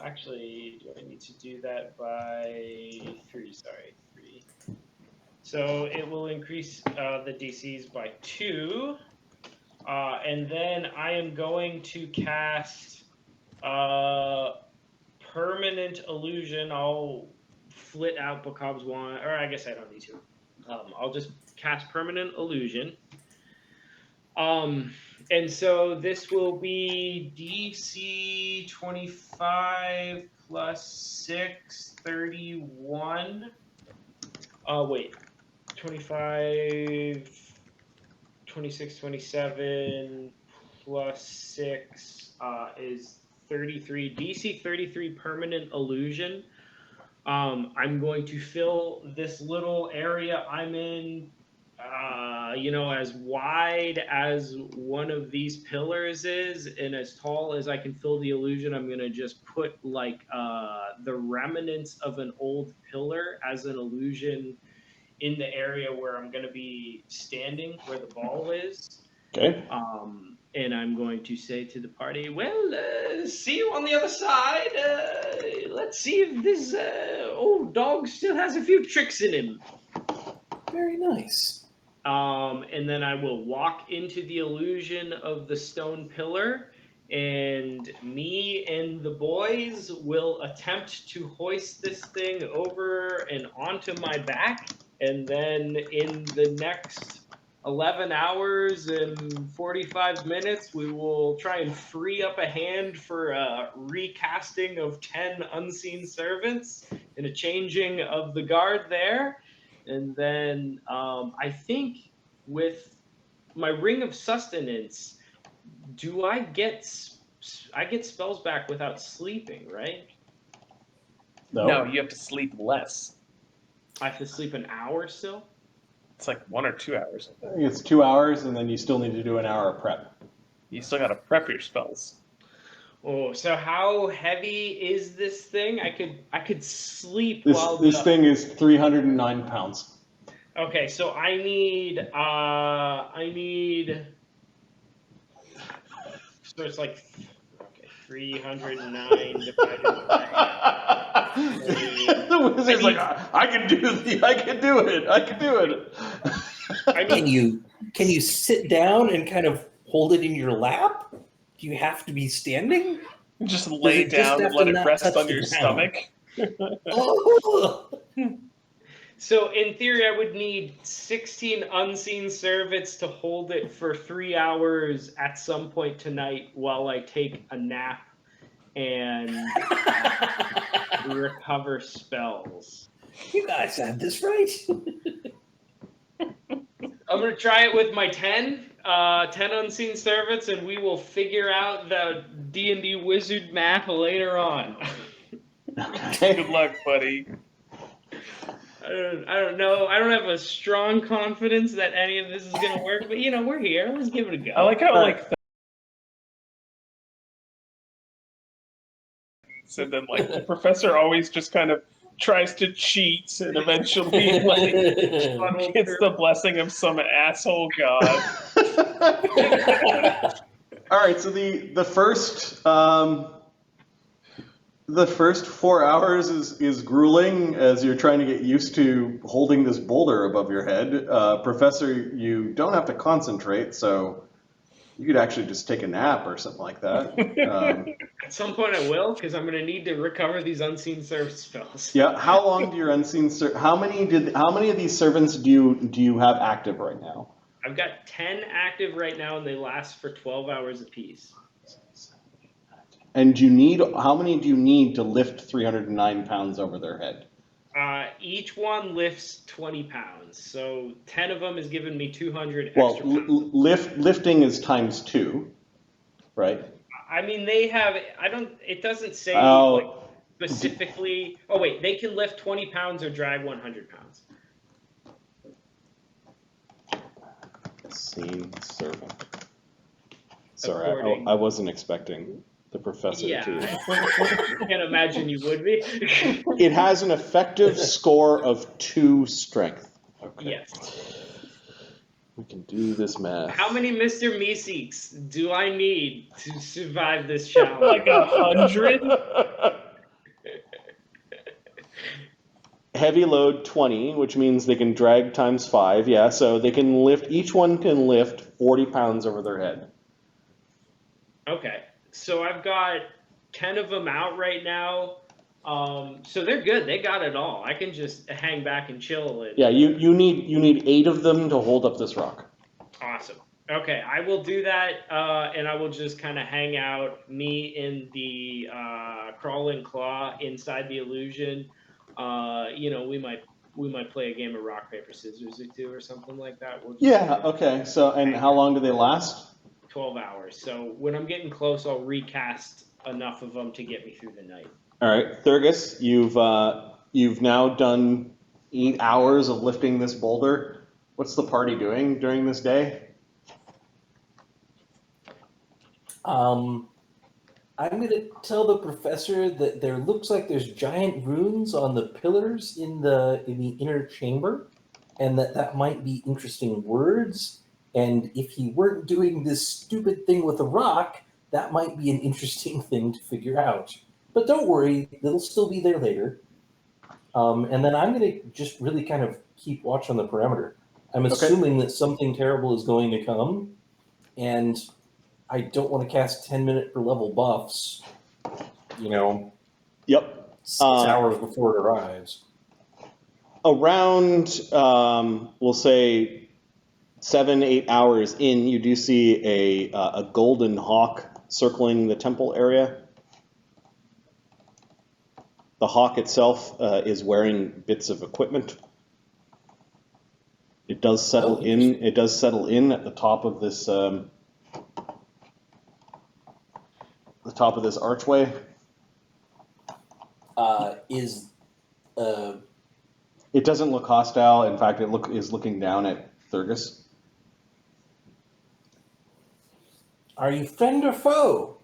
[SPEAKER 2] Actually, do I need to do that by 3? Sorry, 3. So it will increase the DCs by 2. And then I am going to cast Permanent Illusion. I'll flit out Bacob's wand, or I guess I don't need to. I'll just cast Permanent Illusion. And so this will be DC 25 plus 6, 31. Wait. 25, 26, 27 plus 6 is 33. DC 33 Permanent Illusion. I'm going to fill this little area I'm in, as wide as one of these pillars is, and as tall as I can fill the illusion. I'm going to just put like the remnants of an old pillar as an illusion in the area where I'm going to be standing, where the ball is.
[SPEAKER 1] Okay.
[SPEAKER 2] And I'm going to say to the party, well, see you on the other side. Let's see if this old dog still has a few tricks in him.
[SPEAKER 4] Very nice.
[SPEAKER 2] and then I will walk into the illusion of the stone pillar, and me and the boys will attempt to hoist this thing over and onto my back, and then in the next 11 hours and 45 minutes, we will try and free up a hand for a recasting of 10 unseen servants and a changing of the guard there. And then I think with my ring of sustenance, do I get spells back without sleeping, right?
[SPEAKER 3] No, you have to sleep less.
[SPEAKER 2] I have to sleep an hour still?
[SPEAKER 3] It's like 1 or 2 hours.
[SPEAKER 1] I think it's 2 hours, and then you still need to do an hour of prep.
[SPEAKER 3] You still got to prep your spells.
[SPEAKER 2] Oh, so how heavy is this thing? I could sleep
[SPEAKER 1] This
[SPEAKER 2] while
[SPEAKER 1] this thing is 309 pounds.
[SPEAKER 2] Okay, so I need so it's like 309 divided by
[SPEAKER 1] The wizard's like, I can do it. I can do it.
[SPEAKER 4] Can you sit down and kind of hold it in your lap? Do you have to be standing?
[SPEAKER 3] Just lay
[SPEAKER 4] it just
[SPEAKER 3] down
[SPEAKER 4] have
[SPEAKER 3] and let
[SPEAKER 4] to
[SPEAKER 3] it
[SPEAKER 4] not
[SPEAKER 3] rest
[SPEAKER 4] touch
[SPEAKER 3] on
[SPEAKER 4] the
[SPEAKER 3] your
[SPEAKER 4] ground?
[SPEAKER 3] stomach.
[SPEAKER 4] Oh!
[SPEAKER 2] So in theory, I would need 16 unseen servants to hold it for 3 hours at some point tonight while I take a nap and recover spells.
[SPEAKER 4] You guys had this right.
[SPEAKER 2] I'm going to try it with my 10 unseen servants, and we will figure out the D&D wizard math later on.
[SPEAKER 1] Okay.
[SPEAKER 3] Good luck, buddy.
[SPEAKER 2] I don't know. I don't have a strong confidence that any of this is going to work, but we're here. Let's give it a go.
[SPEAKER 3] I like how and then the professor always just kind of tries to cheat and eventually gets the blessing of some asshole god.
[SPEAKER 1] All right, so the first 4 hours is grueling as you're trying to get used to holding this boulder above your head. Professor, you don't have to concentrate, so you could actually just take a nap or something like that.
[SPEAKER 2] At some point I will, because I'm going to need to recover these unseen servant spells.
[SPEAKER 1] Yeah. How long do your unseen how many of these servants do you have active right now?
[SPEAKER 2] I've got 10 active right now, and they last for 12 hours apiece.
[SPEAKER 1] And how many do you need to lift 309 pounds over their head?
[SPEAKER 2] Each one lifts 20 pounds, so 10 of them is giving me 200 extra
[SPEAKER 1] Well,
[SPEAKER 2] pounds.
[SPEAKER 1] lifting is times 2, right?
[SPEAKER 2] I mean, it doesn't say specifically. Oh wait, they can lift 20 pounds or drag 100 pounds.
[SPEAKER 1] Unseen servant. Sorry, I wasn't expecting the professor to.
[SPEAKER 2] I can't imagine you would be.
[SPEAKER 1] It has an effective score of 2 strength. Okay.
[SPEAKER 2] Yes.
[SPEAKER 1] We can do this math.
[SPEAKER 2] How many Mr. Meeseeks do I need to survive this challenge?
[SPEAKER 3] Like 100?
[SPEAKER 1] Heavy load 20, which means they can drag times 5. Yeah, so each one can lift 40 pounds over their head.
[SPEAKER 2] Okay, so I've got 10 of them out right now. So they're good. They got it all. I can just hang back and chill.
[SPEAKER 1] Yeah, you need 8 of them to hold up this rock.
[SPEAKER 2] Awesome. Okay, I will do that, and I will just kind of hang out, me in the crawling claw inside the illusion. We might play a game of rock paper scissors or two or something like that.
[SPEAKER 1] Okay. So, and how long do they last?
[SPEAKER 2] 12 hours. So when I'm getting close, I'll recast enough of them to get me through the night.
[SPEAKER 1] All right, Thurgus, you've now done 8 hours of lifting this boulder. What's the party doing during this day?
[SPEAKER 4] I'm going to tell the professor that there looks like there's giant runes on the pillars in the inner chamber, and that might be interesting words. And if he weren't doing this stupid thing with a rock, that might be an interesting thing to figure out. But don't worry, it'll still be there later. And then I'm going to just really kind of keep watch on the perimeter. I'm
[SPEAKER 1] Okay.
[SPEAKER 4] assuming that something terrible is going to come, and I don't want to cast 10-minute per level buffs,
[SPEAKER 1] Yep.
[SPEAKER 4] 6 hours before it arrives.
[SPEAKER 1] Around, we'll say 7-8 hours in, you do see a golden hawk circling the temple area. The hawk itself is wearing bits of equipment. It does settle in. It does settle in at the top of this archway. It doesn't look hostile. In fact, is looking down at Thurgus.
[SPEAKER 4] Are you friend or foe,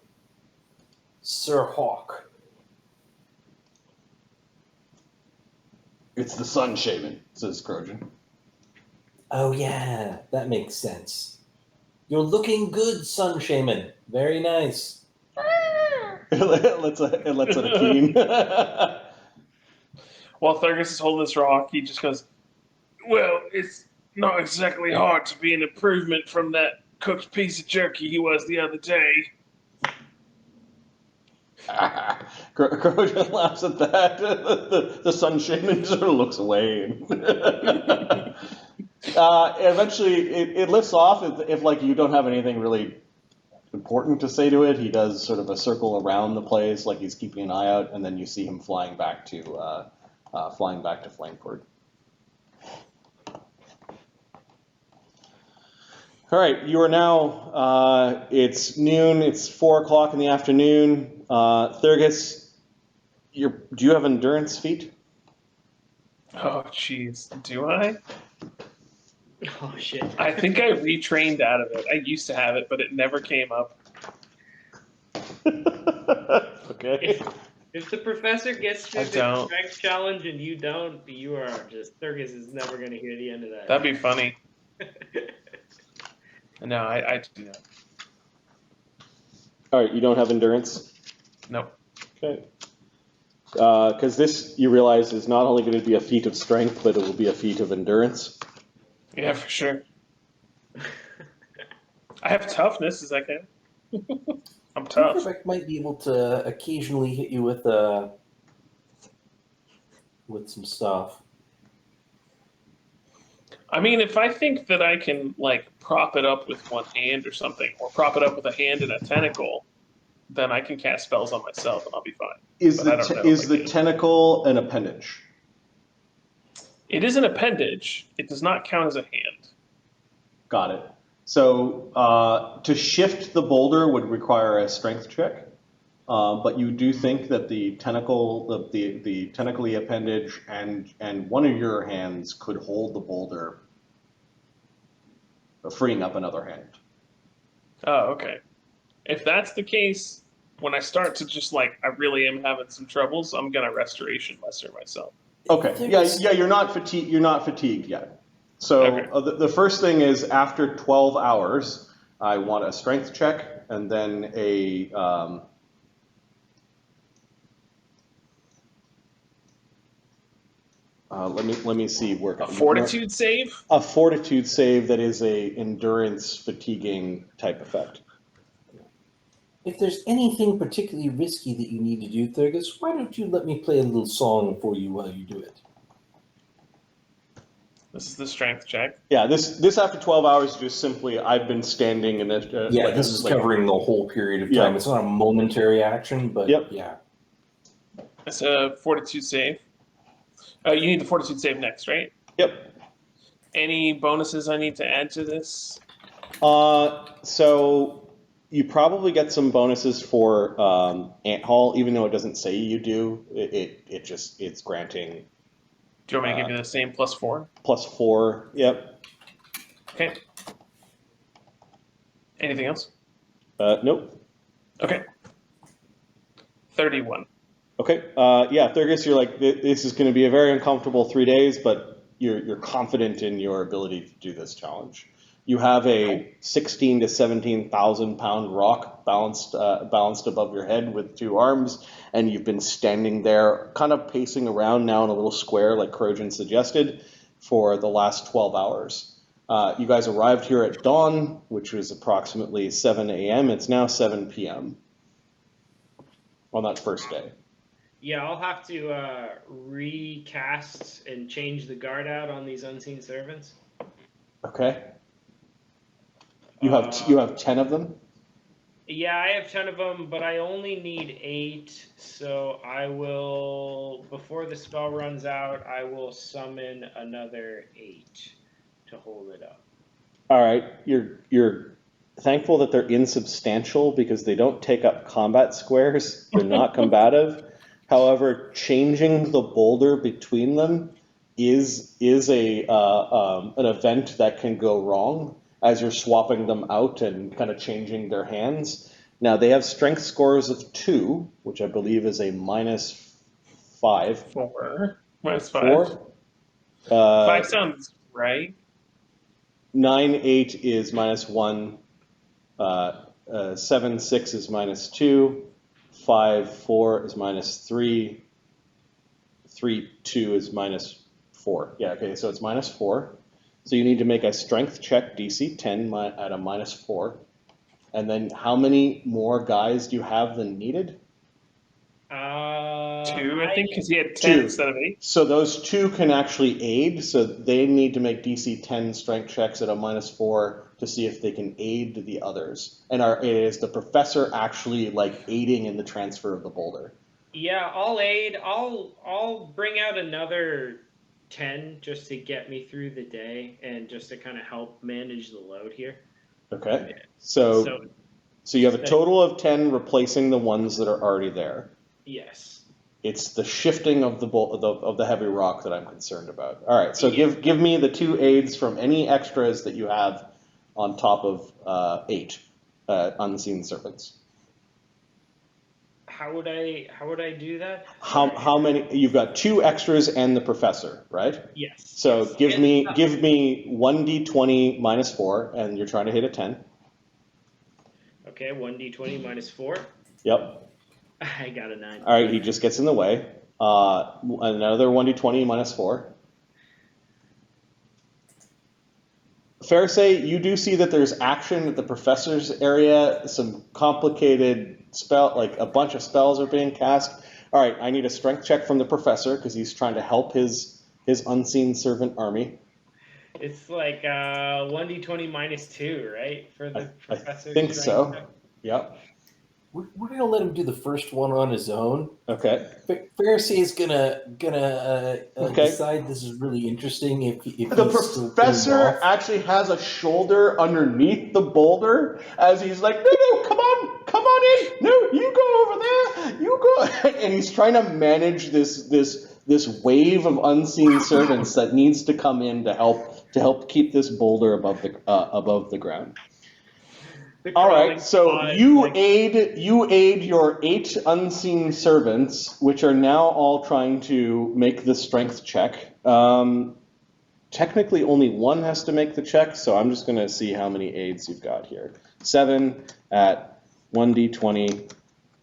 [SPEAKER 4] Sir Hawk?
[SPEAKER 1] It's the Sun Shaman, says Krojun.
[SPEAKER 4] Oh yeah, that makes sense. You're looking good, Sun Shaman. Very nice.
[SPEAKER 1] It lets out a keen.
[SPEAKER 3] While Thurgus is holding this rock, he just goes, "Well, it's not exactly hard to be an improvement from that cooked piece of jerky he was the other day."
[SPEAKER 1] Krojun laughs at that. The Sun Shaman sort of looks away. Eventually, it lifts off. If like you don't have anything really important to say to it, he does sort of a circle around the place, like he's keeping an eye out, and then you see him flying back to Flankford. All right, you are now. It's noon. It's 4 o'clock in the afternoon. Thurgus, do you have endurance feat?
[SPEAKER 3] Oh, jeez. Do I?
[SPEAKER 2] Oh shit.
[SPEAKER 3] I think I retrained out of it. I used to have it, but it never came up.
[SPEAKER 1] Okay.
[SPEAKER 2] If the professor gets through
[SPEAKER 3] I
[SPEAKER 2] the
[SPEAKER 3] don't.
[SPEAKER 2] strength challenge and you don't, you are just Thurgus is never going to hear the end of that.
[SPEAKER 3] That'd be funny. No, I do not.
[SPEAKER 1] All right, you don't have endurance?
[SPEAKER 3] Nope.
[SPEAKER 1] Okay. Because this, you realize, is not only going to be a feat of strength, but it will be a feat of endurance.
[SPEAKER 3] Yeah, for sure. I have toughness as I can. I'm tough.
[SPEAKER 4] Perfect might be able to occasionally hit you with some stuff.
[SPEAKER 3] I mean, if I think that I can, like, prop it up with one hand or something, or prop it up with a hand and a tentacle, then I can cast spells on myself and I'll be fine.
[SPEAKER 1] Is
[SPEAKER 3] But I don't know if I
[SPEAKER 1] the
[SPEAKER 3] can.
[SPEAKER 1] tentacle an appendage?
[SPEAKER 3] It is an appendage. It does not count as a hand.
[SPEAKER 1] Got it. So to shift the boulder would require a strength check, but you do think that the tentacle, the tentacly appendage, and one of your hands could hold the boulder, freeing up another hand.
[SPEAKER 3] Oh, okay. If that's the case, when I start to just, like, I really am having some troubles, I'm going to restoration lesser myself.
[SPEAKER 1] Okay. Yeah. You're not fatigued. You're not fatigued yet. So
[SPEAKER 3] Okay.
[SPEAKER 1] the first thing is after 12 hours, I want a strength check and then a let me see work.
[SPEAKER 3] A fortitude save?
[SPEAKER 1] A fortitude save that is a endurance fatiguing type effect.
[SPEAKER 4] If there's anything particularly risky that you need to do, Thurgus, why don't you let me play a little song for you while you do it?
[SPEAKER 3] This is the strength check.
[SPEAKER 1] Yeah, this after 12 hours just simply I've been standing in it.
[SPEAKER 4] This is covering the whole period of time.
[SPEAKER 1] Yeah.
[SPEAKER 4] It's not a momentary action, but
[SPEAKER 1] Yep.
[SPEAKER 4] yeah.
[SPEAKER 3] It's a fortitude save. You need the fortitude save next, right?
[SPEAKER 1] Yep.
[SPEAKER 3] Any bonuses I need to add to this?
[SPEAKER 1] So you probably get some bonuses for Ant Hall, even though it doesn't say you do. It's granting.
[SPEAKER 3] Do you want me to give you the same +4?
[SPEAKER 1] +4. Yep.
[SPEAKER 3] Okay. Anything else?
[SPEAKER 1] Nope.
[SPEAKER 3] Okay. 31.
[SPEAKER 1] Okay. Yeah, Thurgus, you're like, this is going to be a very uncomfortable 3 days, but you're confident in your ability to do this challenge. You have a 16 to 17,000 pound rock balanced above your head with 2 arms, and you've been standing there, kind of pacing around now in a little square, like Krojun suggested, for the last 12 hours. You guys arrived here at dawn, which was approximately 7 a.m. It's now 7 p.m. on that first day.
[SPEAKER 2] Yeah, I'll have to recast and change the guard out on these unseen servants.
[SPEAKER 1] Okay. You have 10 of them?
[SPEAKER 2] Yeah, I have 10 of them, but I only need 8, so I will, before the spell runs out, I will summon another 8 to hold it up.
[SPEAKER 1] All right. You're thankful that they're insubstantial because they don't take up combat squares. They're not combative. However, changing the boulder between them is an event that can go wrong as you're swapping them out and kind of changing their hands. Now, they have strength scores of 2, which I believe is a -5.
[SPEAKER 3] 4. -5.
[SPEAKER 1] 4?
[SPEAKER 3] 5 sounds right.
[SPEAKER 1] 9, 8 is -1. 7, 6 is -2. 5, 4 is -3. 3, 2 is -4. Yeah, okay, so it's -4. So you need to make a strength check, DC 10 at a -4. And then how many more guys do you have than needed?
[SPEAKER 3] 2, I think, because he had 10
[SPEAKER 1] 2.
[SPEAKER 3] instead of 8.
[SPEAKER 1] So those 2 can actually aid, so they need to make DC 10 strength checks at a -4 to see if they can aid the others. And is the professor actually like aiding in the transfer of the boulder?
[SPEAKER 2] Yeah, I'll aid. I'll bring out another 10 just to get me through the day and just to kind of help manage the load here.
[SPEAKER 1] Okay. So you have a total of 10 replacing the ones that are already there.
[SPEAKER 2] Yes.
[SPEAKER 1] It's the shifting of the heavy rock that I'm concerned about. All right. So give me the 2 aids from any extras that you have on top of 8 unseen servants.
[SPEAKER 2] How would I do that?
[SPEAKER 1] How many? You've got 2 extras and the professor, right?
[SPEAKER 2] Yes.
[SPEAKER 1] So
[SPEAKER 2] yes.
[SPEAKER 1] give me 1d20 -4, and you're trying to hit a 10.
[SPEAKER 2] Okay, 1d20 -4.
[SPEAKER 1] Yep.
[SPEAKER 2] I got a 9.
[SPEAKER 1] All right, he just gets in the way. Another 1d20 -4. Fair say, you do see that there's action at the professor's area. Some complicated like a bunch of spells are being cast. All right, I need a strength check from the professor because he's trying to help his unseen servant army.
[SPEAKER 2] It's like 1d20 -2, right? For the professor.
[SPEAKER 1] I think so. Yep.
[SPEAKER 4] We're gonna let him do the first one on his own.
[SPEAKER 1] Okay.
[SPEAKER 4] Pharisee is gonna decide this is really interesting if
[SPEAKER 6] The professor actually has a shoulder underneath the boulder as he's like, no, come on in. No, you go over there. You go.
[SPEAKER 1] And he's trying to manage this wave of unseen servants that needs to come in to help keep this boulder above the ground. All right, so you aid your 8 unseen servants, which are now all trying to make the strength check. Technically, only one has to make the check, so I'm just going to see how many aids you've got here. 7 at 1d20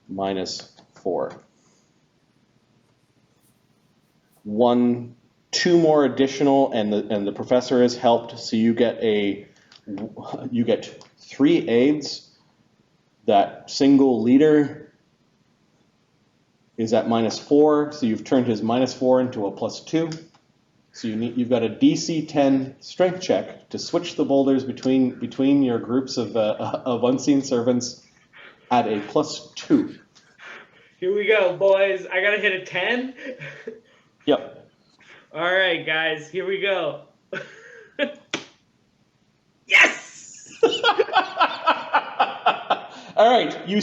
[SPEAKER 1] -4. 2 more additional, and the professor has helped, so you get 3 aids. That single leader is at -4, so you've turned his -4 into a +2. So you've got a DC 10 strength check to switch the boulders between your groups of unseen servants at a +2.
[SPEAKER 2] Here we go, boys. I gotta hit a 10.
[SPEAKER 1] Yep.
[SPEAKER 2] All right, guys. Here we go. Yes.
[SPEAKER 1] All right, you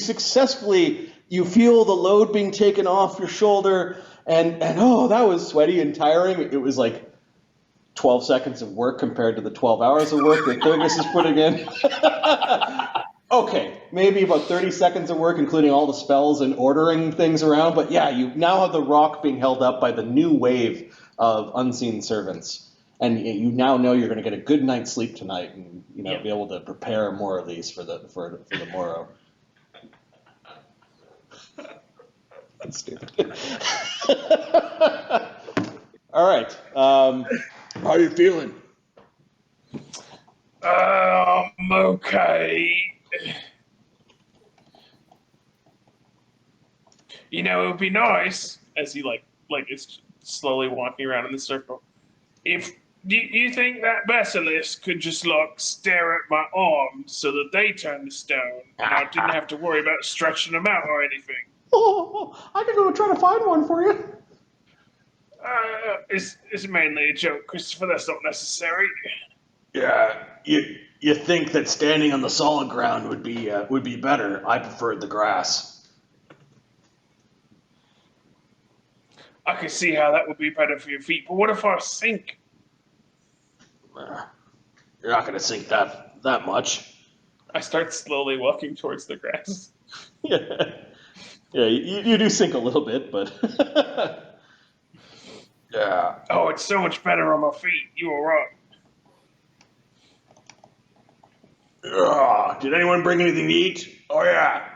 [SPEAKER 1] feel the load being taken off your shoulder, and oh, that was sweaty and tiring. It was like 12 seconds of work compared to the 12 hours of work that Thurgus is putting in. Okay, maybe about 30 seconds of work, including all the spells and ordering things around, but yeah, you now have the rock being held up by the new wave of unseen servants. And you now know you're going to get a good night's sleep tonight, and be able to prepare more of these for the morrow. That's stupid. All right. How are you feeling?
[SPEAKER 3] I'm okay. You know, it would be nice, as he like is slowly walking around in the circle. If you think that basilisk could just like stare at my arms so that they turn to stone, and I didn't have to worry about stretching them out or anything.
[SPEAKER 5] Oh, I can go try to find one for you.
[SPEAKER 3] It's mainly a joke, Christopher. That's not necessary.
[SPEAKER 6] Yeah, you think that standing on the solid ground would be better? I preferred the grass.
[SPEAKER 3] I can see how that would be better for your feet, but what if I sink?
[SPEAKER 6] You're not gonna sink that much.
[SPEAKER 3] I start slowly walking towards the grass.
[SPEAKER 1] Yeah, yeah, you do sink a little bit, but
[SPEAKER 6] Yeah.
[SPEAKER 3] Oh, it's so much better on my feet. You were right.
[SPEAKER 6] Ugh, did anyone bring anything to eat? Oh yeah.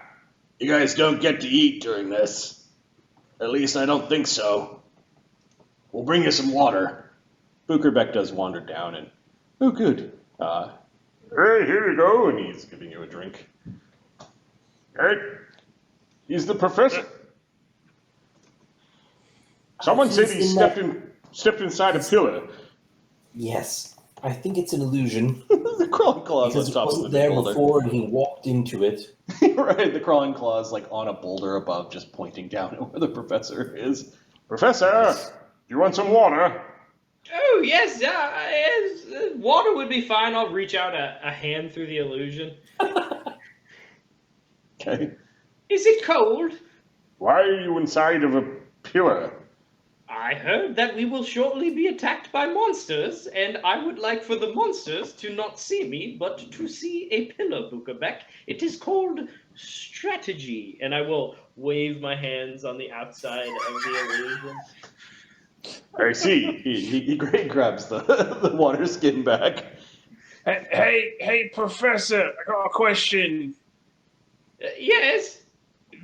[SPEAKER 6] You guys don't get to eat during this. At least I don't think so. We'll bring you some water.
[SPEAKER 1] Bukerbeck does wander down and, oh, good.
[SPEAKER 6] Hey, here you go, and he's giving you a drink. Hey, he's the professor. Someone said he
[SPEAKER 4] He's in
[SPEAKER 6] stepped inside a pillar.
[SPEAKER 4] Yes, I think it's an illusion
[SPEAKER 1] The crawling claws
[SPEAKER 4] because
[SPEAKER 1] on
[SPEAKER 4] it
[SPEAKER 1] top of
[SPEAKER 4] wasn't
[SPEAKER 1] the
[SPEAKER 4] there
[SPEAKER 1] boulder.
[SPEAKER 4] before and he walked into it.
[SPEAKER 1] Right, the crawling claws like on a boulder above, just pointing down at where the professor is.
[SPEAKER 6] Professor, do you want some water?
[SPEAKER 2] Oh, yes, water would be fine. I'll reach out a hand through the illusion.
[SPEAKER 1] Okay.
[SPEAKER 2] Is it cold?
[SPEAKER 6] Why are you inside of a pillar?
[SPEAKER 2] I heard that we will shortly be attacked by monsters, and I would like for the monsters to not see me, but to see a pillar, Bukerbeck. It is called strategy, and I will wave my hands on the outside of the illusion.
[SPEAKER 6] I see.
[SPEAKER 1] He grabs the water skin back.
[SPEAKER 3] Hey, Professor, I got a question.
[SPEAKER 2] Yes?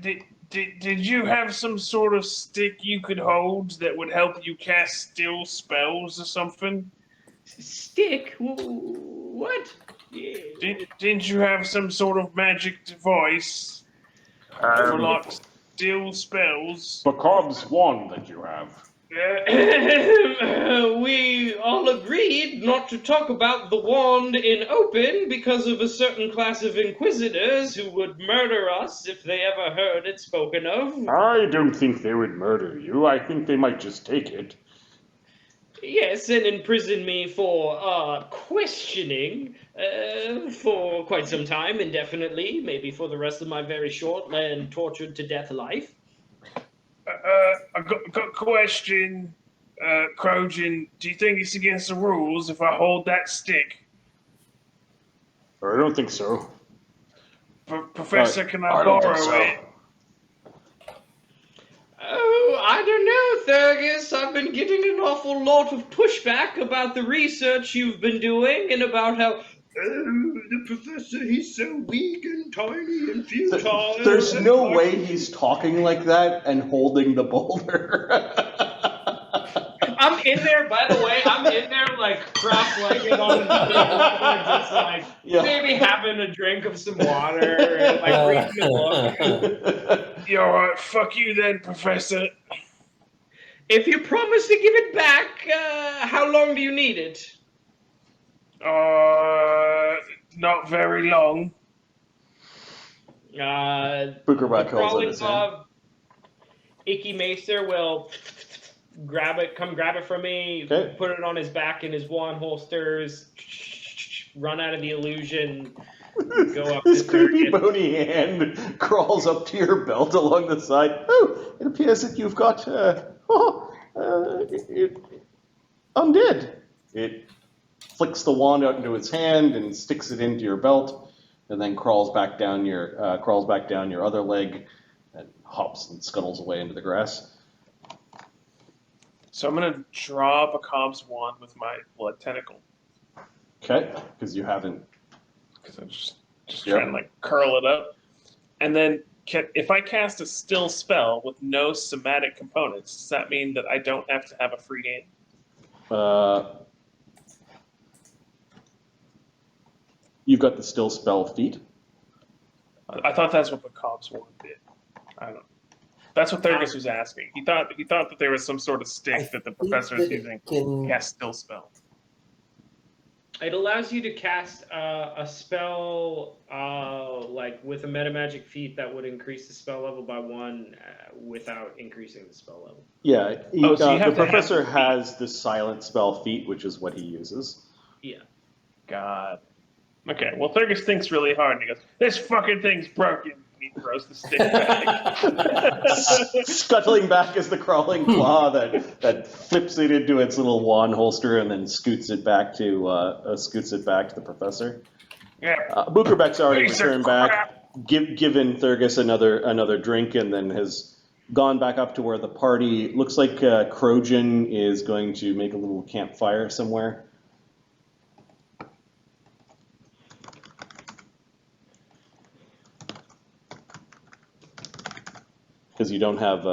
[SPEAKER 3] Did you have some sort of stick you could hold that would help you cast still spells or something?
[SPEAKER 2] Stick? What?
[SPEAKER 3] Didn't you have some sort of magic device for like still spells?
[SPEAKER 6] Bacob's wand that you have.
[SPEAKER 2] We all agreed not to talk about the wand in open because of a certain class of inquisitors who would murder us if they ever heard it spoken of.
[SPEAKER 6] I don't think they would murder you. I think they might just take it.
[SPEAKER 2] Yes, and imprison me for questioning for quite some time, indefinitely, maybe for the rest of my very short and tortured to death life.
[SPEAKER 3] I got a question, Krojun. Do you think it's against the rules if I hold that stick?
[SPEAKER 6] I don't think so.
[SPEAKER 3] Professor, can I
[SPEAKER 6] I don't
[SPEAKER 3] borrow
[SPEAKER 6] think so.
[SPEAKER 3] it?
[SPEAKER 2] Oh, I don't know, Thurgus. I've been getting an awful lot of pushback about the research you've been doing and about how the professor, he's so weak and tiny and futile.
[SPEAKER 1] There's no way he's talking like that and holding the boulder.
[SPEAKER 2] I'm in there, by the way, like cross-legged on the floor, just like maybe having a drink of some water and like reading a book.
[SPEAKER 3] You alright? Fuck you then, Professor.
[SPEAKER 2] If you promise to give it back, how long do you need it?
[SPEAKER 3] Not very long.
[SPEAKER 1] Bukerbeck holds in his hand.
[SPEAKER 2] Icky Maester will grab it from me,
[SPEAKER 1] Okay.
[SPEAKER 2] put it on his back in his wand holsters, run out of the illusion, go up
[SPEAKER 1] This
[SPEAKER 2] to
[SPEAKER 1] creepy
[SPEAKER 2] Thurgus.
[SPEAKER 1] bony hand crawls up to your belt along the side. Oh, it appears that you've got undead. It flicks the wand out into his hand and sticks it into your belt, and then crawls back down your other leg, and hops and scuttles away into the grass.
[SPEAKER 3] So I'm gonna draw Bacob's wand with my blood tentacle
[SPEAKER 1] Okay, because you haven't.
[SPEAKER 3] because I'm just trying to like curl it up, and then if I cast a still spell with no somatic components, does that mean that I don't have to have a free hand?
[SPEAKER 1] You've got the still spell feat.
[SPEAKER 3] I thought that's what the cops wanted. I don't know. That's what Thurgus was asking. He thought that there was some sort of stick that the professor is using to cast still spell.
[SPEAKER 2] It allows you to cast a spell like with a metamagic feat that would increase the spell level by 1 without increasing the spell level.
[SPEAKER 1] Yeah,
[SPEAKER 3] So you have
[SPEAKER 1] the
[SPEAKER 3] to
[SPEAKER 1] professor
[SPEAKER 3] have the feat.
[SPEAKER 1] has the silent spell feat, which is what he uses.
[SPEAKER 2] Yeah.
[SPEAKER 3] God. Okay, well, Thurgus thinks really hard, and he goes, "This fucking thing's broken." And he throws the stick back.
[SPEAKER 1] Scuttling back is the crawling claw that flips it into its little wand holster and then scoots it back to the professor.
[SPEAKER 3] Yeah.
[SPEAKER 1] Bukerbeck's already
[SPEAKER 3] Piece of
[SPEAKER 1] returned back, given Thurgus another drink, and then has gone back up to where the party looks like. Krojun is going to make a little campfire somewhere. Because you don't have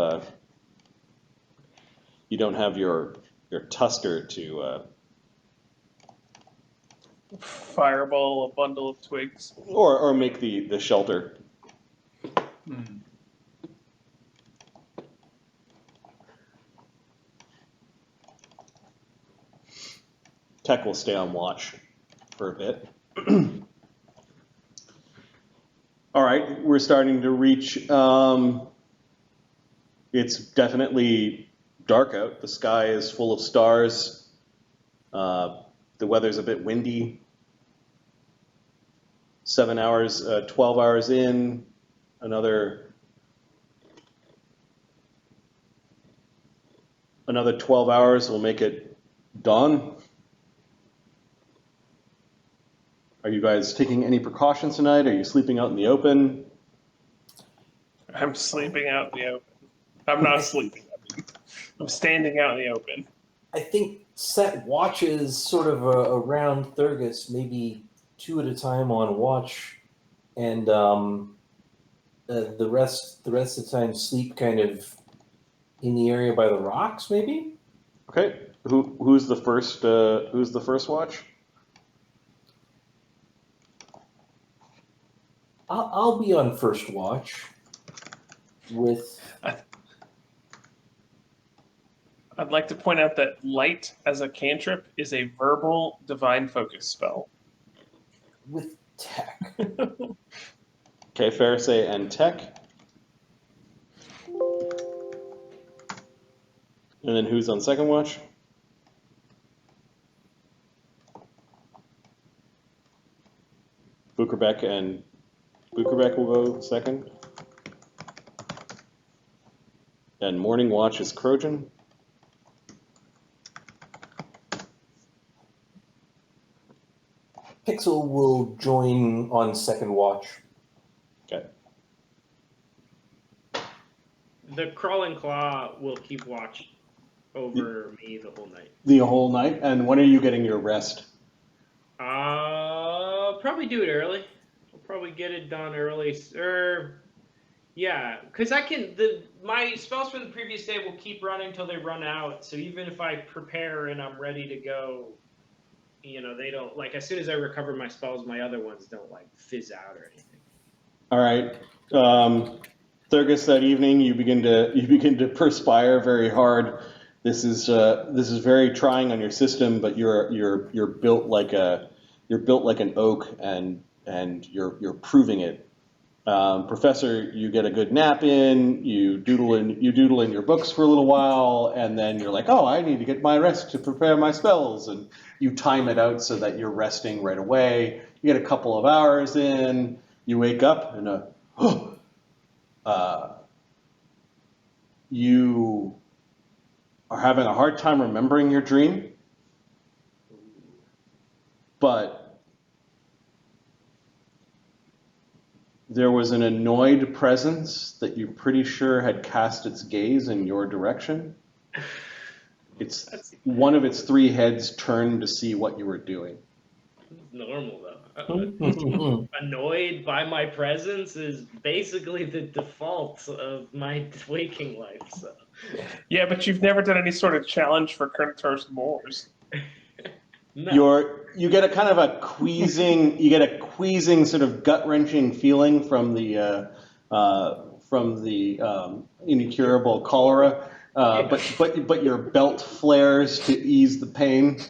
[SPEAKER 1] your tusker to
[SPEAKER 3] Fireball a bundle of twigs.
[SPEAKER 1] or make the shelter. Tech will stay on watch for a bit. All right, we're starting to reach. It's definitely dark out. The sky is full of stars. The weather's a bit windy. 7 hours, 12 hours in, another 12 hours will make it dawn. Are you guys taking any precautions tonight? Are you sleeping out in the open?
[SPEAKER 3] I'm sleeping out in the open. I'm not sleeping. I'm standing out in the open.
[SPEAKER 4] I think set watches sort of around Thurgus, maybe 2 at a time on watch, and the rest of the time sleep kind of in the area by the rocks, maybe.
[SPEAKER 1] Okay. Who's the first? Who's the first watch?
[SPEAKER 4] I'll be on first watch with.
[SPEAKER 3] I'd like to point out that light as a cantrip is a verbal divine focus spell.
[SPEAKER 4] With tech.
[SPEAKER 1] Okay, Pharisee and Tech. And then who's on second watch? Bukerbeck will go second. And morning watch is Krojun.
[SPEAKER 4] Pixel will join on second watch.
[SPEAKER 1] Okay.
[SPEAKER 2] The crawling claw will keep watch over me the whole night.
[SPEAKER 1] The whole night. And when are you getting your rest?
[SPEAKER 2] Probably do it early. I'll probably get it done early. Yeah, because my spells from the previous day will keep running until they run out. So even if I prepare and I'm ready to go, they don't, like, as soon as I recover my spells, my other ones don't, like, fizz out or anything.
[SPEAKER 1] All right. Thurgus, that evening you begin to perspire very hard. This is very trying on your system, but you're built like an oak, and you're proving it. Professor, you get a good nap in. You doodle in your books for a little while, and then you're like, oh, I need to get my rest to prepare my spells, and you time it out so that you're resting right away. You get a couple of hours in. You wake up and you are having a hard time remembering your dream, but there was an annoyed presence that you're pretty sure had cast its gaze in your direction. One of its 3 heads turned to see what you were doing.
[SPEAKER 2] Normal, though. Annoyed by my presence is basically the default of my waking life. So.
[SPEAKER 3] Yeah, but you've never done any sort of challenge for Kurnator's Moors.
[SPEAKER 1] You get a kind of a queasing sort of gut wrenching feeling from the incurable cholera, but your belt flares to ease the pain.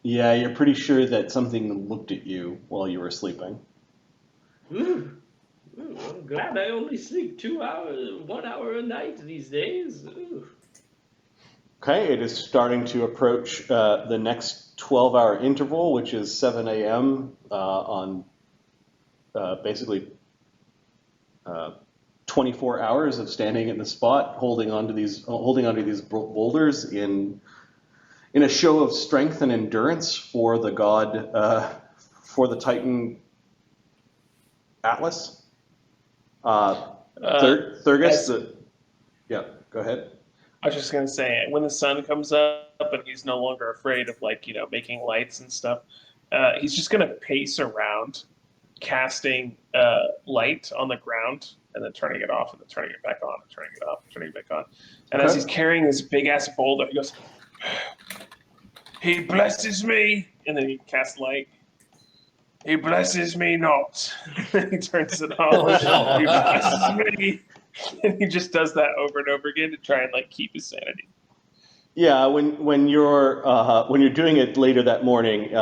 [SPEAKER 1] Yeah, you're pretty sure that something looked at you while you were sleeping.
[SPEAKER 2] Ooh, I'm glad I only sleep 2 hours, 1 hour a night these days. Ooh.
[SPEAKER 1] Okay, it is starting to approach the next 12-hour interval, which is 7 a.m. On basically 24 hours of standing in the spot, holding onto these boulders in a show of strength and endurance for the god, for the Titan Atlas. Thurgus, yeah, go ahead.
[SPEAKER 3] I was just gonna say, when the sun comes up and he's no longer afraid of making lights and stuff, he's just gonna pace around, casting light on the ground and then turning it off and then turning it back on and turning it off and turning it back on. And as he's carrying this big ass boulder, he goes, "He blesses me," and then he casts light. "He blesses me not." He turns it off. "He blesses me." And he just does that over and over again to try and keep his sanity.
[SPEAKER 1] Yeah, when you're doing it later that morning,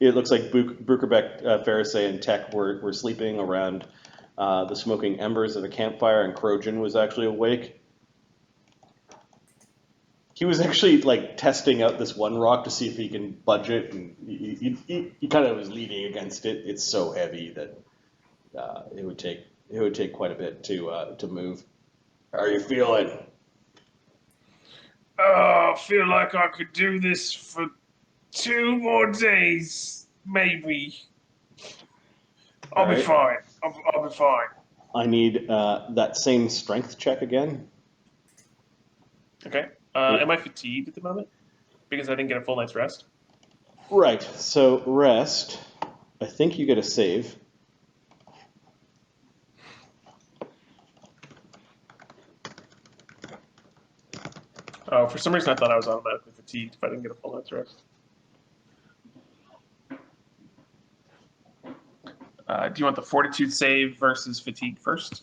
[SPEAKER 1] it looks like Brukerbeck, Pharisee, and Tech were sleeping around the smoking embers of a campfire, and Krojun was actually awake. He was actually testing out this one rock to see if he can budge it, and he kind of was leaning against it. It's so heavy that it would take quite a bit to move. How are you feeling?
[SPEAKER 3] I feel like I could do this for 2 more days, maybe. I'll be fine. I'll be fine.
[SPEAKER 1] I need that same strength check again.
[SPEAKER 3] Okay. Am I fatigued at the moment? Because I didn't get a full night's rest?
[SPEAKER 1] Right. So rest. I think you get a save.
[SPEAKER 3] Oh, for some reason I thought I was automatically fatigued if I didn't get a full night's rest. Do you want the fortitude save versus fatigue first?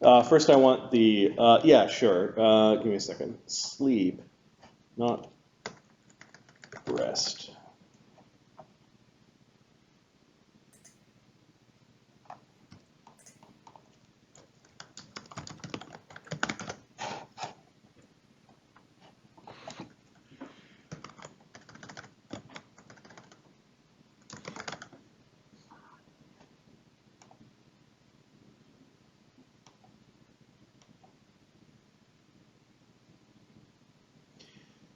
[SPEAKER 1] First, I want the yeah, sure. Give me a second. Sleep, not rest.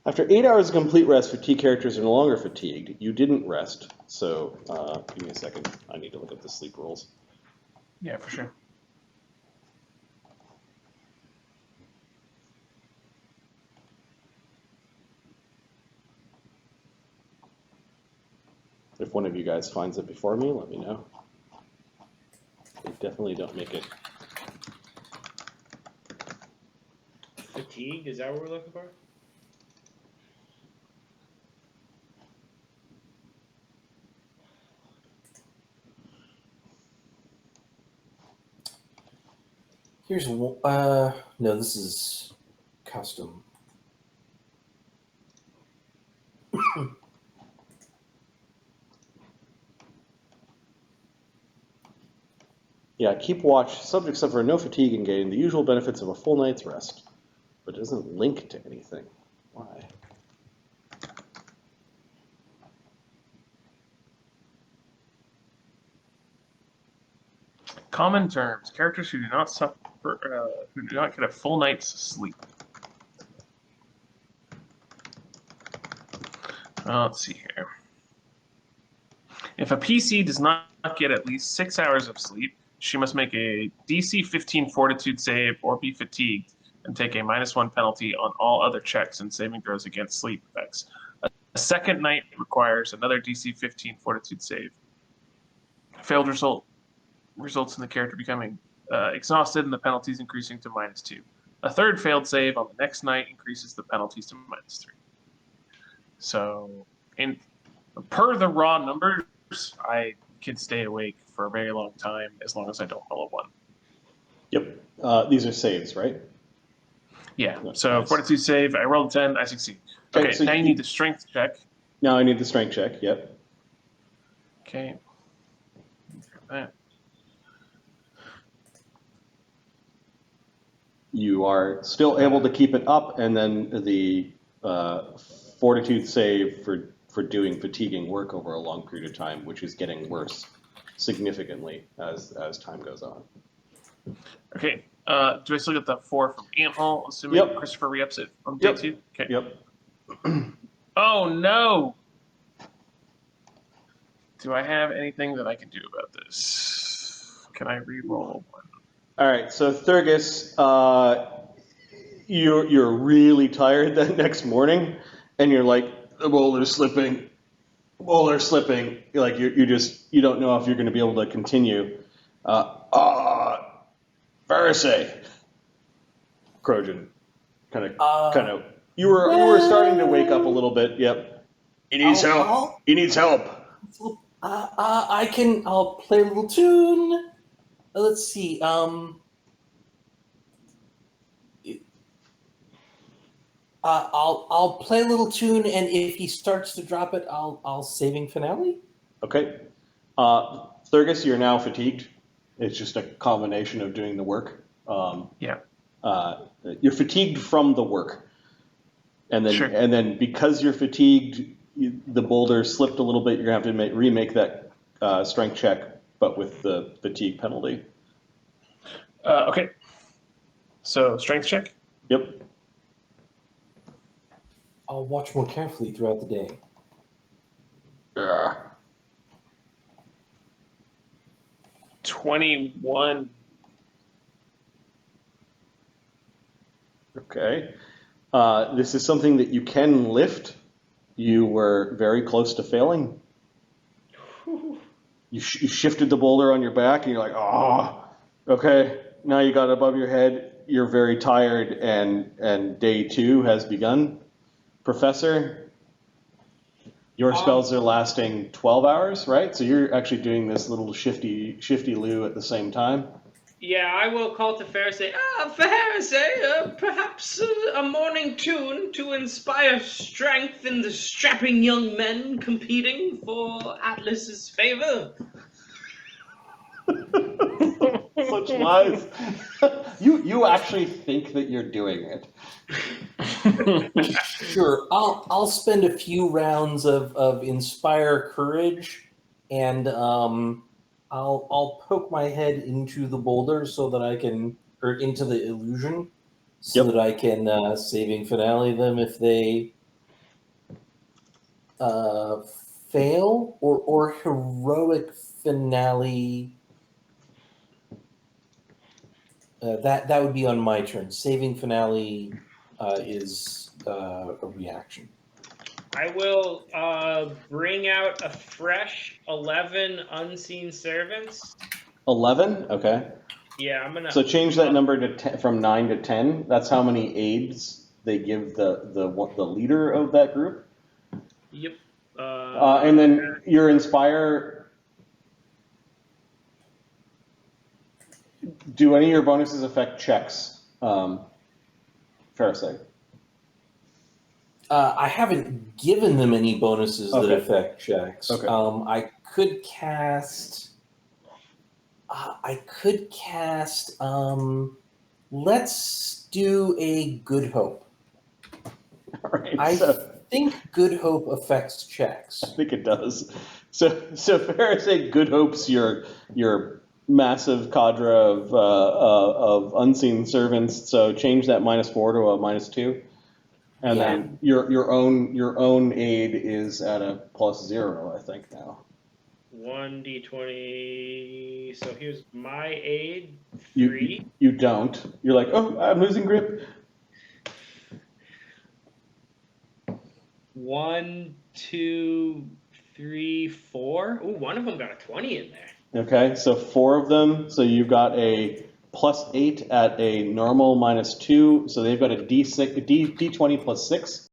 [SPEAKER 1] After 8 hours of complete rest, fatigue characters are no longer fatigued. You didn't rest, so give me a second. I need to look at the sleep rules.
[SPEAKER 3] Yeah, for sure.
[SPEAKER 1] If one of you guys finds it before me, let me know. They definitely don't make it.
[SPEAKER 2] Fatigue, is that what we're looking for?
[SPEAKER 4] Here's no, this is custom.
[SPEAKER 1] Yeah, keep watch. Subjects suffer no fatigue and gain the usual benefits of a full night's rest, but it doesn't link to anything. Why?
[SPEAKER 3] Common terms: characters who do not suffer, who do not get a full night's sleep. Let's see here. If a PC does not get at least 6 hours of sleep, she must make a DC 15 Fortitude save or be fatigued and take a -1 penalty on all other checks and saving throws against sleep effects. A second night requires another DC 15 Fortitude save. Failed result results in the character becoming exhausted and the penalties increasing to -2. A third failed save on the next night increases the penalties to -3. So, per the raw numbers, I can stay awake for a very long time as long as I don't roll a 1.
[SPEAKER 1] Yep. These are saves, right?
[SPEAKER 3] Yeah.
[SPEAKER 1] Yeah,
[SPEAKER 3] So
[SPEAKER 1] nice.
[SPEAKER 3] Fortitude save. I rolled a 10. I succeed.
[SPEAKER 1] Okay,
[SPEAKER 3] Okay.
[SPEAKER 1] so
[SPEAKER 3] Now you need the strength check.
[SPEAKER 1] Now I need the strength check. Yep.
[SPEAKER 3] Okay. That.
[SPEAKER 1] You are still able to keep it up, and then the fortitude save for doing fatiguing work over a long period of time, which is getting worse significantly as time goes on.
[SPEAKER 3] Okay. Do I still get the 4 from Anthol, assuming
[SPEAKER 1] Yep.
[SPEAKER 3] Christopher re-ups it on day 2? Okay.
[SPEAKER 1] Yep.
[SPEAKER 3] Oh, no! Do I have anything that I can do about this? Can I re-roll a 1?
[SPEAKER 1] All right. So Thurgus, you're really tired that next morning, and you're like, the boulder's slipping. Boulder's slipping. You're like you don't know if you're going to be able to continue. Pharisee. Krojun, kind of. You were starting to wake up a little bit. Yep. He needs help. He needs help.
[SPEAKER 4] I'll play a little tune. Let's see. I'll play a little tune, and if he starts to drop it, I'll saving finale.
[SPEAKER 1] Okay. Thurgus, you're now fatigued. It's just a combination of doing the work.
[SPEAKER 3] Yeah.
[SPEAKER 1] You're fatigued from the work, and then because you're fatigued, the boulder slipped a little bit. You're gonna have to remake that strength check, but with the fatigue penalty.
[SPEAKER 3] Okay. So, strength check?
[SPEAKER 1] Yep.
[SPEAKER 4] I'll watch more carefully throughout the day.
[SPEAKER 1] Yeah.
[SPEAKER 3] 21.
[SPEAKER 1] Okay. This is something that you can lift. You were very close to failing. You shifted the boulder on your back, and you're like, oh, okay. Now you got it above your head. You're very tired, and day 2 has begun. Professor, your spells are lasting 12 hours, right? So you're actually doing this little shifty loo at the same time.
[SPEAKER 2] Yeah, I will call to Pharisee. Pharisee, perhaps a morning tune to inspire strength in the strapping young men competing for Atlas's favor.
[SPEAKER 1] Such lies. You actually think that you're doing it.
[SPEAKER 4] Sure, I'll spend a few rounds of inspire courage, and I'll poke my head into the boulder so that I can, or into the illusion, so that I can saving finale them if they fail, or heroic finale. That would be on my turn. Saving finale is a reaction.
[SPEAKER 2] I will bring out a fresh 11 unseen servants.
[SPEAKER 1] 11? Okay.
[SPEAKER 2] Yeah, I'm gonna.
[SPEAKER 1] So change that number to 10, from 9 to 10. That's how many aids they give the leader of that group.
[SPEAKER 2] Yep.
[SPEAKER 1] And then your inspire. Do any of your bonuses affect checks, Pharisee?
[SPEAKER 4] I haven't given them any bonuses that
[SPEAKER 1] Okay.
[SPEAKER 4] affect checks.
[SPEAKER 1] Okay.
[SPEAKER 4] I could cast. Let's do a Good Hope.
[SPEAKER 1] All right.
[SPEAKER 4] I
[SPEAKER 1] So
[SPEAKER 4] think Good Hope affects checks.
[SPEAKER 1] I think it does. So Pharisee good hopes your massive cadre of unseen servants. So change that -4 to a -2, and then your own aid is at a +0, I think now.
[SPEAKER 2] 1d20. So here's my aid. 3.
[SPEAKER 1] You don't. You're like, oh, I'm losing grip.
[SPEAKER 2] 1, 2, 3, 4. Ooh, one of them got a 20 in there.
[SPEAKER 1] Okay, so 4 of them. So you've got a +8 at a normal -2, so they've got a D6, D20 +6.